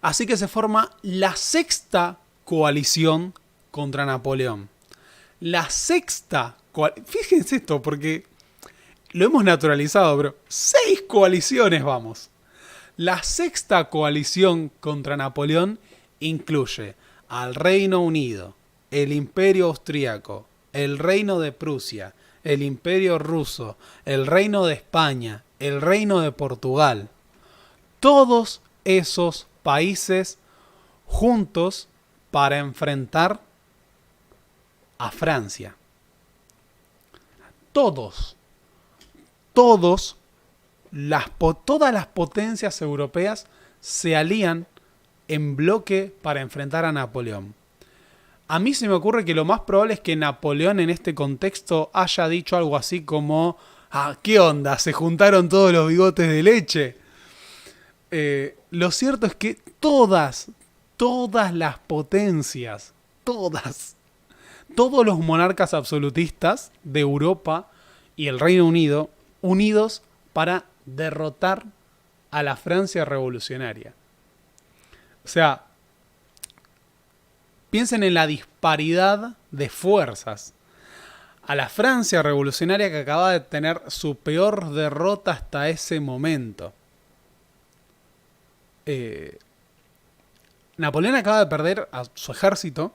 Así que se forma la sexta coalición contra Napoleón. La sexta coalición. Fíjense esto, porque lo hemos naturalizado, pero 6 coaliciones vamos. La sexta coalición contra Napoleón incluye al Reino Unido, el Imperio Austríaco, el Reino de Prusia, el Imperio Ruso, el Reino de España, el Reino de Portugal. Todos esos países juntos para enfrentar a Francia. Todas las potencias europeas se alían en bloque para enfrentar a Napoleón. A mí se me ocurre que lo más probable es que Napoleón en este contexto haya dicho algo así como: ¿qué onda? ¿Se juntaron todos los bigotes de leche? Lo cierto es que todas las potencias, todos los monarcas absolutistas de Europa y el Reino Unido, unidos para derrotar a la Francia revolucionaria. O sea, piensen en la disparidad de fuerzas. A la Francia revolucionaria que acaba de tener su peor derrota hasta ese momento. Napoleón acaba de perder a su ejército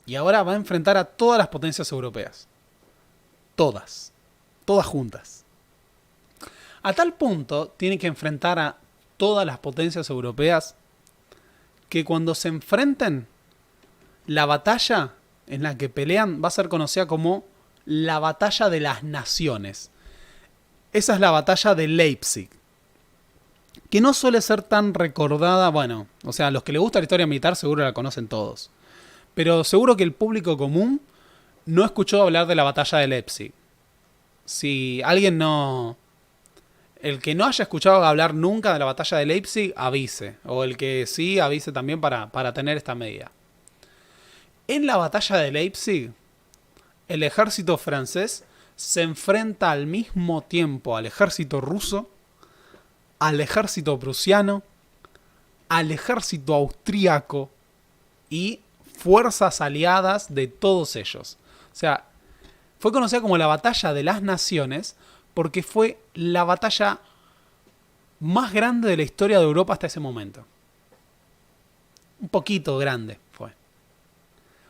y ahora va a enfrentar a todas las potencias europeas. Todas juntas. A tal punto tiene que enfrentar a todas las potencias europeas que cuando se enfrenten, la batalla en la que pelean va a ser conocida como la Batalla de las Naciones. Esa es la Batalla de Leipzig, que no suele ser tan recordada. Bueno, o sea, los que les gusta la historia militar seguro la conocen todos, pero seguro que el público común no escuchó hablar de la Batalla de Leipzig. Si alguien no... El que no haya escuchado hablar nunca de la Batalla de Leipzig, avise. O el que sí, avise también para tener esta medida. En la Batalla de Leipzig, el ejército francés se enfrenta al mismo tiempo al ejército ruso, al ejército prusiano, al ejército austríaco y fuerzas aliadas de todos ellos. O sea, fue conocida como la Batalla de las Naciones porque fue la batalla más grande de la historia de Europa hasta ese momento. Un poquito grande fue.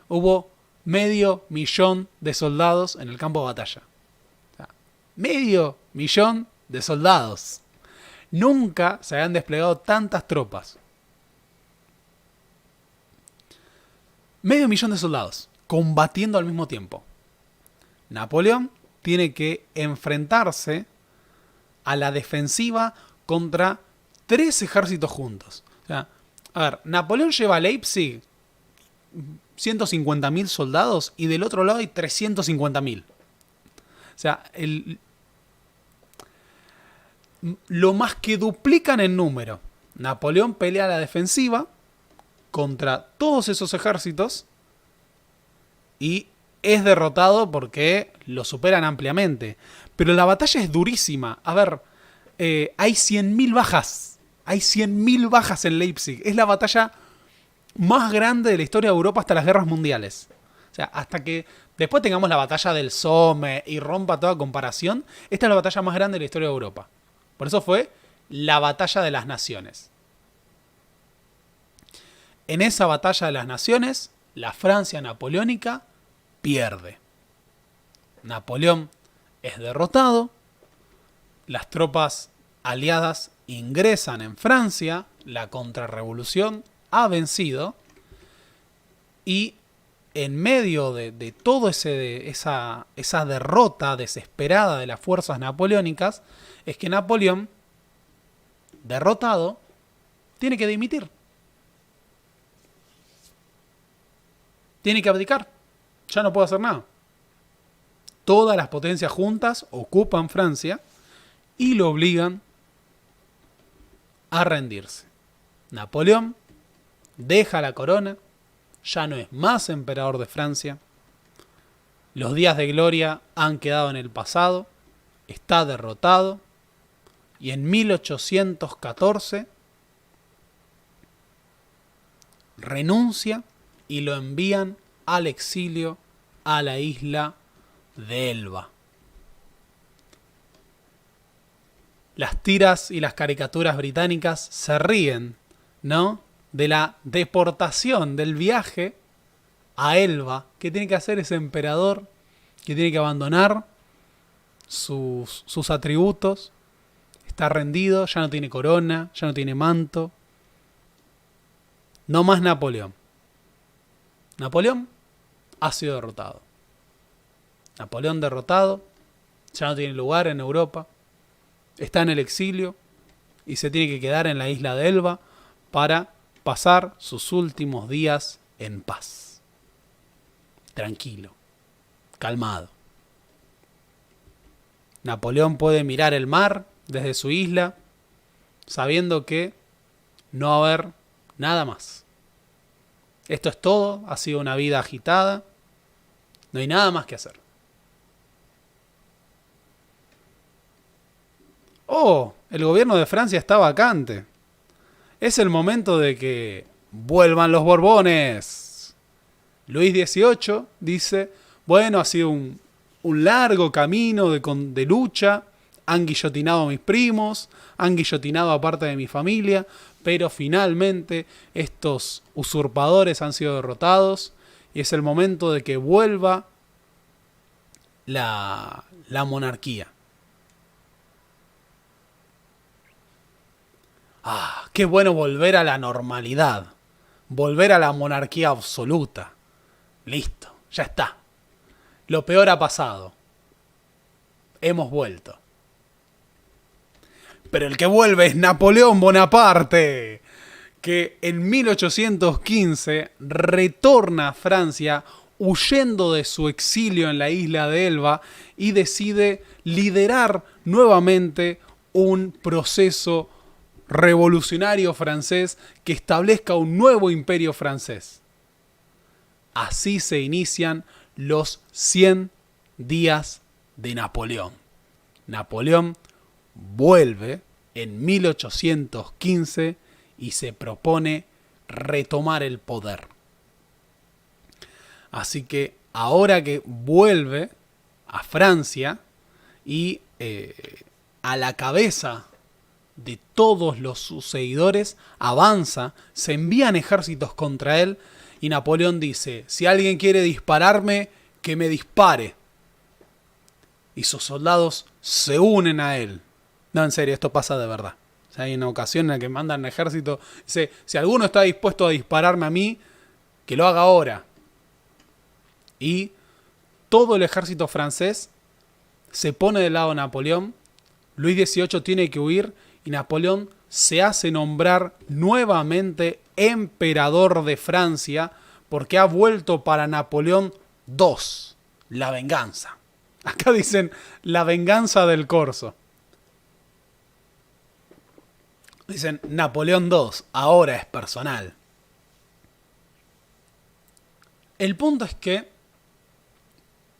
Hubo 500.000 de soldados en el campo de batalla. O sea, 500.000 de soldados. Nunca se habían desplegado tantas tropas. 500.000 de soldados combatiendo al mismo tiempo. Napoleón tiene que enfrentarse a la defensiva contra 3 ejércitos juntos. O sea, a ver, Napoleón lleva a Leipzig 150.000 soldados y del otro lado hay 350.000. O sea, lo más que duplican en número. Napoleón pelea a la defensiva contra todos esos ejércitos y es derrotado porque lo superan ampliamente. Pero la batalla es durísima. A ver, hay 100.000 bajas. Hay 100.000 bajas en Leipzig. Es la batalla más grande de la historia de Europa hasta las guerras mundiales. O sea, hasta que después tengamos la batalla del Somme y rompa toda comparación, esta es la batalla más grande de la historia de Europa. Por eso fue la Batalla de las Naciones. En esa Batalla de las Naciones, la Francia napoleónica pierde. Napoleón es derrotado, las tropas aliadas ingresan en Francia, la contrarrevolución ha vencido y en medio de todo esa derrota desesperada de las fuerzas napoleónicas es que Napoleón, derrotado, tiene que dimitir. Tiene que abdicar. Ya no puede hacer nada. Todas las potencias juntas ocupan Francia y lo obligan a rendirse. Napoleón deja la corona, ya no es más emperador de Francia. Los días de gloria han quedado en el pasado, está derrotado y en 1814 renuncia y lo envían al exilio a la isla de Elba. Las tiras y las caricaturas británicas se ríen, ¿no?, de la deportación, del viaje a Elba, que tiene que hacer ese emperador, que tiene que abandonar sus atributos, está rendido, ya no tiene corona, ya no tiene manto. No más Napoleón. Napoleón ha sido derrotado. Napoleón derrotado, ya no tiene lugar en Europa, está en el exilio y se tiene que quedar en la isla de Elba para pasar sus últimos días en paz. Tranquilo, calmado. Napoleón puede mirar el mar desde su isla, sabiendo que no va a haber nada más. Esto es todo, ha sido una vida agitada, no hay nada más que hacer. Oh, el gobierno de Francia está vacante. Es el momento de que vuelvan los Borbones. Luis XVIII dice, bueno, ha sido un largo camino de lucha, han guillotinado a mis primos, han guillotinado a parte de mi familia, pero finalmente estos usurpadores han sido derrotados y es el momento de que vuelva la monarquía. Ah, qué bueno volver a la normalidad, volver a la monarquía absoluta. Listo, ya está. Lo peor ha pasado. Hemos vuelto. Pero el que vuelve es Napoleón Bonaparte, que en 1815 retorna a Francia huyendo de su exilio en la isla de Elba y decide liderar nuevamente un proceso revolucionario francés que establezca un nuevo imperio francés. Así se inician los 100 días de Napoleón. Napoleón vuelve en 1815 y se propone retomar el poder. Así que ahora que vuelve a Francia y a la cabeza de todos los sus seguidores, avanza, se envían ejércitos contra él y Napoleón dice, si alguien quiere dispararme, que me dispare. Y sus soldados se unen a él. No, en serio, esto pasa de verdad. O sea, hay una ocasión en la que mandan ejército, dice, si alguno está dispuesto a dispararme a mí, que lo haga ahora. Y todo el ejército francés se pone del lado de Napoleón, Luis XVIII tiene que huir y Napoleón se hace nombrar nuevamente emperador de Francia porque ha vuelto para Napoleón II, la venganza. Acá dicen la venganza del corso. Dicen Napoleón II, ahora es personal. El punto es que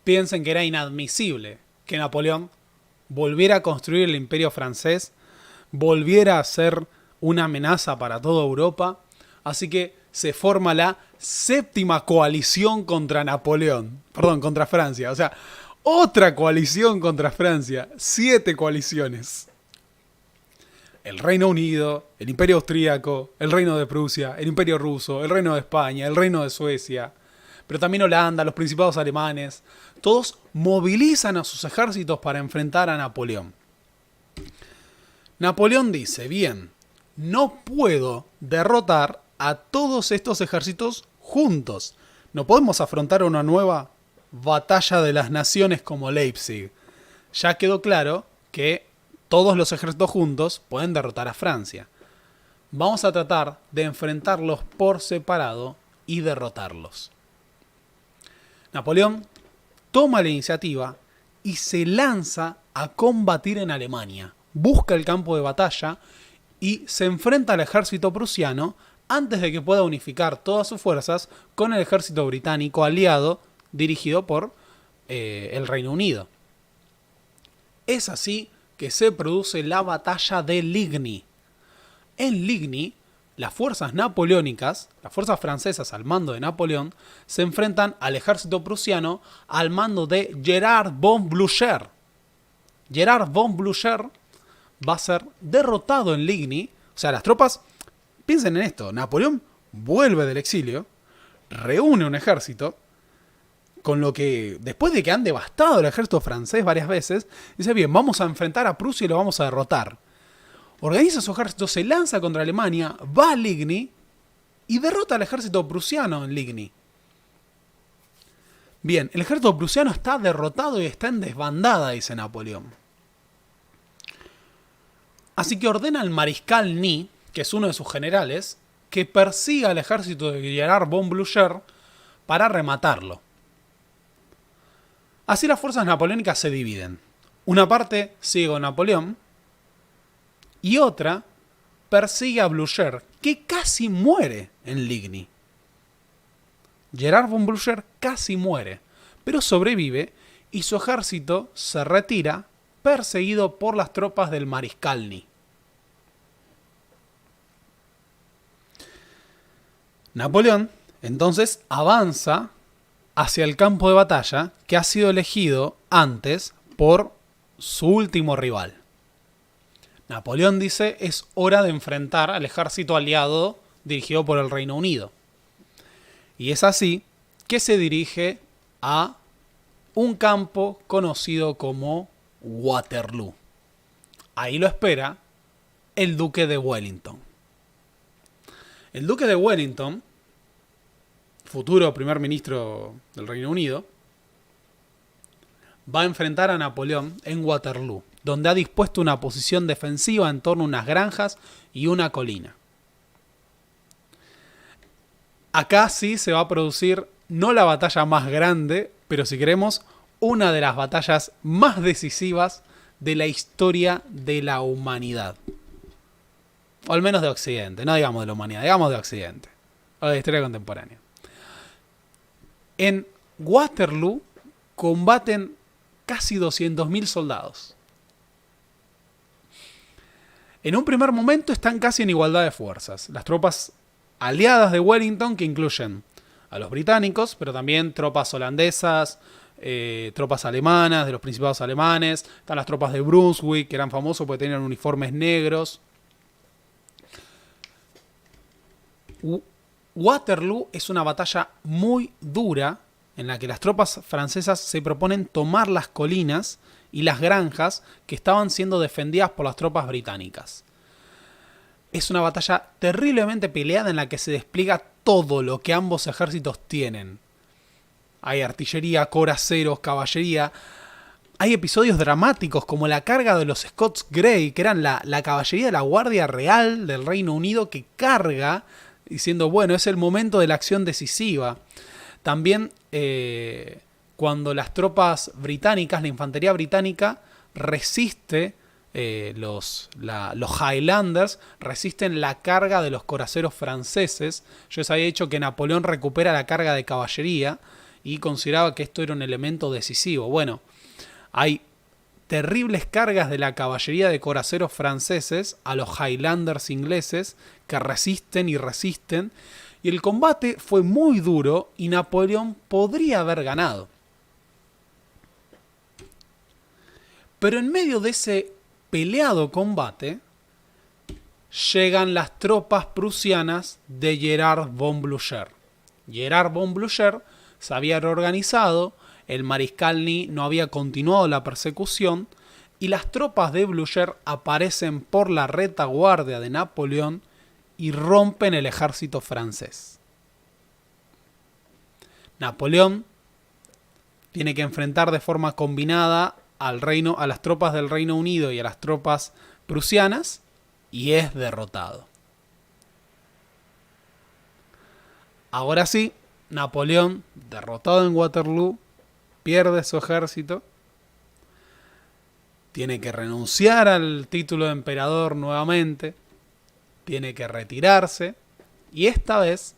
piensen que era inadmisible que Napoleón volviera a construir el imperio francés, volviera a ser una amenaza para toda Europa, así que se forma la séptima coalición contra contra Francia, o sea, otra coalición contra Francia, 7 coaliciones. El Reino Unido, el Imperio Austríaco, el Reino de Prusia, el Imperio Ruso, el Reino de España, el Reino de Suecia, pero también Holanda, los principados alemanes, todos movilizan a sus ejércitos para enfrentar a Napoleón. Napoleón dice, bien, no puedo derrotar a todos estos ejércitos juntos. No podemos afrontar una nueva batalla de las naciones como Leipzig. Ya quedó claro que todos los ejércitos juntos pueden derrotar a Francia. Vamos a tratar de enfrentarlos por separado y derrotarlos. Napoleón toma la iniciativa y se lanza a combatir en Alemania. Busca el campo de batalla y se enfrenta al ejército prusiano antes de que pueda unificar todas sus fuerzas con el ejército británico aliado dirigido por el Reino Unido. Es así que se produce la batalla de Ligny. En Ligny, las fuerzas napoleónicas, las fuerzas francesas al mando de Napoleón, se enfrentan al ejército prusiano al mando de Gerard von Blücher. Gerard von Blücher va a ser derrotado en Ligny. O sea, las tropas, piensen en esto, Napoleón vuelve del exilio, reúne un ejército, con lo que, después de que han devastado el ejército francés varias veces, dice, bien, vamos a enfrentar a Prusia y lo vamos a derrotar. Organiza su ejército, se lanza contra Alemania, va a Ligny y derrota al ejército prusiano en Ligny. Bien, el ejército prusiano está derrotado y está en desbandada, dice Napoleón. Así que ordena al mariscal Ney, que es uno de sus generales, que persiga al ejército de Gerard von Blücher para rematarlo. Así las fuerzas napoleónicas se dividen. Una parte sigue con Napoleón y otra persigue a Blücher, que casi muere en Ligny. Gerard von Blücher casi muere, pero sobrevive y su ejército se retira perseguido por las tropas del mariscal Ney. Napoleón entonces avanza hacia el campo de batalla que ha sido elegido antes por su último rival. Napoleón dice, es hora de enfrentar al ejército aliado dirigido por el Reino Unido. Y es así que se dirige a un campo conocido como Waterloo. Ahí lo espera el duque de Wellington. El duque de Wellington, futuro primer ministro del Reino Unido, va a enfrentar a Napoleón en Waterloo, donde ha dispuesto una posición defensiva en torno a unas granjas y una colina. Acá sí se va a producir no la batalla más grande, pero si queremos, una de las batallas más decisivas de la historia de la humanidad. O al menos de Occidente, no digamos de la humanidad, digamos de Occidente. O de la historia contemporánea. En Waterloo combaten casi 200.000 soldados. En un primer momento están casi en igualdad de fuerzas. Las tropas aliadas de Wellington, que incluyen a los británicos, pero también tropas holandesas, tropas alemanas, de los principados alemanes. Están las tropas de Brunswick, que eran famosos porque tenían uniformes negros. Waterloo es una batalla muy dura en la que las tropas francesas se proponen tomar las colinas y las granjas que estaban siendo defendidas por las tropas británicas. Es una batalla terriblemente peleada en la que se despliega todo lo que ambos ejércitos tienen. Hay artillería, coraceros, caballería. Hay episodios dramáticos como la carga de los Scots Grey, que eran la caballería de la Guardia Real del Reino Unido que carga diciendo, bueno, es el momento de la acción decisiva. También cuando las tropas británicas, la infantería británica, resiste, los Highlanders resisten la carga de los coraceros franceses. Yo les había dicho que Napoleón recupera la carga de caballería y consideraba que esto era un elemento decisivo. Bueno, hay terribles cargas de la caballería de coraceros franceses a los Highlanders ingleses que resisten y resisten. Y el combate fue muy duro y Napoleón podría haber ganado. Pero en medio de ese peleado combate llegan las tropas prusianas de Gerard von Blücher. Gerard von Blücher se había reorganizado, el mariscal Ney no había continuado la persecución y las tropas de Blücher aparecen por la retaguardia de Napoleón y rompen el ejército francés. Napoleón tiene que enfrentar de forma combinada a las tropas del Reino Unido y a las tropas prusianas y es derrotado. Ahora sí, Napoleón, derrotado en Waterloo, pierde su ejército, tiene que renunciar al título de emperador nuevamente, tiene que retirarse y esta vez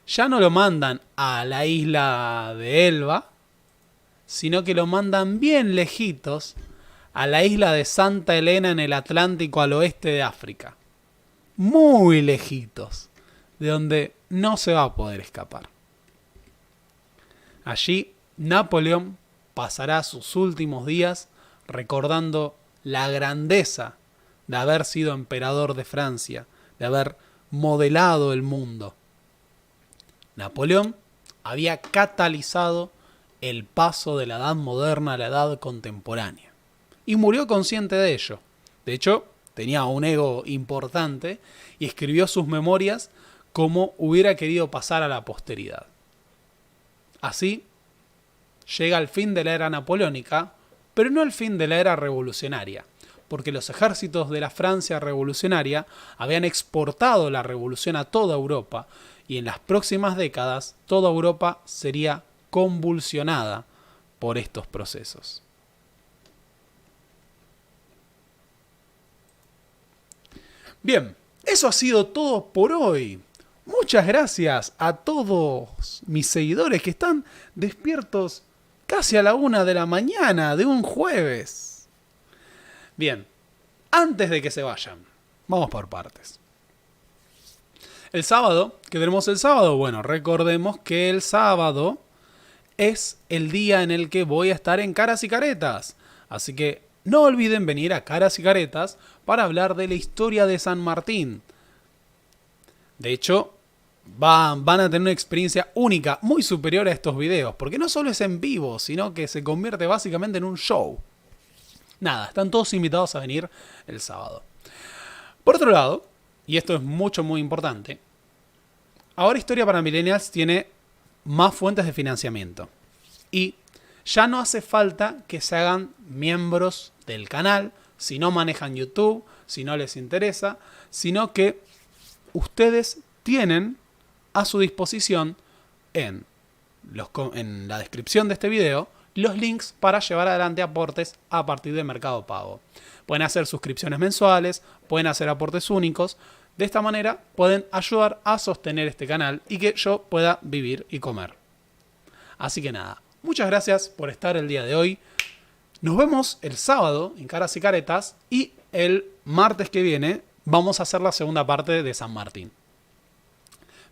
ya no lo mandan a la isla de Elba, sino que lo mandan bien lejitos a la isla de Santa Elena en el Atlántico al oeste de África. Muy lejitos, de donde no se va a poder escapar. Allí, Napoleón pasará sus últimos días recordando la grandeza de haber sido emperador de Francia, de haber modelado el mundo. Napoleón había catalizado el paso de la edad moderna a la edad contemporánea. Y murió consciente de ello. De hecho, tenía un ego importante y escribió sus memorias como hubiera querido pasar a la posteridad. Así, llega el fin de la era napoleónica, pero no el fin de la era revolucionaria, porque los ejércitos de la Francia revolucionaria habían exportado la revolución a toda Europa y en las próximas décadas toda Europa sería convulsionada por estos procesos. Bien, eso ha sido todo por hoy. Muchas gracias a todos mis seguidores que están despiertos casi a la 1 de la mañana de un jueves. Bien, antes de que se vayan, vamos por partes. El sábado, ¿qué tenemos el sábado? Bueno, recordemos que el sábado es el día en el que voy a estar en Caras y Caretas. Así que no olviden venir a Caras y Caretas para hablar de la historia de San Martín. De hecho, van a tener una experiencia única, muy superior a estos videos, porque no solo es en vivo, sino que se convierte básicamente en un show. Nada, están todos invitados a venir el sábado. Por otro lado, y esto es muy importante, ahora Historia para Millennials tiene más fuentes de financiamiento. Y ya no hace falta que se hagan miembros del canal, si no manejan YouTube, si no les interesa, sino que ustedes tienen a su disposición en la descripción de este video los links para llevar adelante aportes a partir de Mercado Pago. Pueden hacer suscripciones mensuales, pueden hacer aportes únicos. De esta manera pueden ayudar a sostener este canal y que yo pueda vivir y comer. Así que nada, muchas gracias por estar el día de hoy. Nos vemos el sábado en Caras y Caretas y el martes que viene vamos a hacer la segunda parte de San Martín.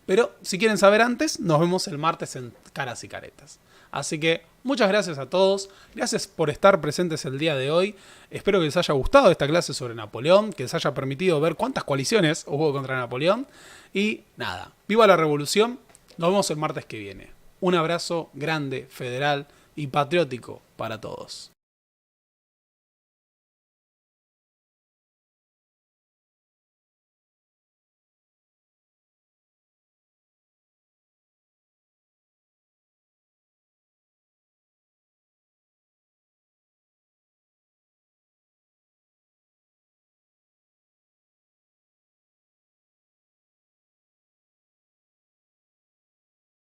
Pero si quieren saber antes, nos vemos el martes en Caras y Caretas. Así que muchas gracias a todos, gracias por estar presentes el día de hoy. Espero que les haya gustado esta clase sobre Napoleón, que les haya permitido ver cuántas coaliciones hubo contra Napoleón. Y nada, viva la revolución, nos vemos el martes que viene. Un abrazo grande, federal y patriótico para todos.